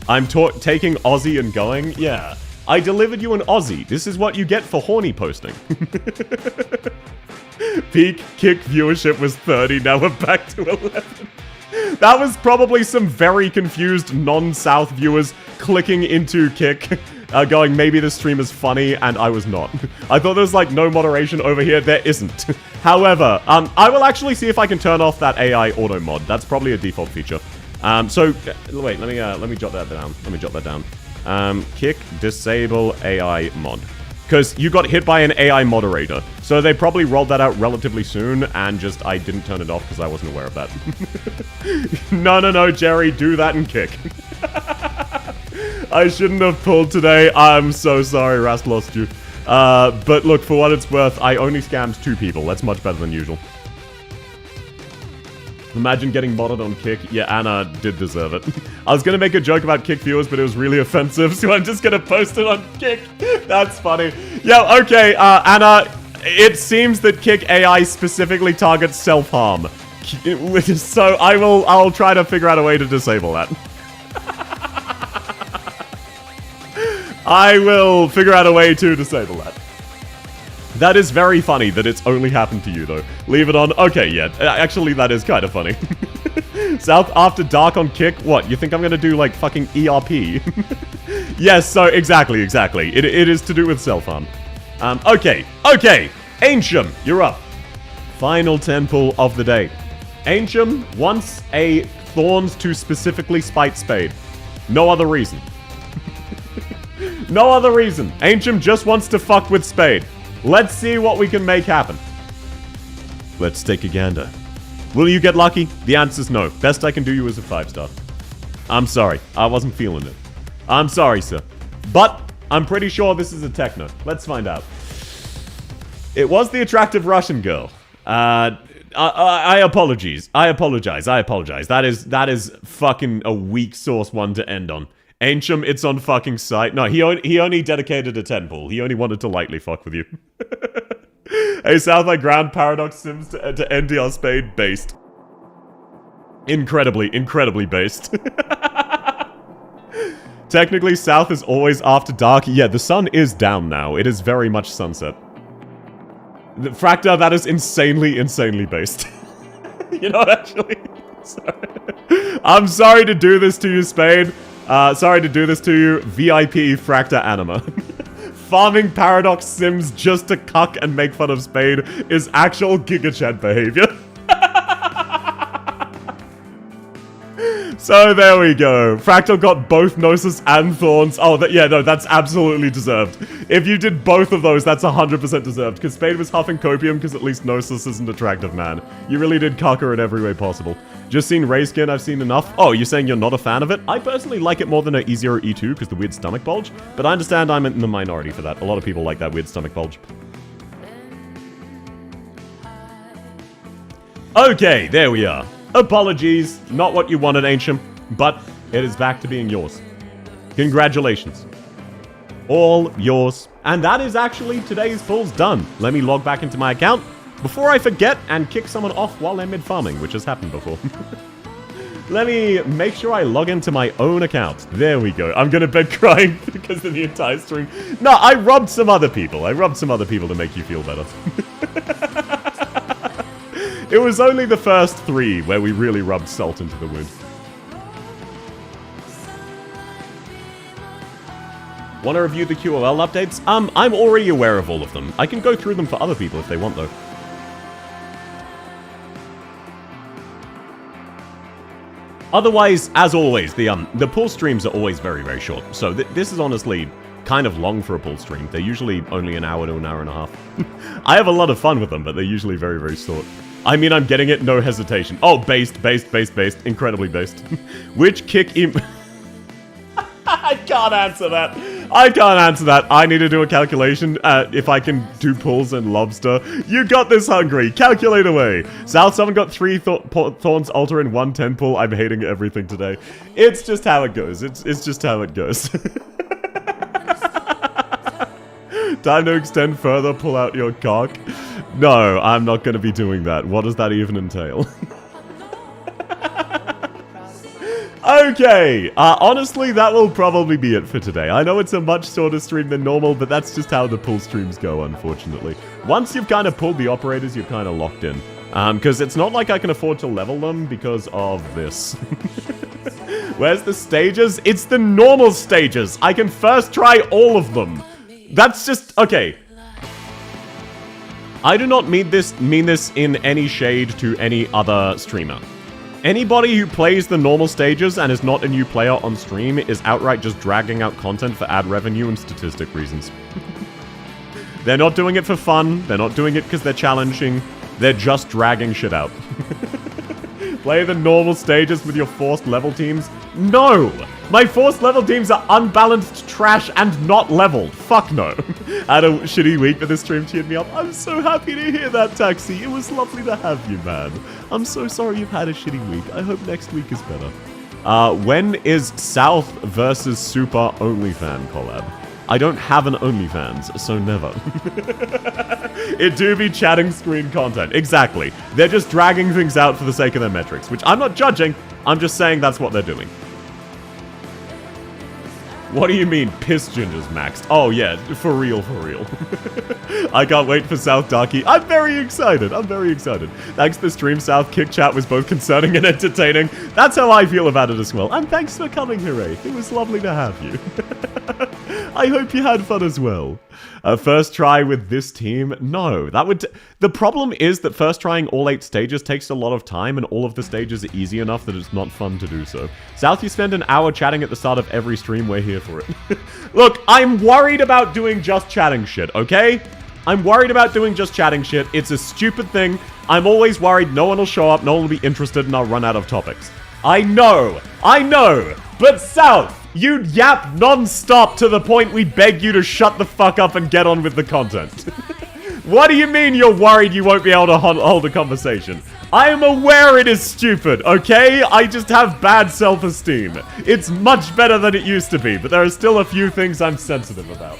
I'm taking Aussie and going? Yeah. I delivered you an Aussie. This is what you get for horny posting. Peak Kick viewership was 30, now we're back to 11. That was probably some very confused non-South viewers clicking into Kick, going, maybe this stream is funny, and I was not. I thought there was, like, no moderation over here. There isn't. However, I will actually see if I can turn off that AI auto mod. That's probably a default feature. Wait, let me jot that down. Let me jot that down. Kick disable AI mod. Because you got hit by an AI moderator. So they probably rolled that out relatively soon, and just I didn't turn it off because I wasn't aware of that. No, Jerry, do that and kick. I shouldn't have pulled today. I'm so sorry, Rast lost you. But look, for what it's worth, I only scammed 2 people. That's much better than usual. Imagine getting modded on Kick. Yeah, Anna did deserve it. I was gonna make a joke about Kick viewers, but it was really offensive, so I'm just gonna post it on Kick. That's funny. Yeah, okay, Anna, it seems that Kick AI specifically targets self-harm. So I'll try to figure out a way to disable that. I will figure out a way to disable that. That is very funny that it's only happened to you, though. Leave it on. Okay, yeah. Actually, that is kind of funny. South after dark on Kick? What, you think I'm gonna do, like, fucking ERP? Yes, so, exactly. It is to do with self-harm. Okay. Ancient, you're up. Final 10 pull of the day. Ancient wants a Thorns to specifically spite Spade. No other reason. No other reason. Ancient just wants to fuck with Spade. Let's see what we can make happen. Let's take a gander. Will you get lucky? The answer's no. Best I can do you is a 5-star. I'm sorry. I wasn't feeling it. I'm sorry, sir. But I'm pretty sure this is a techno. Let's find out. It was the attractive Russian girl. I apologize. That is fucking a weak source one to end on. Ancient, it's on fucking site. No, he only dedicated a 10 pull. He only wanted to lightly fuck with you. Hey, South, I ground Paradox Sims to NDR Spade based. Incredibly based. Technically, South is always after dark. Yeah, the sun is down now. It is very much sunset. The Fracta, that is insanely based. You know, actually. Sorry. I'm sorry to do this to you, Spade. Sorry to do this to you, VIP Fracta Anima. Farming Paradox Sims just to cuck and make fun of Spade is actual GigaChat behavior. So there we go. Fractal got both Gnosis and Thorns. Oh, yeah, no, that's absolutely deserved. If you did both of those, that's 100% deserved. Because Spade was huffing copium because at least Gnosis is an attractive man. You really did cuck her in every way possible. Just seen Rayskin, I've seen enough. Oh, you're saying you're not a fan of it? I personally like it more than a E0 E2 because the weird stomach bulge. But I understand I'm in the minority for that. A lot of people like that weird stomach bulge. Okay, there we are. Apologies, not what you wanted, Ancient, but it is back to being yours. Congratulations. All yours. And that is actually today's pulls done. Let me log back into my account before I forget and kick someone off while they're mid-farming, which has happened before. Let me make sure I log into my own account. There we go. I'm gonna bed crying because of the entire stream. No, I robbed some other people. I robbed some other people to make you feel better. It was only the first 3 where we really rubbed salt into the wound. Want to review the QOL updates? I'm already aware of all of them. I can go through them for other people if they want, though. Otherwise, as always, the pull streams are always very short. So this is honestly kind of long for a pull stream. They're usually only an hour to an hour and a half. I have a lot of fun with them, but they're usually very short. I mean, I'm getting it, no hesitation. Oh, based. Incredibly based. Which kick I can't answer that. I need to do a calculation if I can do pulls and lobster. You got this, Hungry. Calculate away. South, someone got 3 Thorns Altar in 1 10 pull. I'm hating everything today. It's just how it goes. It's just how it goes. Time to extend further, pull out your cock. No, I'm not going to be doing that. What does that even entail? Okay, honestly, that will probably be it for today. I know it's a much shorter stream than normal, but that's just how the pull streams go, unfortunately. Once you've kind of pulled the operators, you're kind of locked in. Because it's not like I can afford to level them because of this. Where's the stages? It's the normal stages. I can first try all of them. That's just... okay. I do not mean this in any shade to any other streamer. Anybody who plays the normal stages and is not a new player on stream is outright just dragging out content for ad revenue and statistic reasons. They're not doing it for fun. They're not doing it because they're challenging. They're just dragging shit out. Play the normal stages with your forced level teams? No! My forced level teams are unbalanced trash and not leveled. Fuck no. I had a shitty week, but this stream cheered me up. I'm so happy to hear that, Taxi. It was lovely to have you, man. I'm so sorry you've had a shitty week. I hope next week is better. When is South versus Super OnlyFan collab? I don't have an OnlyFans, so never. It do be chatting screen content. Exactly. They're just dragging things out for the sake of their metrics, which I'm not judging. I'm just saying that's what they're doing. What do you mean, piss gingers maxed? Oh yeah, for real, for real. I can't wait for South Darky. I'm very excited. I'm very excited. Thanks to the stream, South Kick Chat was both concerning and entertaining. That's how I feel about it as well. And thanks for coming, Hooray. It was lovely to have you. I hope you had fun as well. First try with this team? No, that would... The problem is that first trying all 8 stages takes a lot of time, and all of the stages are easy enough that it's not fun to do so. South, you spend an hour chatting at the start of every stream, we're here for it. Look, I'm worried about doing just chatting shit, okay? I'm worried about doing just chatting shit. It's a stupid thing. I'm always worried no one will show up, no one will be interested, and I'll run out of topics. I know, but South, you yap non-stop to the point we beg you to shut the fuck up and get on with the content. What do you mean you're worried you won't be able to hold a conversation? I am aware it is stupid, okay? I just have bad self-esteem. It's much better than it used to be, but there are still a few things I'm sensitive about.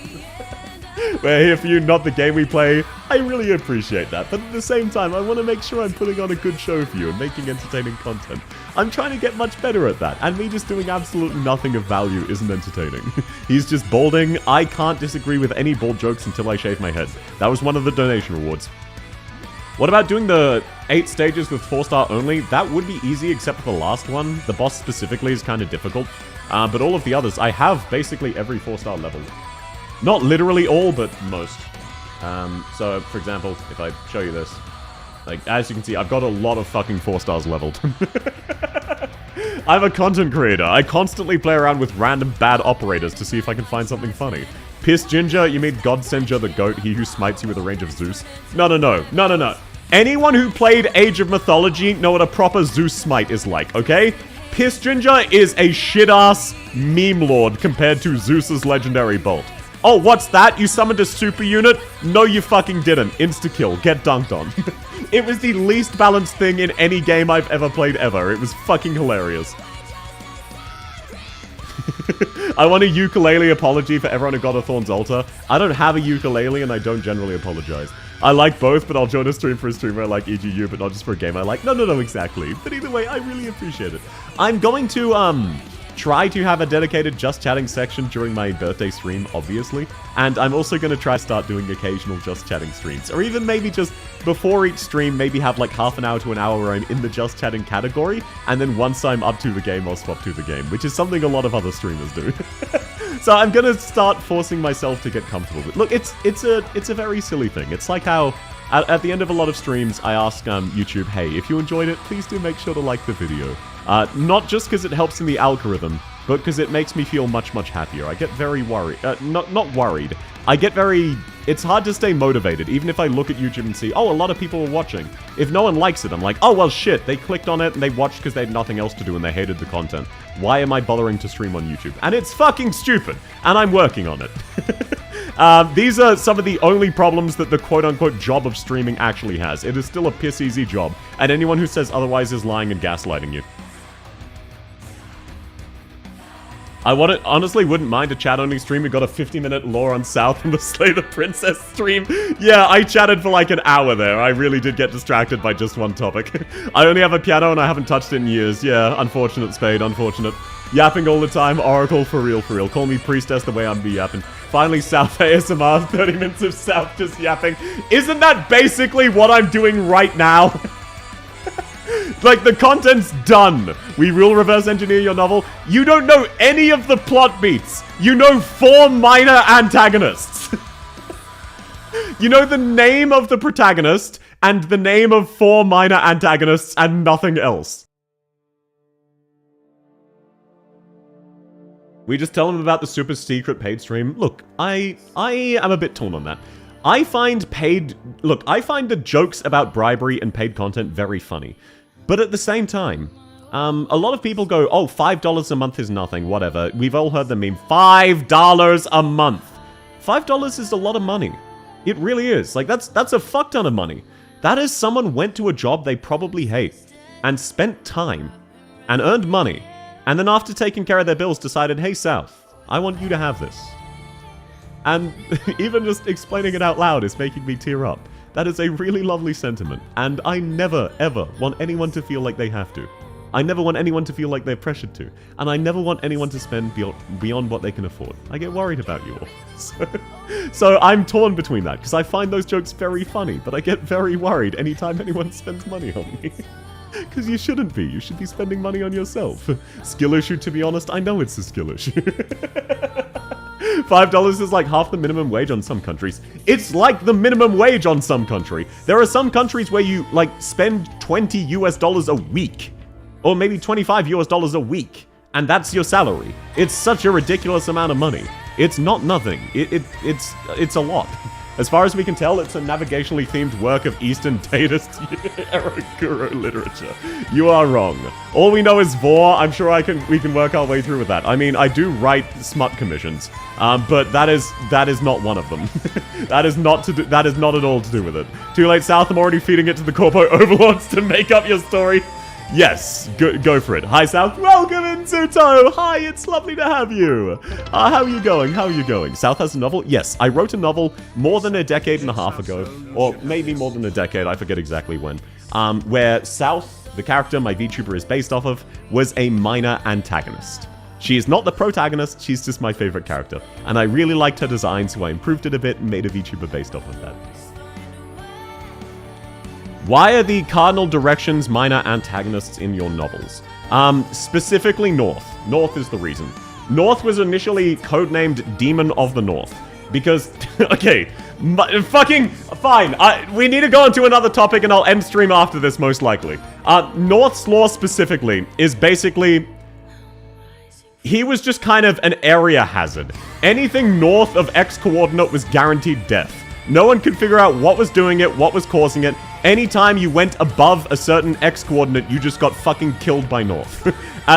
We're here for you, not the game we play. I really appreciate that, but at the same time, I want to make sure I'm putting on a good show for you and making entertaining content. I'm trying to get much better at that, and me just doing absolutely nothing of value isn't entertaining. He's just balding. I can't disagree with any bald jokes until I shave my head. That was one of the donation rewards. What about doing the 8 stages with 4-star only? That would be easy, except for the last one. The boss specifically is kind of difficult. But all of the others, I have basically every 4-star level. Not literally all, but most. So, for example, if I show you this, like, as you can see, I've got a lot of fucking 4 stars leveled. I'm a content creator. I constantly play around with random bad operators to see if I can find something funny. Piss Ginger, you mean Godsenja the goat, he who smites you with a range of Zeus? No. Anyone who played Age of Mythology know what a proper Zeus smite is like, okay? Piss Ginger is a shit-ass meme lord compared to Zeus's legendary bolt. Oh, what's that? You summoned a super unit? No, you fucking didn't. Insta-kill. Get dunked on. It was the least balanced thing in any game I've ever played ever. It was fucking hilarious. I want a ukulele apology for everyone who got a Thorns altar. I don't have a ukulele and I don't generally apologize. I like both, but I'll join a stream for a streamer I like, e.g. you, but not just for a game I like. No, exactly. But either way, I really appreciate it. I'm going to, try to have a dedicated Just Chatting section during my birthday stream, obviously. And I'm also going to try to start doing occasional Just Chatting streams. Or even maybe just before each stream, maybe have like half an hour to an hour where I'm in the Just Chatting category. And then once I'm up to the game, I'll swap to the game. Which is something a lot of other streamers do. So I'm going to start forcing myself to get comfortable with it. Look, it's a very silly thing. It's like how... At the end of a lot of streams, I ask YouTube, hey, if you enjoyed it, please do make sure to like the video. Not just because it helps in the algorithm, but because it makes me feel much, much happier. I get very worried. Not worried. I get very... It's hard to stay motivated, even if I look at YouTube and see, oh, a lot of people are watching. If no one likes it, I'm like, oh, well, shit. They clicked on it and they watched because they had nothing else to do and they hated the content. Why am I bothering to stream on YouTube? And it's fucking stupid. And I'm working on it. These are some of the only problems that the quote-unquote job of streaming actually has. It is still a piss-easy job, and anyone who says otherwise is lying and gaslighting you. I honestly wouldn't mind a chat-only stream. We got a 50-minute lore on South from the Slay the Princess stream. Yeah, I chatted for like an hour there. I really did get distracted by just one topic. I only have a piano and I haven't touched it in years. Yeah, unfortunate, Spade, unfortunate. Yapping all the time, Oracle, for real, for real. Call me Priestess the way I'm be yapping. Finally, South ASMR, 30 minutes of South just yapping. Isn't that basically what I'm doing right now? Like, the content's done. We will reverse engineer your novel. You don't know any of the plot beats. You know 4 minor antagonists. You know the name of the protagonist and the name of 4 minor antagonists and nothing else. We just tell them about the super secret paid stream. Look, I am a bit torn on that. I find the jokes about bribery and paid content very funny. But at the same time, a lot of people go, oh, $5 a month is nothing, whatever. We've all heard the meme, $5 a month. $5 is a lot of money. It really is. Like, that's a fuck ton of money. That is someone went to a job they probably hate and spent time and earned money. And then after taking care of their bills, decided, hey, South, I want you to have this. And even just explaining it out loud is making me tear up. That is a really lovely sentiment. And I never, ever want anyone to feel like they have to. I never want anyone to feel like they're pressured to. And I never want anyone to spend beyond what they can afford. I get worried about you all. So I'm torn between that, because I find those jokes very funny, but I get very worried anytime anyone spends money on me. Because you shouldn't be. You should be spending money on yourself. Skill issue, to be honest, I know it's a skill issue. $5 is like half the minimum wage on some countries. It's like the minimum wage on some country. There are some countries where you, like, spend $20 US a week. Or maybe $25 US a week. And that's your salary. It's such a ridiculous amount of money. It's not nothing. It's a lot. As far as we can tell, it's a navigationally themed work of Eastern Datist Eroguro literature. You are wrong. All we know is Vor. I'm sure we can work our way through with that. I mean, I do write smut commissions, but that is not one of them. That is not at all to do with it. Too late, South. I'm already feeding it to the corpo overlords to make up your story. Yes, go for it. Hi, South. Welcome in, Zuto. Hi, it's lovely to have you. How are you going? How are you going? South has a novel? Yes, I wrote a novel more than a decade and a half ago. Or maybe more than a decade, I forget exactly when. Where South, the character my VTuber is based off of, was a minor antagonist. She is not the protagonist, she's just my favorite character. And I really liked her design, so I improved it a bit and made a VTuber based off of that. Why are the cardinal directions minor antagonists in your novels? Specifically North. North is the reason. North was initially codenamed Demon of the North. Because, okay, fucking fine. We need to go on to another topic and I'll end stream after this most likely. North's lore specifically is basically... He was just kind of an area hazard. Anything north of X coordinate was guaranteed death. No one could figure out what was doing it, what was causing it. Anytime you went above a certain X coordinate, you just got fucking killed by North.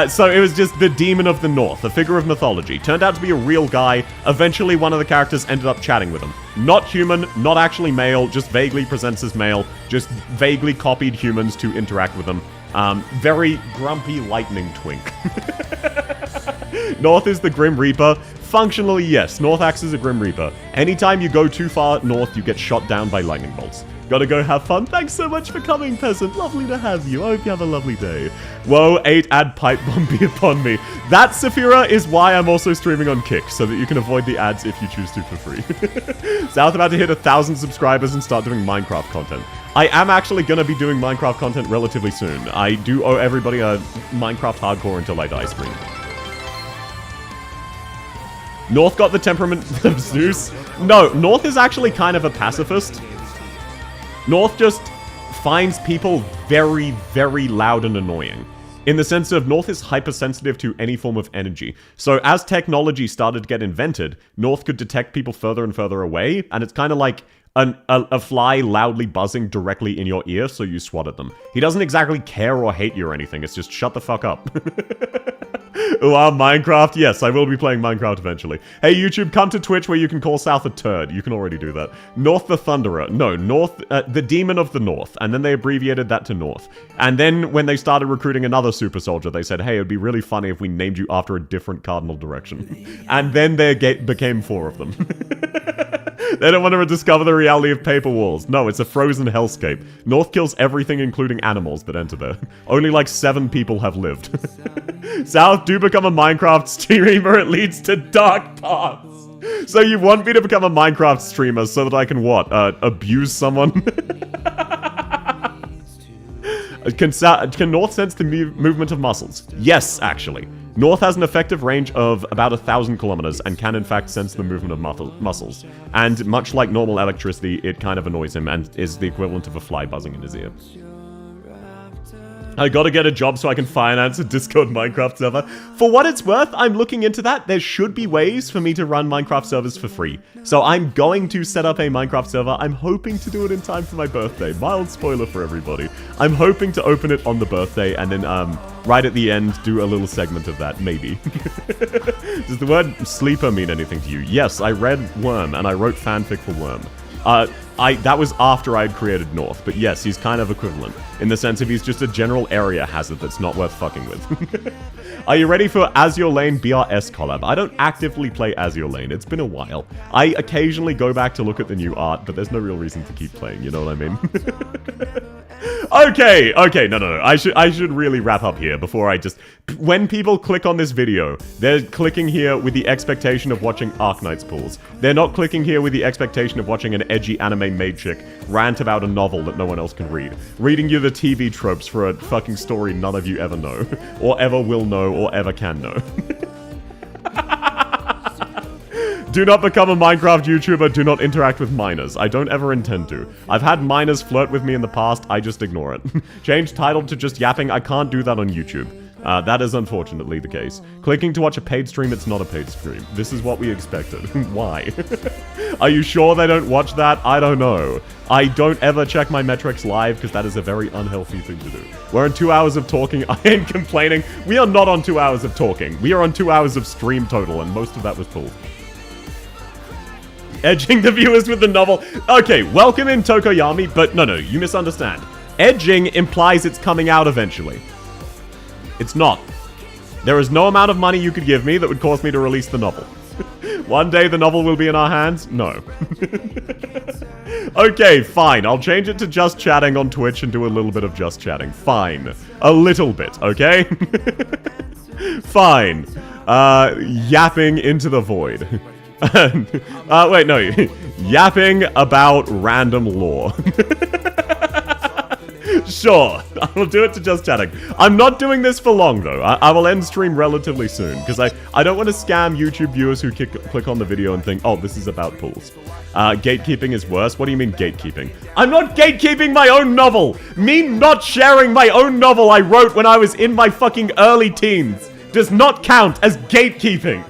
So it was just the Demon of the North, a figure of mythology. Turned out to be a real guy. Eventually, one of the characters ended up chatting with him. Not human, not actually male, just vaguely presents as male. Just vaguely copied humans to interact with them. Very grumpy lightning twink. North is the Grim Reaper. Functionally, yes, North acts as a Grim Reaper. Anytime you go too far north, you get shot down by lightning bolts. Gotta go have fun. Thanks so much for coming, peasant. Lovely to have you. I hope you have a lovely day. Whoa, 8 ad pipe bomb be upon me. That, Saphira, is why I'm also streaming on Kick, so that you can avoid the ads if you choose to for free. South about to hit 1,000 subscribers and start doing Minecraft content. I am actually gonna be doing Minecraft content relatively soon. I do owe everybody a Minecraft hardcore until I die stream. North got the temperament of Zeus. No, North is actually kind of a pacifist. North just finds people very, very loud and annoying. In the sense of North is hypersensitive to any form of energy. So as technology started to get invented, North could detect people further and further away, and it's kind of like a fly loudly buzzing directly in your ear, so you swat at them. He doesn't exactly care or hate you or anything, it's just shut the fuck up. Wow, Minecraft? Yes, I will be playing Minecraft eventually. Hey, YouTube, come to Twitch where you can call South a turd. You can already do that. North the Thunderer. No, North, the Demon of the North. And then they abbreviated that to North. And then when they started recruiting another super soldier, they said, hey, it'd be really funny if we named you after a different cardinal direction. And then there became 4 of them. They don't want to discover the reality of paper walls. No, it's a frozen hellscape. North kills everything, including animals that enter there. Only like 7 people have lived. South, do become a Minecraft streamer. It leads to dark paths. So you want me to become a Minecraft streamer so that I can what? Abuse someone? Can North sense the movement of muscles? Yes, actually. North has an effective range of about 1,000 kilometers and can in fact sense the movement of muscles. And much like normal electricity, it kind of annoys him and is the equivalent of a fly buzzing in his ear. I gotta get a job so I can finance a Discord Minecraft server. For what it's worth, I'm looking into that. There should be ways for me to run Minecraft servers for free. So I'm going to set up a Minecraft server. I'm hoping to do it in time for my birthday. Mild spoiler for everybody. I'm hoping to open it on the birthday and then, right at the end, do a little segment of that, maybe. Does the word sleeper mean anything to you? Yes, I read Worm, and I wrote fanfic for Worm. That was after I'd created North, but yes, he's kind of equivalent, in the sense of he's just a general area hazard that's not worth fucking with. Are you ready for Azure Lane BRS collab? I don't actively play Azure Lane, it's been a while. I occasionally go back to look at the new art, but there's no real reason to keep playing, you know what I mean? Okay, no. I should really wrap up here before I just... When people click on this video, they're clicking here with the expectation of watching Arknights pools. They're not clicking here with the expectation of watching an edgy anime maid chick rant about a novel that no one else can read. Reading you the TV tropes for a fucking story none of you ever know. Or ever will know, or ever can know. Do not become a Minecraft YouTuber, do not interact with minors. I don't ever intend to. I've had minors flirt with me in the past, I just ignore it. Change title to just yapping, I can't do that on YouTube. That is unfortunately the case. Clicking to watch a paid stream, it's not a paid stream. This is what we expected. Why? Are you sure they don't watch that? I don't know. I don't ever check my metrics live because that is a very unhealthy thing to do. We're on 2 hours of talking, I ain't complaining. We are not on 2 hours of talking. We are on 2 hours of stream total, and most of that was pulled. Edging the viewers with the novel. Okay, welcome in Tokoyami, but no, you misunderstand. Edging implies it's coming out eventually. It's not. There is no amount of money you could give me that would cause me to release the novel. One day the novel will be in our hands? No. Okay, fine. I'll change it to just chatting on Twitch and do a little bit of just chatting. Fine. A little bit, okay? Fine. Yapping into the void. Wait, no. Yapping about random lore. Sure, I'll do it to just chatting. I'm not doing this for long, though. I will end stream relatively soon, because I don't want to scam YouTube viewers who click on the video and think, oh, this is about pools. Gatekeeping is worse. What do you mean gatekeeping? I'm not gatekeeping my own novel! Me not sharing my own novel I wrote when I was in my fucking early teens does not count as gatekeeping.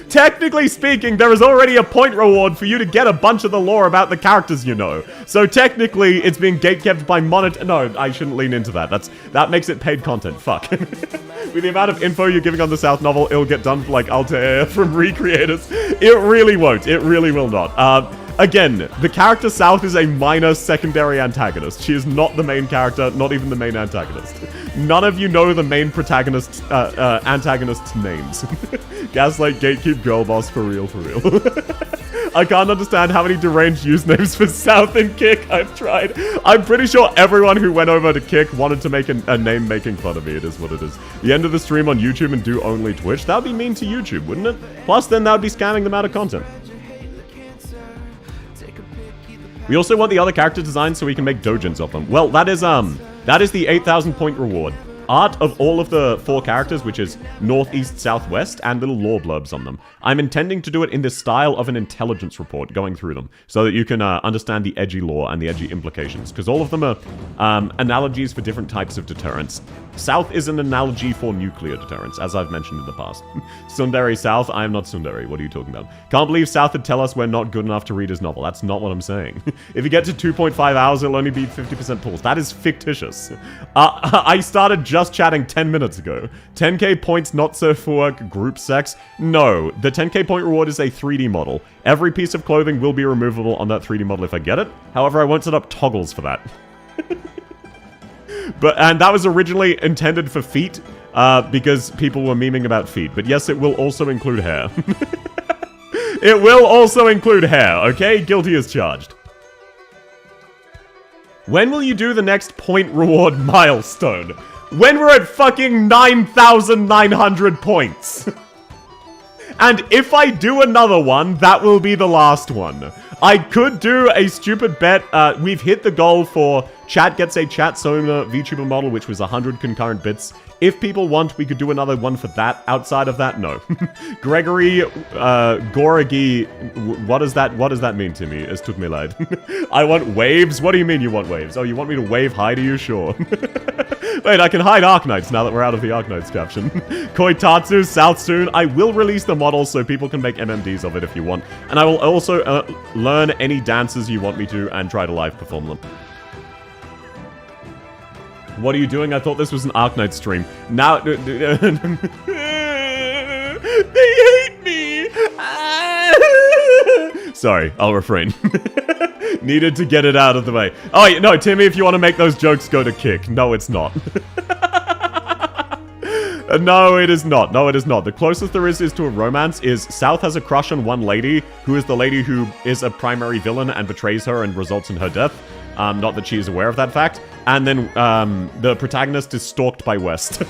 Technically speaking, there is already a point reward for you to get a bunch of the lore about the characters you know. So technically, it's being gatekept by monitor. No, I shouldn't lean into that. That makes it paid content. Fuck. With the amount of info you're giving on the South novel, it'll get done for like Altair from Recreators. It really won't. It really will not. Again, the character South is a minor secondary antagonist. She is not the main character, not even the main antagonist. None of you know the main protagonist's, antagonist's names. Gaslight, Gatekeep, Girlboss, for real, for real. I can't understand how many deranged usernames for South and Kick I've tried. I'm pretty sure everyone who went over to Kick wanted to make a name making fun of me. It is what it is. The end of the stream on YouTube and do only Twitch? That would be mean to YouTube, wouldn't it? Plus, then that would be scamming them out of content. We also want the other character designs so we can make dojins of them. Well, that is the 8,000 point reward. Art of all of the 4 characters, which is North, East, South, West, and little lore blurbs on them. I'm intending to do it in the style of an intelligence report, going through them, so that you can understand the edgy lore and the edgy implications, because all of them are analogies for different types of deterrence. South is an analogy for nuclear deterrence, as I've mentioned in the past. Sundari South, I am not Sundari, what are you talking about? Can't believe South would tell us we're not good enough to read his novel, that's not what I'm saying. If you get to 2.5 hours, it'll only be 50% pulls. That is fictitious. I started just chatting 10 minutes ago. 10k points not safe for work, group sex? No, the 10k point reward is a 3D model. Every piece of clothing will be removable on that 3D model if I get it. However, I won't set up toggles for that. And that was originally intended for feet, because people were memeing about feet. But yes, it will also include hair. It will also include hair, okay? Guilty as charged. When will you do the next point reward milestone? When we're at fucking 9,900 points. And if I do another one, that will be the last one. I could do a stupid bet. We've hit the goal for chat gets a chat Sona VTuber model, which was 100 concurrent bits. If people want, we could do another one for that. Outside of that, no. Gregory Goragi, what does that mean to me? Es tut mir leid. I want waves? What do you mean you want waves? Oh, you want me to wave hi to you? Sure. Wait, I can hide Arknights now that we're out of the Arknights caption. Koitatsu, South soon. I will release the model so people can make MMDs of it if you want. And I will also learn any dances you want me to and try to live perform them. What are you doing? I thought this was an Arknight stream. Now... They hate me! Sorry, I'll refrain. Needed to get it out of the way. Oh, no, Timmy, if you want to make those jokes, go to Kick. No, it's not. No, it is not. No, it is not. The closest there is to a romance is South has a crush on one lady, who is the lady who is a primary villain and betrays her and results in her death. Not that she is aware of that fact. And then the protagonist is stalked by West.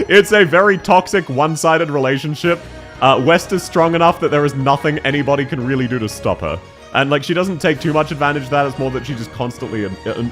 It's a very toxic, one-sided relationship. West is strong enough that there is nothing anybody can really do to stop her. And, like, she doesn't take too much advantage of that. It's more that she just constantly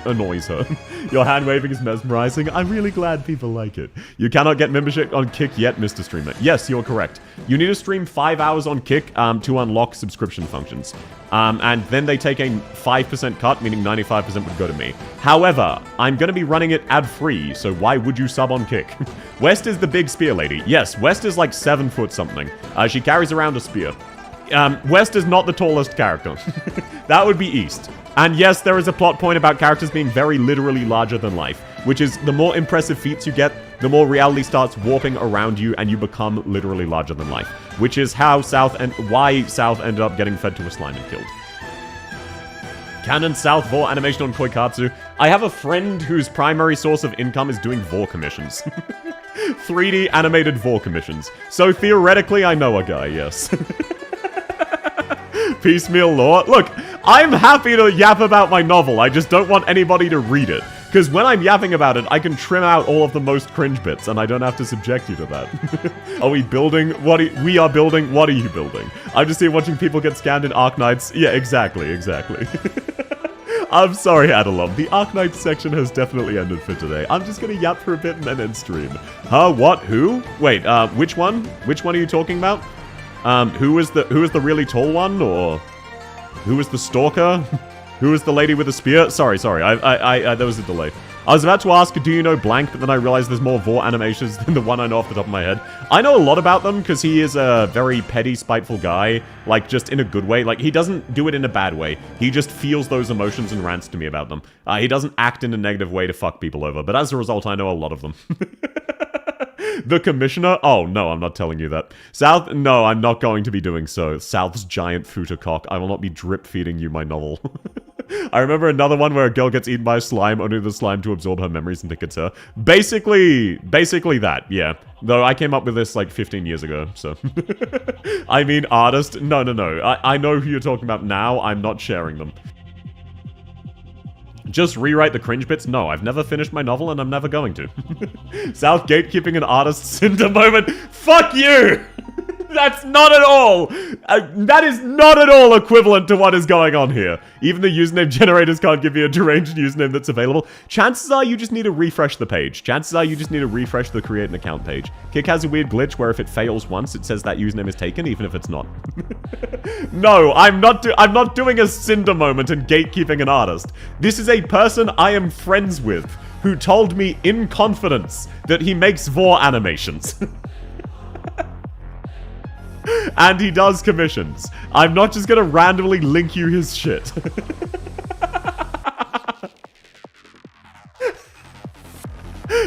annoys her. Your hand waving is mesmerizing. I'm really glad people like it. You cannot get membership on Kick yet, Mr. Streamer. Yes, you're correct. You need to stream 5 hours on Kick to unlock subscription functions. And then they take a 5% cut, meaning 95% would go to me. However, I'm going to be running it ad-free, so why would you sub on Kick? West is the big spear lady. Yes, West is like 7 foot something. She carries around a spear. West is not the tallest character. That would be East. And yes, there is a plot point about characters being very literally larger than life, which is the more impressive feats you get, the more reality starts warping around you and you become literally larger than life, which is how why South ended up getting fed to a slime and killed. Canon South Vor animation on Koikatsu. I have a friend whose primary source of income is doing Vor commissions. 3D animated Vor commissions. So theoretically, I know a guy, yes. Piecemeal lore. Look, I'm happy to yap about my novel. I just don't want anybody to read it. Because when I'm yapping about it, I can trim out all of the most cringe bits, and I don't have to subject you to that. Are we building? We are building. What are you building? I'm just here watching people get scammed in Arknights. Yeah, exactly. I'm sorry, Adalom. The Arknights section has definitely ended for today. I'm just gonna yap for a bit and then end stream. Huh? What? Who? Wait, which one? Which one are you talking about? Who is the really tall one, or who is the stalker? Who is the lady with the spear? Sorry, there was a delay. I was about to ask, do you know blank, but then I realized there's more Vor animations than the one I know off the top of my head. I know a lot about them, because he is a very petty, spiteful guy, like, just in a good way. Like, he doesn't do it in a bad way. He just feels those emotions and rants to me about them. He doesn't act in a negative way to fuck people over, but as a result, I know a lot of them. The Commissioner? Oh, no, I'm not telling you that. South? No, I'm not going to be doing so. South's giant futa cock. I will not be drip-feeding you my novel. I remember another one where a girl gets eaten by a slime, only the slime to absorb her memories and think it's her. Basically that, yeah. Though I came up with this like 15 years ago, so. I mean, artist? No. I know who you're talking about now. I'm not sharing them. Just rewrite the cringe bits? No, I've never finished my novel and I'm never going to. South gatekeeping an artist cinder moment. Fuck you! That's not at all! That is not at all equivalent to what is going on here. Even the username generators can't give you a deranged username that's available. Chances are you just need to refresh the page. Chances are you just need to refresh the create an account page. Kick has a weird glitch where if it fails once, it says that username is taken, even if it's not. No, I'm not doing a cinder moment and gatekeeping an artist. This is a person I am friends with who told me in confidence that he makes Vor animations. And he does commissions. I'm not just gonna randomly link you his shit.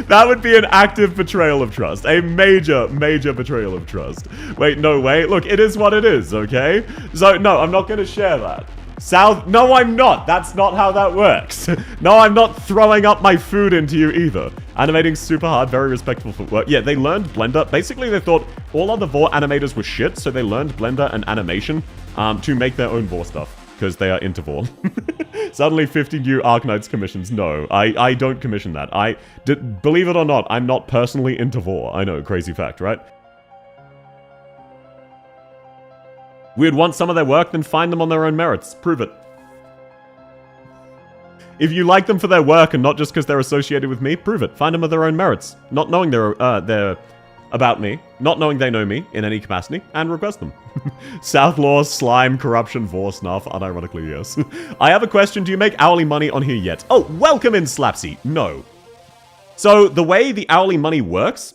That would be an active betrayal of trust. A major betrayal of trust. Wait, no way. Look, it is what it is, okay? So, no, I'm not gonna share that. South? No, I'm not. That's not how that works. No, I'm not throwing up my food into you either. Animating super hard, very respectful footwork. Yeah, they learned Blender. Basically, they thought all other Vor animators were shit, so they learned Blender and animation to make their own Vor stuff, because they are into Vor. Suddenly 50 new Arknights commissions. No, I don't commission that. Believe it or not, I'm not personally into Vor. I know, crazy fact, right? We'd want some of their work, then find them on their own merits. Prove it. If you like them for their work and not just because they're associated with me, prove it. Find them on their own merits. Not knowing they're about me, not knowing they know me in any capacity, and request them. South Law, Slime, Corruption, Vor, Snuff, unironically, yes. I have a question. Do you make hourly money on here yet? Oh, welcome in, Slapsy. No. So, the way the hourly money works,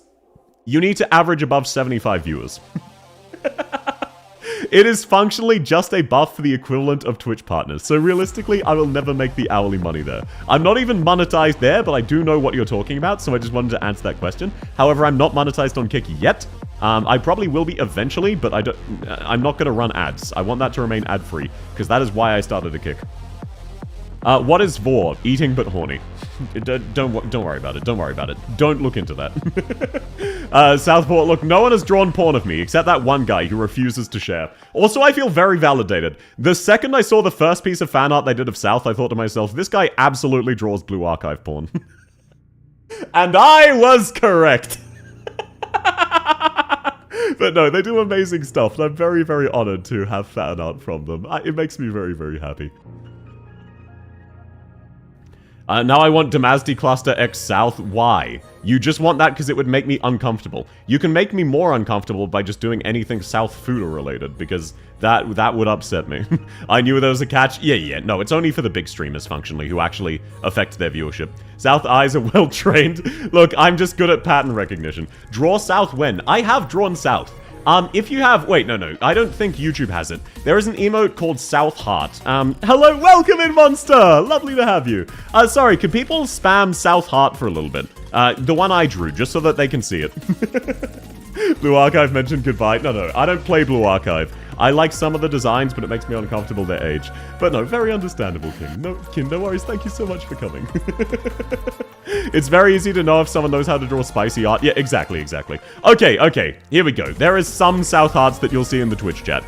you need to average above 75 viewers. It is functionally just a buff for the equivalent of Twitch partners. So realistically, I will never make the hourly money there. I'm not even monetized there, but I do know what you're talking about, so I just wanted to answer that question. However, I'm not monetized on Kick yet. I probably will be eventually, but I'm not going to run ads. I want that to remain ad-free, because that is why I started a Kick. What is Vor? Eating but horny. Don't worry about it. Don't worry about it. Don't look into that. Southport, look, no one has drawn porn of me, except that one guy who refuses to share. Also, I feel very validated. The second I saw the first piece of fan art they did of South, I thought to myself, this guy absolutely draws Blue Archive porn. And I was correct. But no, they do amazing stuff, and I'm very, very honored to have fan art from them. It makes me very, very happy. Now I want Damazdi Cluster X South. Why? You just want that because it would make me uncomfortable. You can make me more uncomfortable by just doing anything South Fuda related, because that would upset me. I knew there was a catch. Yeah, no, it's only for the big streamers, functionally, who actually affect their viewership. South eyes are well trained. Look, I'm just good at pattern recognition. Draw South when? I have drawn South. If you have... Wait, no, I don't think YouTube has it. There is an emote called South Heart. Hello, welcome in, Monster! Lovely to have you. Sorry, can people spam South Heart for a little bit? The one I drew, just so that they can see it. Blue Archive mentioned goodbye. No, I don't play Blue Archive. I like some of the designs, but it makes me uncomfortable their age. But no, very understandable, King. No worries, thank you so much for coming. It's very easy to know if someone knows how to draw spicy art. Yeah, exactly. Okay, here we go. There is some South Hearts that you'll see in the Twitch chat.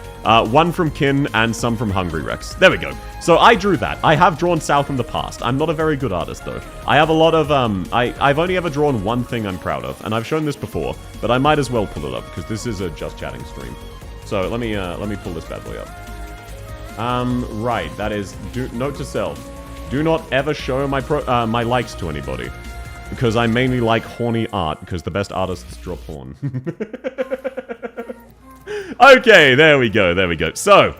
One from Kin and some from Hungry Rex. There we go. So I drew that. I have drawn South in the past. I'm not a very good artist, though. I have a lot of, I've only ever drawn one thing I'm proud of, and I've shown this before, but I might as well pull it up, because this is a Just Chatting stream. So let me pull this bad boy up. Right, that is, note to self. Do not ever show my likes to anybody. Because I mainly like horny art, because the best artists draw porn. Okay, there we go. So,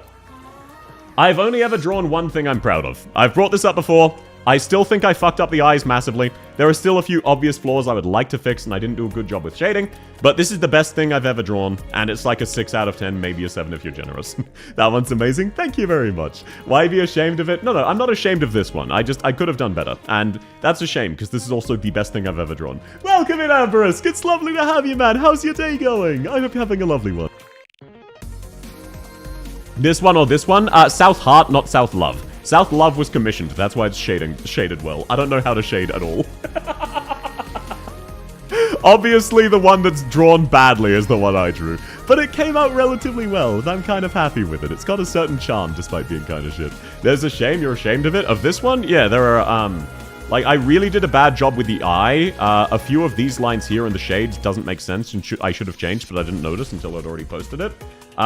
I've only ever drawn one thing I'm proud of. I've brought this up before. I still think I fucked up the eyes massively. There are still a few obvious flaws I would like to fix, and I didn't do a good job with shading. But this is the best thing I've ever drawn, and it's like a 6 out of 10, maybe a 7 if you're generous. That one's amazing. Thank you very much. Why be ashamed of it? No, I'm not ashamed of this one. I could have done better. And that's a shame, because this is also the best thing I've ever drawn. Welcome in, Ambrose. It's lovely to have you, man. How's your day going? I hope you're having a lovely one. This one or this one? South Heart, not South Love. South Love was commissioned, that's why it's shaded well. I don't know how to shade at all. Obviously, the one that's drawn badly is the one I drew. But it came out relatively well, and I'm kind of happy with it. It's got a certain charm, despite being kind of shit. There's a shame you're ashamed of it. Of this one? Yeah, there are, like, I really did a bad job with the eye. A few of these lines here in the shades doesn't make sense, and I should have changed, but I didn't notice until I'd already posted it.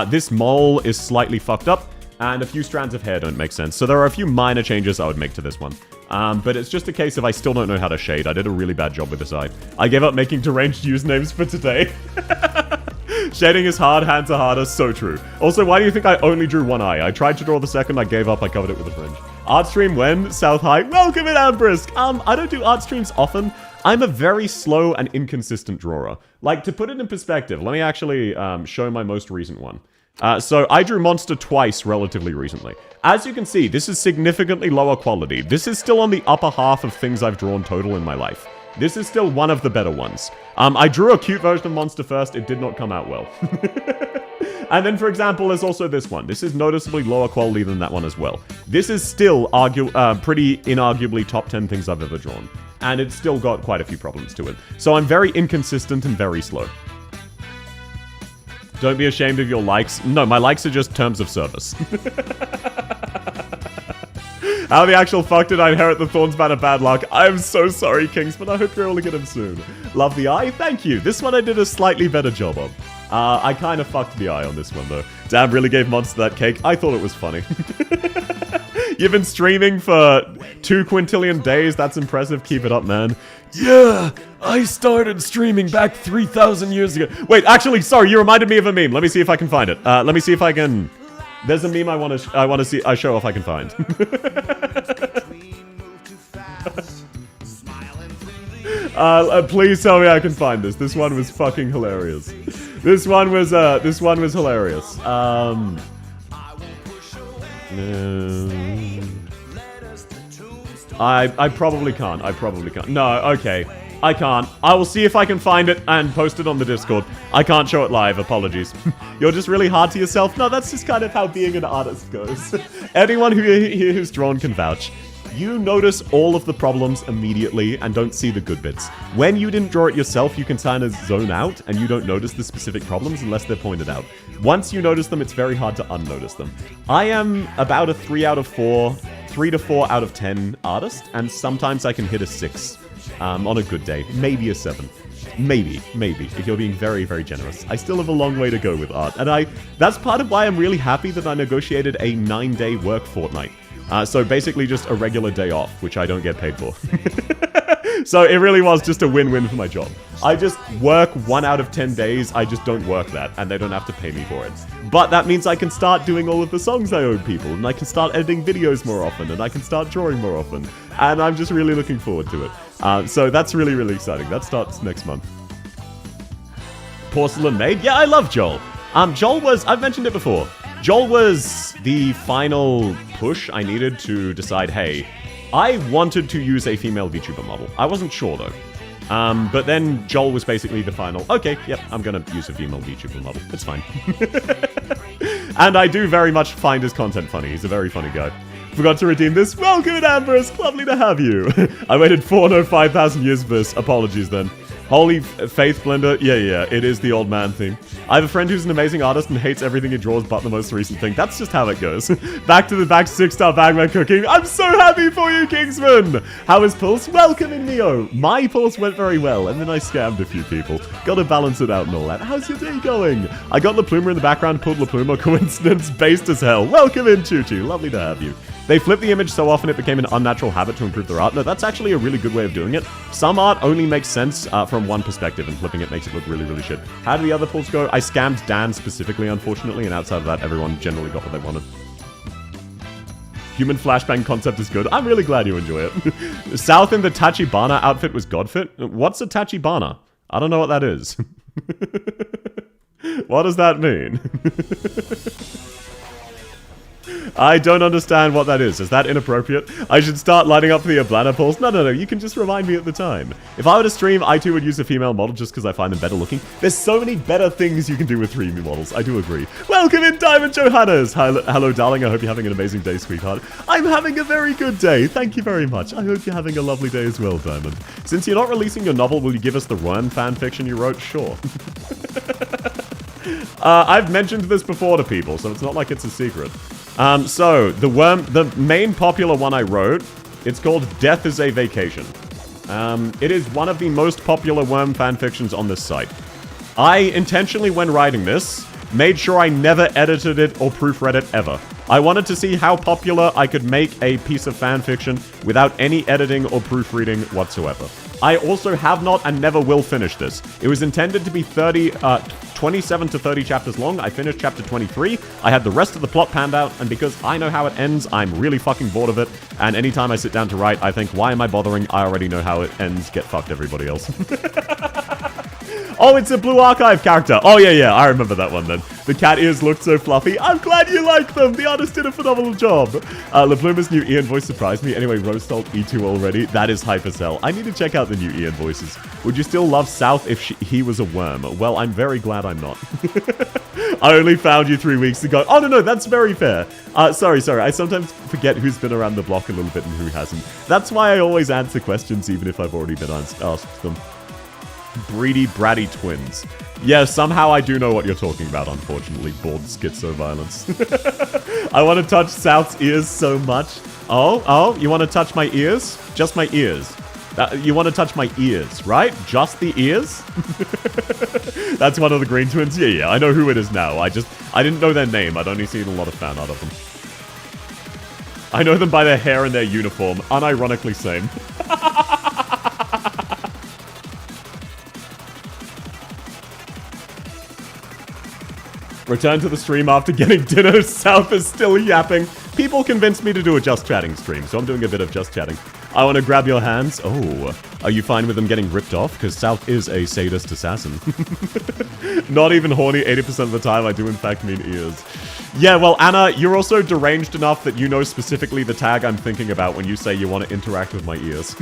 This mole is slightly fucked up. And a few strands of hair don't make sense. So there are a few minor changes I would make to this one. But it's just a case of I still don't know how to shade. I did a really bad job with this eye. I gave up making deranged usernames for today. Shading is hard, hands are harder, so true. Also, why do you think I only drew one eye? I tried to draw the second, I gave up, I covered it with a fringe. Art stream when? South High. Welcome in, Ambrisk! I don't do art streams often. I'm a very slow and inconsistent drawer. Like, to put it in perspective, let me actually show my most recent one. So I drew Monster twice relatively recently. As you can see, this is significantly lower quality. This is still on the upper half of things I've drawn total in my life. This is still one of the better ones. I drew a cute version of Monster first, it did not come out well. And then, for example, there's also this one. This is noticeably lower quality than that one as well. This is still pretty inarguably top 10 things I've ever drawn. And it's still got quite a few problems to it. So I'm very inconsistent and very slow. Don't be ashamed of your likes. No, my likes are just terms of service. How the actual fuck did I inherit the Thorns banner bad luck? I'm so sorry, Kings, but I hope you're able to get him soon. Love the eye? Thank you. This one I did a slightly better job of. I kind of fucked the eye on this one, though. Damn, really gave Monster that cake. I thought it was funny. You've been streaming for 2 quintillion days. That's impressive. Keep it up, man. Yeah, I started streaming back 3,000 years ago. Wait, actually, sorry, you reminded me of a meme. Let me see if I can find it. Let me see if I can... There's a meme I want to see. I show if I can find. Please tell me I can find this. This one was fucking hilarious. This one was hilarious. I probably can't. I probably can't. No, okay. I can't. I will see if I can find it and post it on the Discord. I can't show it live. Apologies. You're just really hard to yourself? No, that's just kind of how being an artist goes. Anyone who's drawn can vouch. You notice all of the problems immediately and don't see the good bits. When you didn't draw it yourself, you can kind of zone out and you don't notice the specific problems unless they're pointed out. Once you notice them, it's very hard to unnotice them. I am about a 3 to 4 out of 10 artist, and sometimes I can hit a 6 on a good day. Maybe a 7. Maybe, if you're being very, very generous. I still have a long way to go with art, and that's part of why I'm really happy that I negotiated a 9-day work fortnight. So basically just a regular day off, which I don't get paid for. So it really was just a win-win for my job. I just work 1 out of 10 days, I just don't work that, and they don't have to pay me for it. But that means I can start doing all of the songs I owe people, and I can start editing videos more often, and I can start drawing more often. And I'm just really looking forward to it. So that's really, really exciting. That starts next month. Porcelain Maid? Yeah, I love Joel. Joel was, I've mentioned it before, Joel was the final push I needed to decide, hey, I wanted to use a female VTuber model. I wasn't sure though. But then Joel was basically the final, okay, yep, I'm gonna use a female VTuber model. It's fine. And I do very much find his content funny. He's a very funny guy. Forgot to redeem this. Welcome, Ambrose. Lovely to have you. I waited 5,000 years for this. Apologies then. Holy Faith Blender. Yeah, it is the old man theme. I have a friend who's an amazing artist and hates everything he draws but the most recent thing. That's just how it goes. Back to the back 6-star Bagman cooking. I'm so happy for you, Kingsman. How is Pulse? Welcome in, Neo. My Pulse went very well, and then I scammed a few people. Gotta balance it out and all that. How's your day going? I got La Pluma in the background, pulled La Pluma. Coincidence based as hell. Welcome in, Choo Choo. Lovely to have you. They flip the image so often it became an unnatural habit to improve their art. No, that's actually a really good way of doing it. Some art only makes sense from one perspective, and flipping it makes it look really, really shit. How do the other pulls go? I scammed Dan specifically, unfortunately, and outside of that, everyone generally got what they wanted. Human flashbang concept is good. I'm really glad you enjoy it. South in the Tachibana outfit was Godfit. What's a Tachibana? I don't know what that is. What does that mean? I don't understand what that is. Is that inappropriate? I should start lining up for the Ablana polls? No. You can just remind me at the time. If I were to stream, I too would use a female model just because I find them better looking. There's so many better things you can do with female models. I do agree. Welcome in, Diamond Johannes. Hello, darling. I hope you're having an amazing day, sweetheart. I'm having a very good day. Thank you very much. I hope you're having a lovely day as well, Diamond. Since you're not releasing your novel, will you give us the Worm fanfiction you wrote? Sure. I've mentioned this before to people, so it's not like it's a secret. So, the main popular one I wrote, it's called Death is a Vacation. It is one of the most popular Worm fanfictions on this site. I intentionally, when writing this, made sure I never edited it or proofread it ever. I wanted to see how popular I could make a piece of fanfiction without any editing or proofreading whatsoever. I also have not and never will finish this. It was intended to be 27 to 30 chapters long. I finished chapter 23. I had the rest of the plot panned out, and because I know how it ends, I'm really fucking bored of it. And anytime I sit down to write, I think, why am I bothering? I already know how it ends. Get fucked, everybody else. Oh, it's a Blue Archive character. Oh, yeah, I remember that one then. The cat ears looked so fluffy. I'm glad you like them. The artist did a phenomenal job. La Pluma's new Ian voice surprised me. Anyway, Rose told E2 already. That is hype as hell. I need to check out the new Ian voices. Would you still love South if he was a worm? Well, I'm very glad I'm not. I only found you 3 weeks ago. Oh, no, that's very fair. Sorry. I sometimes forget who's been around the block a little bit and who hasn't. That's why I always answer questions even if I've already been asked them. Breedy bratty twins. Yeah, somehow I do know what you're talking about, unfortunately. Bored schizo violence. I want to touch South's ears so much. Oh, you want to touch my ears? Just my ears. You want to touch my ears, right? Just the ears? That's one of the Green Twins? Yeah, I know who it is now. I didn't know their name. I'd only seen a lot of fan art of them. I know them by their hair and their uniform. Unironically same. Return to the stream after getting dinner. South is still yapping. People convinced me to do a just chatting stream, so I'm doing a bit of just chatting. I want to grab your hands. Oh, are you fine with them getting ripped off? Because South is a sadist assassin. Not even horny 80% of the time. I do in fact mean ears. Yeah, well, Anna, you're also deranged enough that you know specifically the tag I'm thinking about when you say you want to interact with my ears.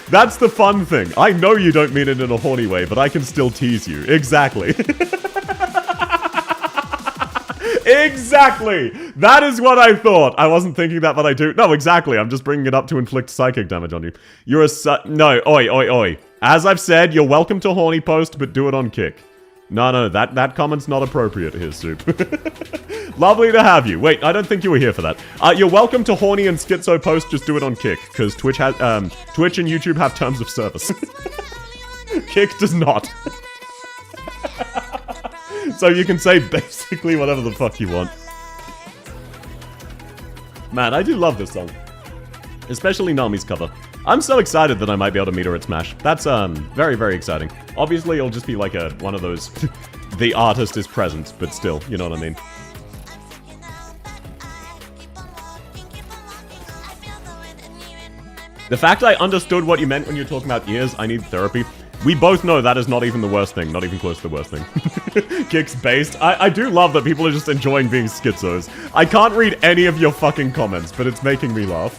That's the fun thing. I know you don't mean it in a horny way, but I can still tease you. Exactly. Exactly! That is what I thought. I wasn't thinking that, but I do. No, exactly. I'm just bringing it up to inflict psychic damage on you. You're a no, oi. As I've said, you're welcome to horny post, but do it on Kick. No, that comment's not appropriate here, Soup. Lovely to have you. Wait, I don't think you were here for that. You're welcome to horny and schizo post, just do it on Kick, because Twitch and YouTube have terms of service. Kick does not. So you can say basically whatever the fuck you want. Man, I do love this song. Especially Nami's cover. I'm so excited that I might be able to meet her at Smash. That's, very, very exciting. Obviously, it'll just be like one of those... the artist is present, but still, you know what I mean. The fact I understood what you meant when you were talking about ears, I need therapy. We both know that is not even the worst thing. Not even close to the worst thing. Kick's based. I do love that people are just enjoying being schizos. I can't read any of your fucking comments, but it's making me laugh.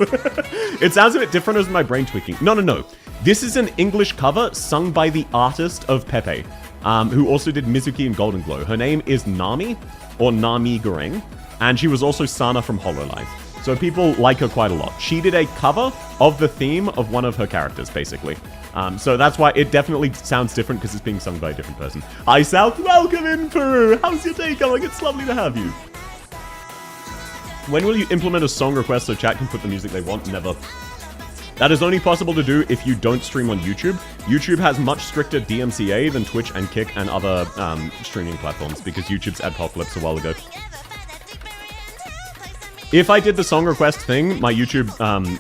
It sounds a bit different as my brain tweaking. No. This is an English cover sung by the artist of Pepe, who also did Mizuki and Golden Glow. Her name is Nami, or Nami Goreng, and she was also Sana from Hololive. So people like her quite a lot. She did a cover of the theme of one of her characters, basically. So that's why it definitely sounds different, because it's being sung by a different person. Hi, South. Welcome in, Peru. How's your day going? It's lovely to have you. When will you implement a song request so chat can put the music they want? Never. That is only possible to do if you don't stream on YouTube. YouTube has much stricter DMCA than Twitch and Kick and other streaming platforms, because YouTube's adpocalypse a while ago. If I did the song request thing, my YouTube,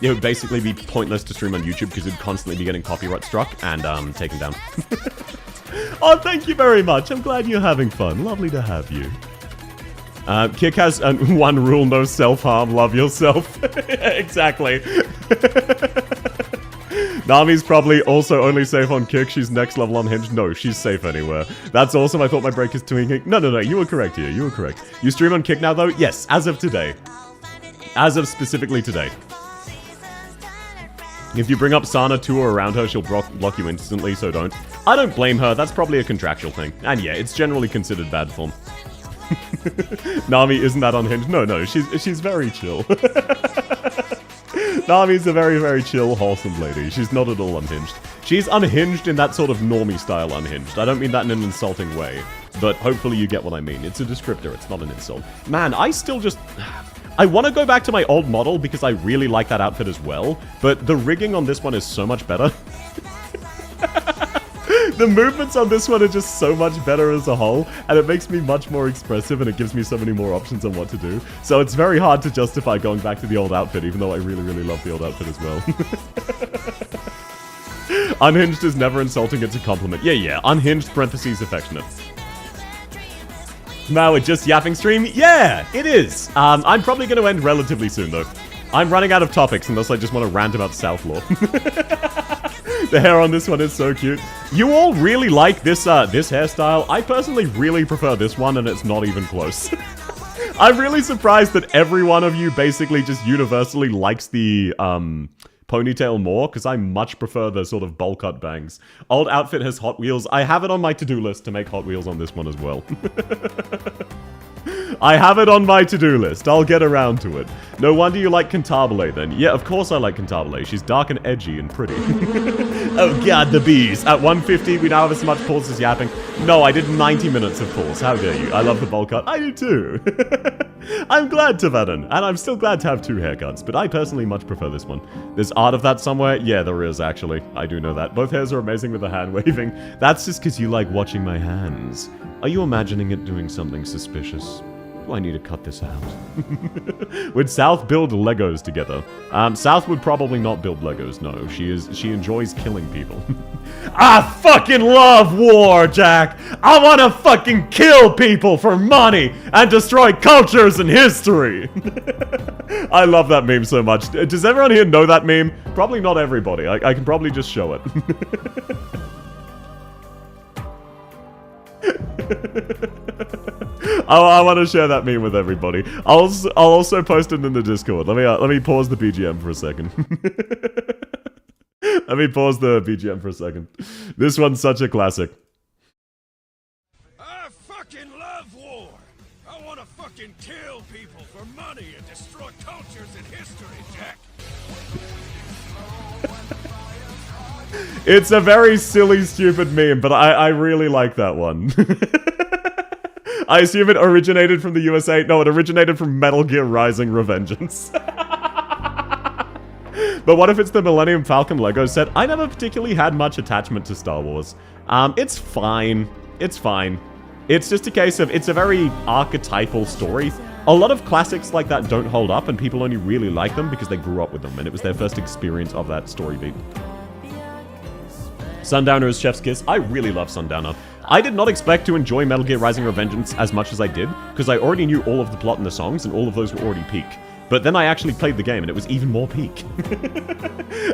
it would basically be pointless to stream on YouTube because it'd constantly be getting copyright struck and taken down. Oh, thank you very much. I'm glad you're having fun. Lovely to have you. Kick has one rule, no self-harm, love yourself. Exactly. Nami's probably also only safe on Kick. She's next level unhinged. No, she's safe anywhere. That's awesome. I thought my break is tweaking. No. You were correct here. You were correct. You stream on Kick now, though? Yes, as of today. As of specifically today. If you bring up Sana to or around her, she'll block you instantly, so don't. I don't blame her, that's probably a contractual thing. And yeah, it's generally considered bad form. Nami isn't that unhinged? No, she's very chill. Nami's a very, very chill, wholesome lady. She's not at all unhinged. She's unhinged in that sort of normie style unhinged. I don't mean that in an insulting way, but hopefully you get what I mean. It's a descriptor, it's not an insult. Man, I still just... I want to go back to my old model because I really like that outfit as well, but the rigging on this one is so much better. The movements on this one are just so much better as a whole, and it makes me much more expressive, and it gives me so many more options on what to do. So it's very hard to justify going back to the old outfit, even though I really, really love the old outfit as well. Unhinged is never insulting, it's a compliment. Yeah, unhinged parentheses affectionate. Now we're just yapping stream? Yeah, it is. I'm probably going to end relatively soon, though. I'm running out of topics unless I just want to rant about South Law. The hair on this one is so cute. You all really like this this hairstyle. I personally really prefer this one, and it's not even close. I'm really surprised that every one of you basically just universally likes the ponytail more, because I much prefer the sort of bowl cut bangs. Old outfit has Hot Wheels. I have it on my to-do list to make Hot Wheels on this one as well. I have it on my to-do list. I'll get around to it. No wonder you like Cantabile then. Yeah, of course I like Cantabile. She's dark and edgy and pretty. Oh god, the bees. At 150, we now have as much pulse as yapping. No, I did 90 minutes of pulse. How dare you? I love the bowl cut. I do too. I'm glad, Tavadan, and I'm still glad to have 2 haircuts, but I personally much prefer this one. There's art of that somewhere? Yeah, there is, actually. I do know that. Both hairs are amazing with the hand waving. That's just because you like watching my hands. Are you imagining it doing something suspicious? Do I need to cut this out? Would South build Legos together? South would probably not build Legos, no. She enjoys killing people. I fucking love war, Jack! I wanna fucking kill people for money and destroy cultures and history! I love that meme so much. Does everyone here know that meme? Probably not everybody. I can probably just show it. I want to share that meme with everybody. I'll also post it in the Discord. Let me pause the BGM for a second. Let me pause the BGM for a second. This one's such a classic. I fucking love war. I want to fucking kill people for money and destroy cultures and history, Jack. It's a very silly, stupid meme, but I really like that one. I assume it originated from the USA. No, it originated from Metal Gear Rising Revengeance. But what if it's the Millennium Falcon Lego set? I never particularly had much attachment to Star Wars. It's fine. It's fine. It's just a case of, it's a very archetypal story. A lot of classics like that don't hold up, and people only really like them because they grew up with them, and it was their first experience of that story beat. Sundowner is Chef's Kiss. I really love Sundowner. I did not expect to enjoy Metal Gear Rising Revengeance as much as I did, because I already knew all of the plot and the songs, and all of those were already peak. But then I actually played the game, and it was even more peak.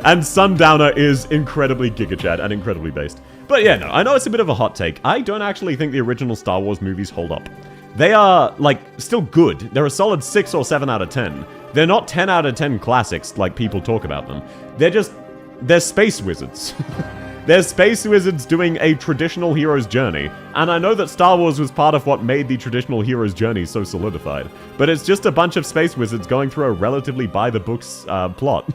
And Sundowner is incredibly GigaChad and incredibly based. But yeah, no, I know it's a bit of a hot take. I don't actually think the original Star Wars movies hold up. They are, like, still good. They're a solid 6 or 7 out of 10. They're not 10 out of 10 classics like people talk about them. They're space wizards. They're space wizards doing a traditional hero's journey, and I know that Star Wars was part of what made the traditional hero's journey so solidified, but it's just a bunch of space wizards going through a relatively by-the-books plot.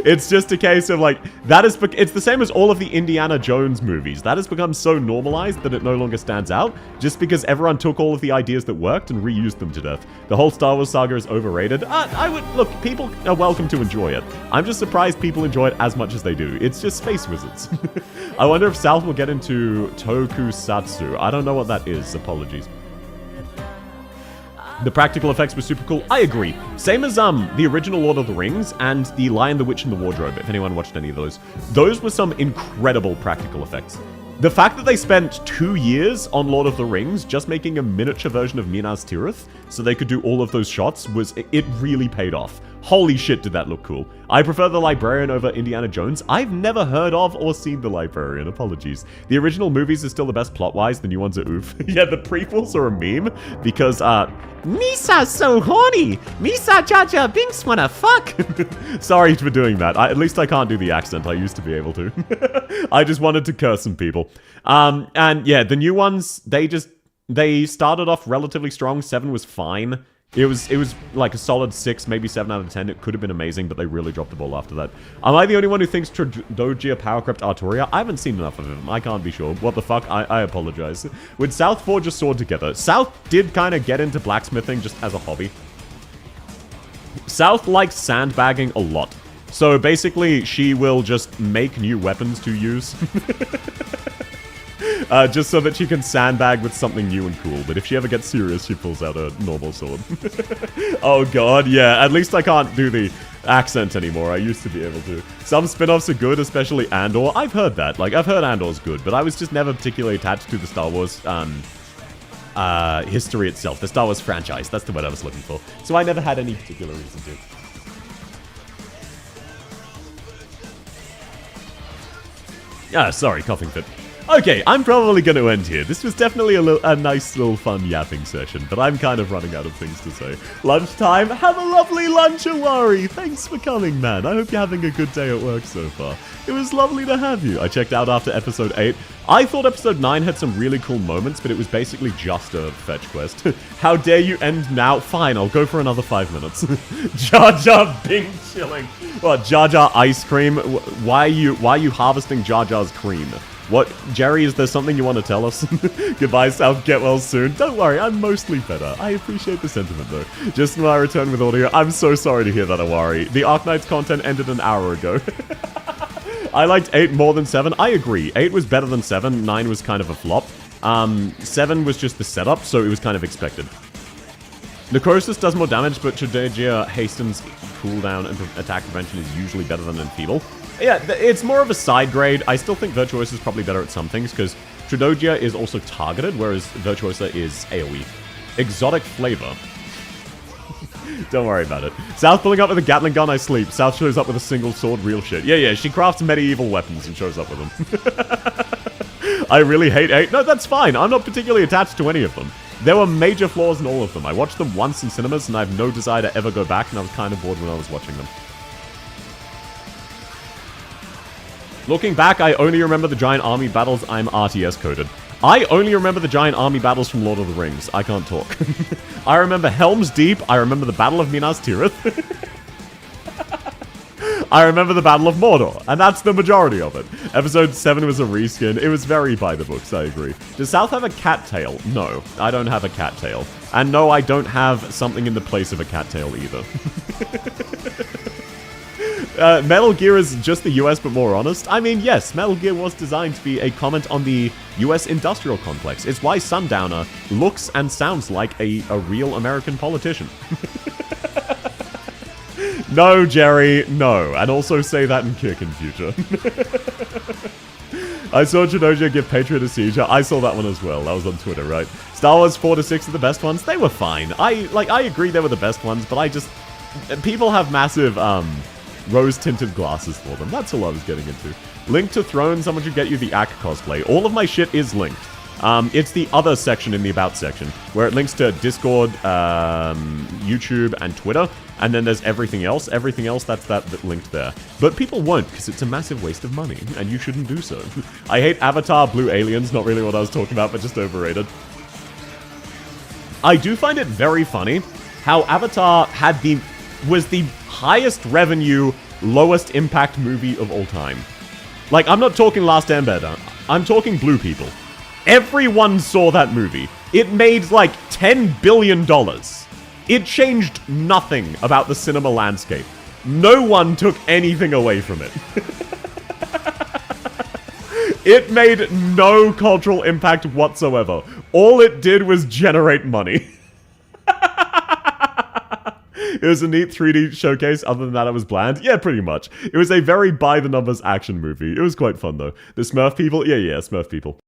It's just a case of, like, it's the same as all of the Indiana Jones movies. That has become so normalized that it no longer stands out, just because everyone took all of the ideas that worked and reused them to death. The whole Star Wars saga is overrated. Look, people are welcome to enjoy it. I'm just surprised people enjoy it as much as they do. It's just space wizards. I wonder if South will get into tokusatsu. I don't know what that is. Apologies. The practical effects were super cool. I agree. Same as the original Lord of the Rings and the Lion, the Witch, and the Wardrobe, if anyone watched any of those. Those were some incredible practical effects. The fact that they spent 2 years on Lord of the Rings just making a miniature version of Minas Tirith so they could do all of those shots it really paid off. Holy shit, did that look cool. I prefer the Librarian over Indiana Jones. I've never heard of or seen the Librarian, apologies. The original movies are still the best plot-wise, the new ones are oof. Yeah, the prequels are a meme, because, Misa's so horny! Misa Jar Jar Binks wanna fuck! Sorry for doing that. At least I can't do the accent, I used to be able to. I just wanted to curse some people. And yeah, the new ones, they started off relatively strong. 7 was fine. It was like a solid 6, maybe 7 out of 10. It could have been amazing, but they really dropped the ball after that. Am I the only one who thinks Dogia power crept Arturia? I haven't seen enough of him. I can't be sure. What the fuck? I apologize. Would South forge a sword together? South did kind of get into blacksmithing just as a hobby. South likes sandbagging a lot. So basically, she will just make new weapons to use. Just so that she can sandbag with something new and cool. But if she ever gets serious, she pulls out a normal sword. Oh god, yeah. At least I can't do the accent anymore. I used to be able to. Some spin-offs are good, especially Andor. I've heard that. Like, I've heard Andor's good, but I was just never particularly attached to the Star Wars history itself. The Star Wars franchise. That's the word I was looking for. So I never had any particular reason to. Sorry, coughing fit. Okay, I'm probably going to end here. This was definitely a nice little fun yapping session, but I'm kind of running out of things to say. Lunchtime. Have a lovely lunch, Awari. Thanks for coming, man. I hope you're having a good day at work so far. It was lovely to have you. I checked out after episode 8. I thought episode 9 had some really cool moments, but it was basically just a fetch quest. How dare you end now? Fine, I'll go for another 5 minutes. Jar Jar Bing chilling. What, Jar Jar ice cream? Why are you harvesting Jar Jar's cream? What, Jerry, is there something you want to tell us? Goodbye, South, get well soon. Don't worry, I'm mostly better. I appreciate the sentiment, though. Just when I return with audio, I'm so sorry to hear that, Awari. The Arknights content ended an hour ago. I liked 8 more than 7. I agree. 8 was better than 7. 9 was kind of a flop. 7 was just the setup, so it was kind of expected. Necrosis does more damage, but Tridagia hastens cooldown and attack prevention is usually better than Enfeeble. Yeah, it's more of a side grade. I still think Virtuosa is probably better at some things, because Tridagia is also targeted, whereas Virtuosa is AoE. Exotic flavor. Don't worry about it. South pulling up with a Gatling gun, I sleep. South shows up with a single sword, real shit. Yeah, she crafts medieval weapons and shows up with them. I really hate 8. No, that's fine. I'm not particularly attached to any of them. There were major flaws in all of them. I watched them once in cinemas, and I have no desire to ever go back, and I was kind of bored when I was watching them. Looking back, I only remember the giant army battles. I'm RTS coded. I only remember the giant army battles from Lord of the Rings. I can't talk. I remember Helm's Deep. I remember the Battle of Minas Tirith. I remember the Battle of Mordor, and that's the majority of it. Episode 7 was a reskin. It was very by the books, I agree. Does South have a cattail? No, I don't have a cattail. And no, I don't have something in the place of a cattail either. Metal Gear is just the US but more honest. I mean, yes, Metal Gear was designed to be a comment on the US industrial complex. It's why Sundowner looks and sounds like a real American politician. No, Jerry, no. And also say that in kick in future. I saw Chinoja give Patriot a seizure. I saw that one as well. That was on Twitter, right? Star Wars 4 to 6 are the best ones. They were fine. I agree they were the best ones, but I just... People have massive, rose-tinted glasses for them. That's all I was getting into. Link to Thrones, someone should get you the Ack cosplay. All of my shit is linked. It's the other section in the About section, where it links to Discord, YouTube, and Twitter, and then there's everything else. Everything else, that's that linked there. But people won't, because it's a massive waste of money, and you shouldn't do so. I hate Avatar, Blue Aliens, not really what I was talking about, but just overrated. I do find it very funny how Avatar was the highest revenue, lowest impact movie of all time. Like, I'm not talking Last Airbender, I'm talking Blue People. Everyone saw that movie. It made like $10 billion. It changed nothing about the cinema landscape. No one took anything away from it. It made no cultural impact whatsoever. All it did was generate money. It was a neat 3D showcase. Other than that, it was bland. Yeah, pretty much. It was a very by-the-numbers action movie. It was quite fun, though. The Smurf people? Yeah, Smurf people.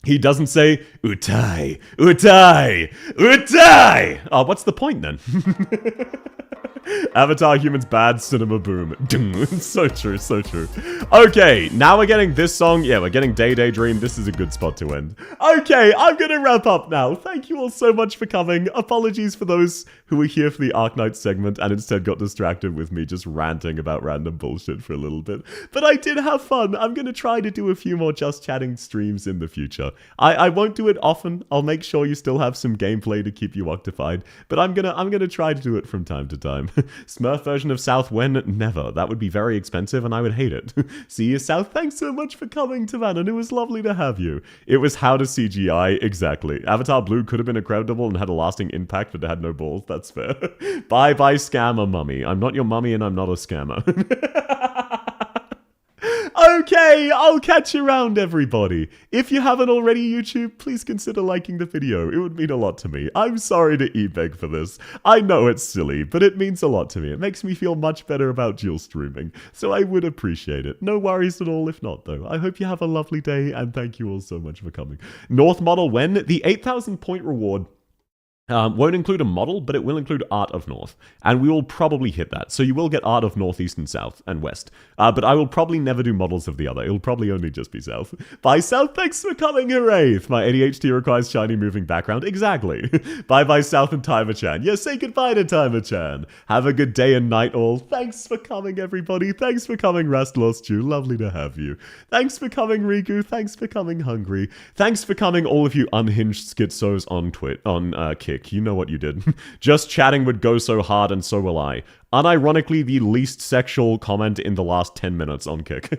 He doesn't say, Utai, Utai, Utai! Oh, what's the point, then? Avatar, humans bad, cinema boom. So true, so true. Okay, now we're getting this song. Yeah, we're getting Daydream. This is a good spot to end. Okay, I'm gonna wrap up now. Thank you all so much for coming. Apologies for those who were here for the Arknights segment and instead got distracted with me just ranting about random bullshit for a little bit. But I did have fun. I'm gonna try to do a few more Just Chatting streams in the future. I won't do it often. I'll make sure you still have some gameplay to keep you occupied. But I'm gonna try to do it from time to time. Smurf version of South when? Never. That would be very expensive and I would hate it. See you, South. Thanks so much for coming to Vannon. It was lovely to have you. It was how to CGI. Exactly. Avatar Blue could have been incredible and had a lasting impact, but it had no balls. That's fair. Bye-bye, scammer mummy. I'm not your mummy and I'm not a scammer. Okay, I'll catch you around, everybody. If you haven't already, YouTube, please consider liking the video. It would mean a lot to me. I'm sorry to e-beg for this. I know it's silly, but it means a lot to me. It makes me feel much better about dual streaming, so I would appreciate it. No worries at all if not, though. I hope you have a lovely day, and thank you all so much for coming. North model when? The 8,000 point reward Won't include a model, but it will include Art of North. And we will probably hit that. So you will get Art of North, East, and South, and West. But I will probably never do models of the other. It'll probably only just be South. Bye, South. Thanks for coming, hooray! My ADHD requires shiny moving background. Exactly. Bye-bye, South and Timer-chan. Yeah, say goodbye to Timer-chan. Have a good day and night, all. Thanks for coming, everybody. Thanks for coming, Rastlor Stew. Lovely to have you. Thanks for coming, Riku. Thanks for coming, Hungry. Thanks for coming, all of you unhinged schizos on Kick. You know what you did. Just chatting would go so hard, and so will I. Unironically, the least sexual comment in the last 10 minutes on Kick.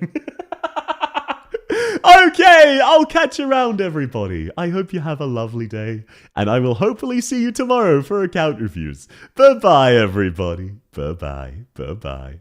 Okay, I'll catch you around, everybody. I hope you have a lovely day, and I will hopefully see you tomorrow for account reviews. Bye-bye, everybody. Bye-bye. Bye-bye.